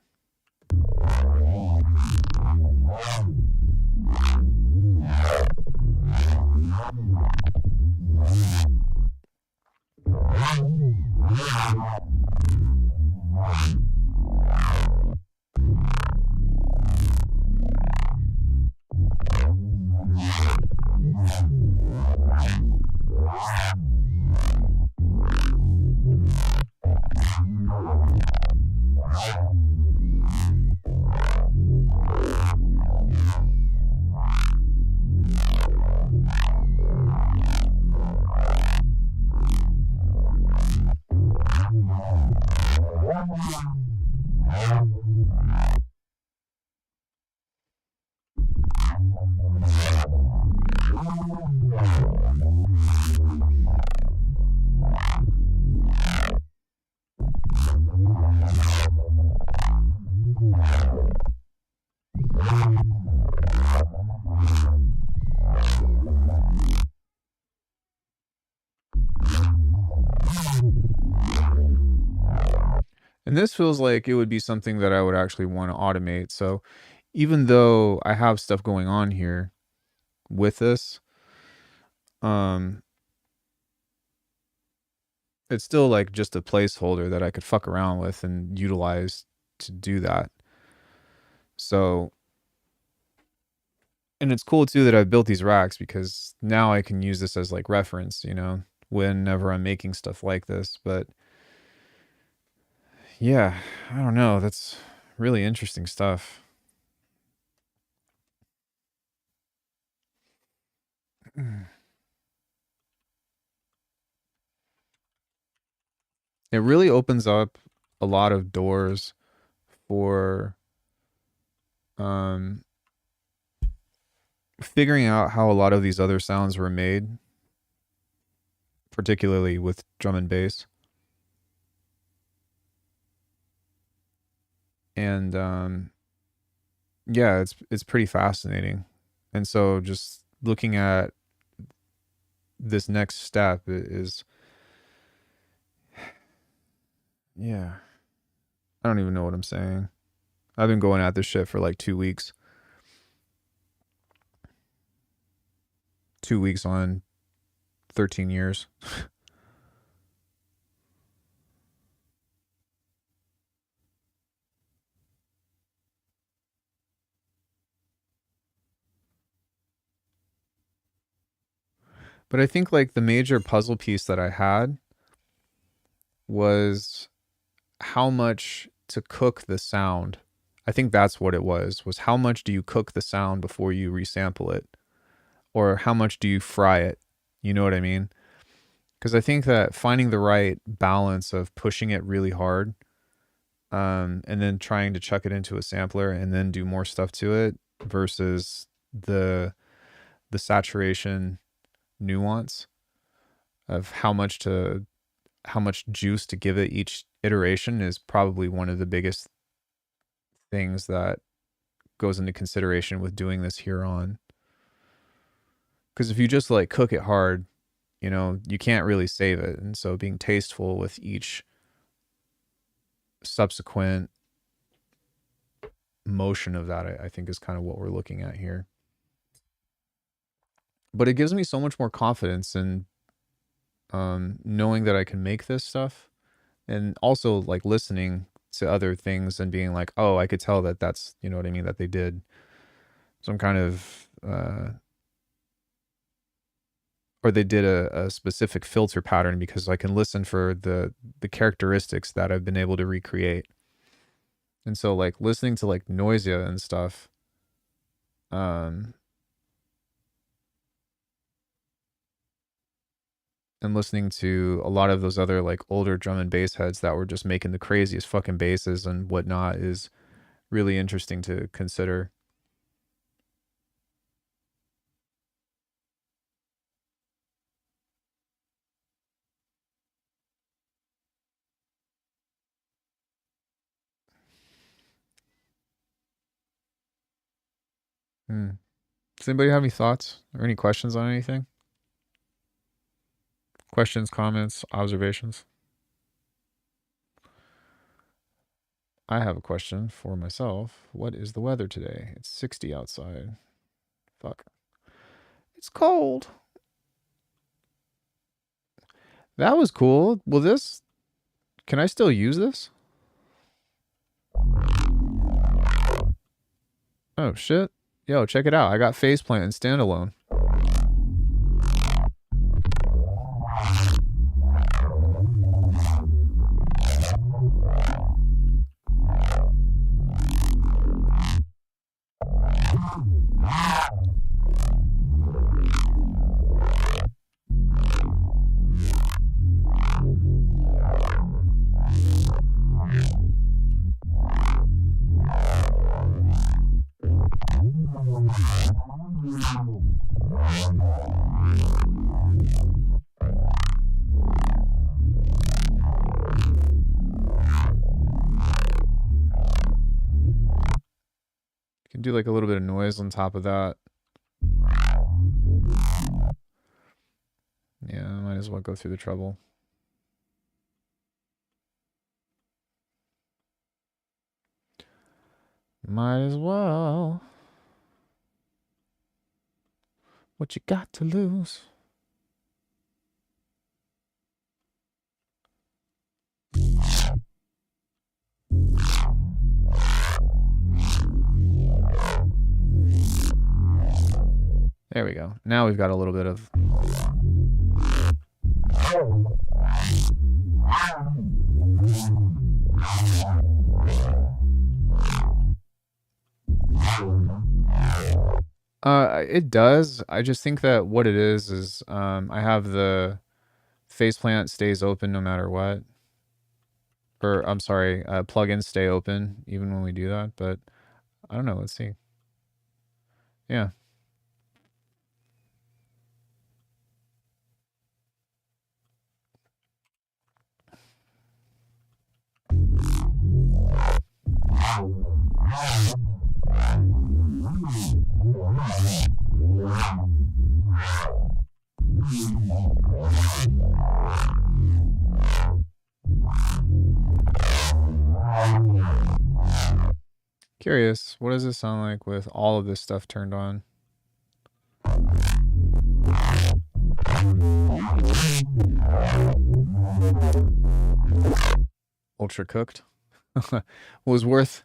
And this feels like it would be something that I would actually want to automate. So even though I have stuff going on here with this, it's still like just a placeholder that I could fuck around with and utilize to do that. So, and it's cool too that I've built these racks because now I can use this as like reference, you know, whenever I'm making stuff like this. But yeah, I don't know. That's really interesting stuff. It really opens up a lot of doors for figuring out how a lot of these other sounds were made, particularly with drum and bass. And yeah, it's pretty fascinating. And so just looking at this next step is, yeah, I don't even know what I'm saying. I've been going at this shit for like 2 weeks. 2 weeks on 13 years. But I think like the major puzzle piece that I had was how much to cook the sound. I think that's what it was how much do you cook the sound before you resample it? Or how much do you fry it? You know what I mean? Because I think that finding the right balance of pushing it really hard and then trying to chuck it into a sampler and then do more stuff to it versus the saturation nuance of how much juice to give it each iteration is probably one of the biggest things that goes into consideration with doing this here on. Because if you just like cook it hard, you know, you can't really save it. And so being tasteful with each subsequent motion of that, I think is kind of what we're looking at here. But it gives me so much more confidence in knowing that I can make this stuff, and also like listening to other things and being like, oh, I could tell that that's, you know what I mean, that they did some kind of or they did a specific filter pattern, because I can listen for the characteristics that I've been able to recreate. And so like listening to like Noisia and stuff, and listening to a lot of those other like older drum and bass heads that were just making the craziest fucking basses and whatnot is really interesting to consider. Does anybody have any thoughts or any questions on anything? Questions, comments, observations? I have a question for myself. What is the weather today? It's 60 outside. Fuck. It's cold. That was cool. Will this... Can I still use this? Oh, shit. Yo, check it out. I got Faceplant and standalone. do like a little bit of noise on top of that. Yeah, I might as well go through the trouble. Might as well. What you got to lose? There we go. Now we've got a little bit of... It does. I just think that what it is I have the faceplant stays open no matter what. Or, I'm sorry, plugins stay open even when we do that, but I don't know. Let's see. Yeah. Curious, what does this sound like with all of this stuff turned on? Ultra cooked. Was worth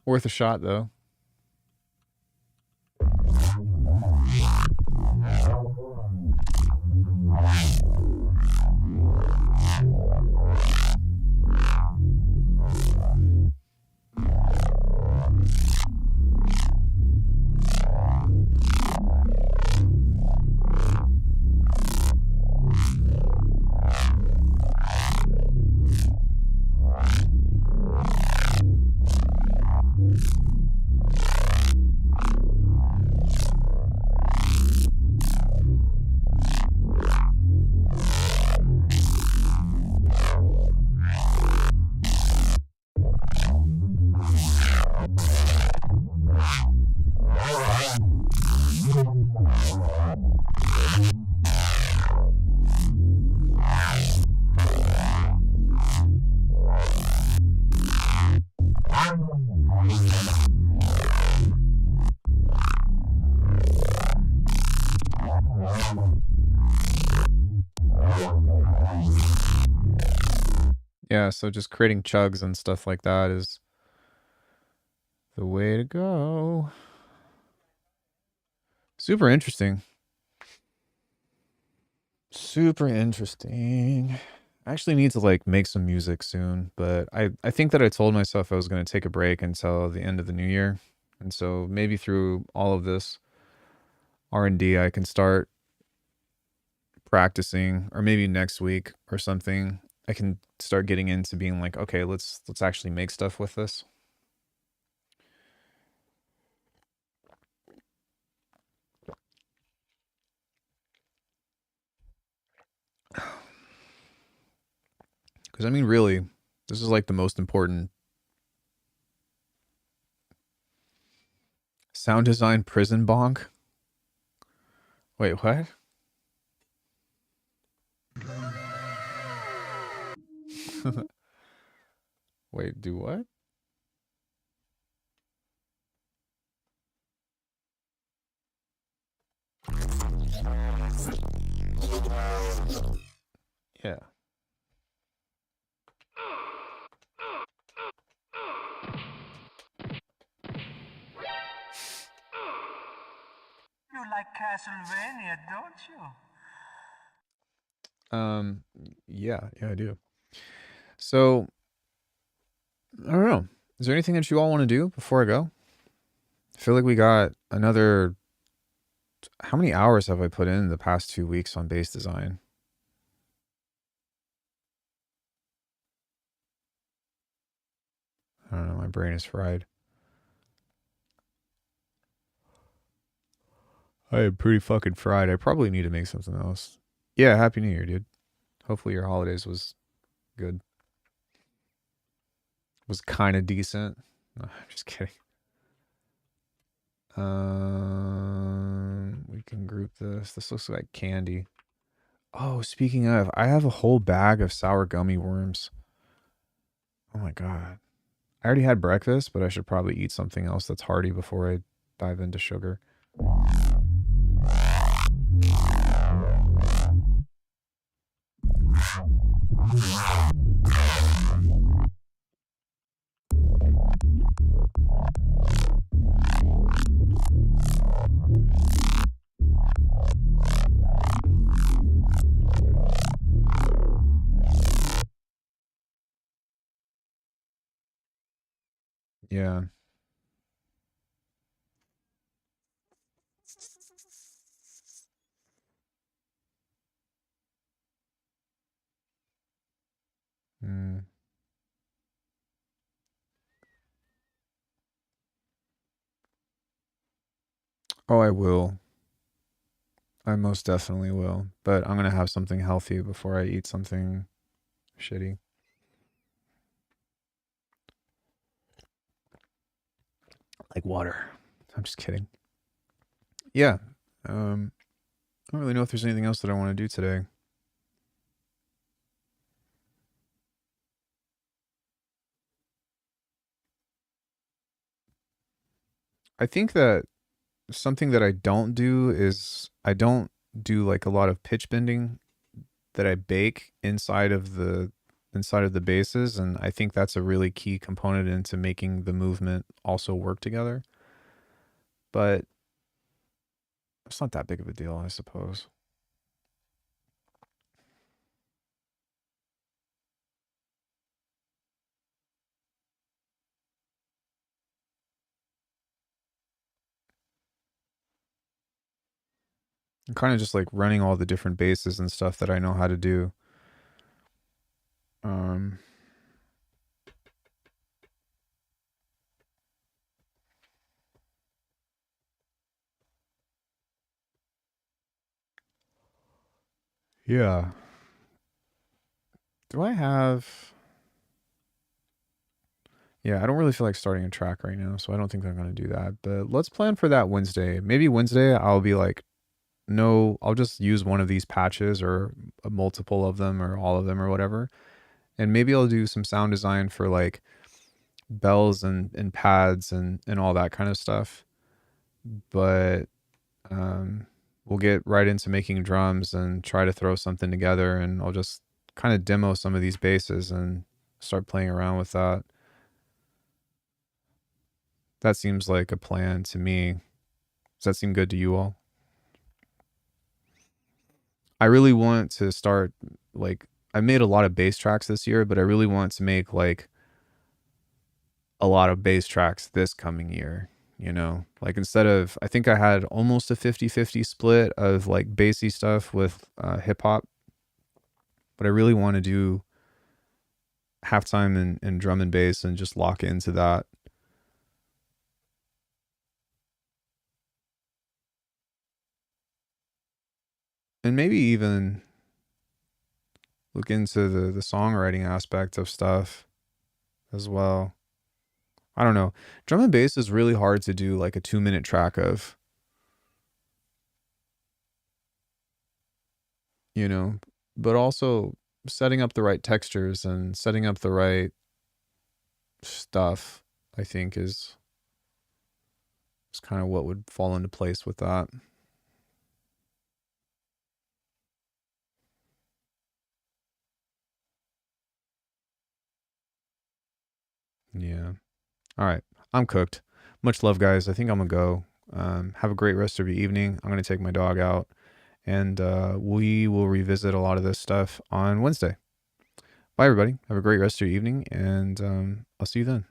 a shot though. Yeah, so just creating chugs and stuff like that is the way to go. Super interesting. Super interesting. I actually need to like make some music soon, but I think that I told myself I was going to take a break until the end of the new year. And so maybe through all of this R&D, I can start practicing, or maybe next week or something, I can start getting into being like, okay, let's actually make stuff with this. Because I mean, really, this is like the most important sound design prison bonk. Wait, what? Wait, do what? Yeah. You like Castlevania, don't you? Yeah, I do. So, I don't know. Is there anything that you all want to do before I go? I feel like we got another... How many hours have I put in the past 2 weeks on bass design? I don't know. My brain is fried. I am pretty fucking fried. I probably need to make something else. Yeah, Happy New Year, dude. Hopefully your holidays was good. Was kind of decent. No, I'm just kidding. We can group this. This looks like candy. Oh, speaking of, I have a whole bag of sour gummy worms. Oh my god. I already had breakfast, but I should probably eat something else that's hearty before I dive into sugar. Yeah. Mm. Oh, I will. I most definitely will. But I'm going to have something healthy before I eat something shitty. Like water. I'm just kidding. Yeah. I don't really know if there's anything else that I want to do today. I think that something that I don't do is I don't do like a lot of pitch bending that I bake inside of the bases, and I think that's a really key component into making the movement also work together. But it's not that big of a deal, I suppose. I'm kind of just like running all the different bases and stuff that I know how to do. Yeah. Do I have... Yeah, I don't really feel like starting a track right now, so I don't think I'm going to do that. But let's plan for that Wednesday. Maybe Wednesday I'll be like, no, I'll just use one of these patches or a multiple of them or all of them or whatever. And maybe I'll do some sound design for like bells and pads and all that kind of stuff. But we'll get right into making drums and try to throw something together, and I'll just kind of demo some of these basses and start playing around with that. That seems like a plan to me. Does that seem good to you all? I really want to start, like, I made a lot of bass tracks this year, but I really want to make like a lot of bass tracks this coming year, you know? Like instead of, I think I had almost a 50-50 split of like bassy stuff with hip hop, but I really want to do halftime and drum and bass and just lock into that. And maybe even look into the songwriting aspect of stuff as well. I don't know. Drum and bass is really hard to do like a 2-minute track of, you know, but also setting up the right textures and setting up the right stuff, I think is kind of what would fall into place with that. Yeah. All right. I'm cooked. Much love, guys. I think I'm going to go. Have a great rest of your evening. I'm going to take my dog out, and we will revisit a lot of this stuff on Wednesday. Bye, everybody. Have a great rest of your evening, and I'll see you then.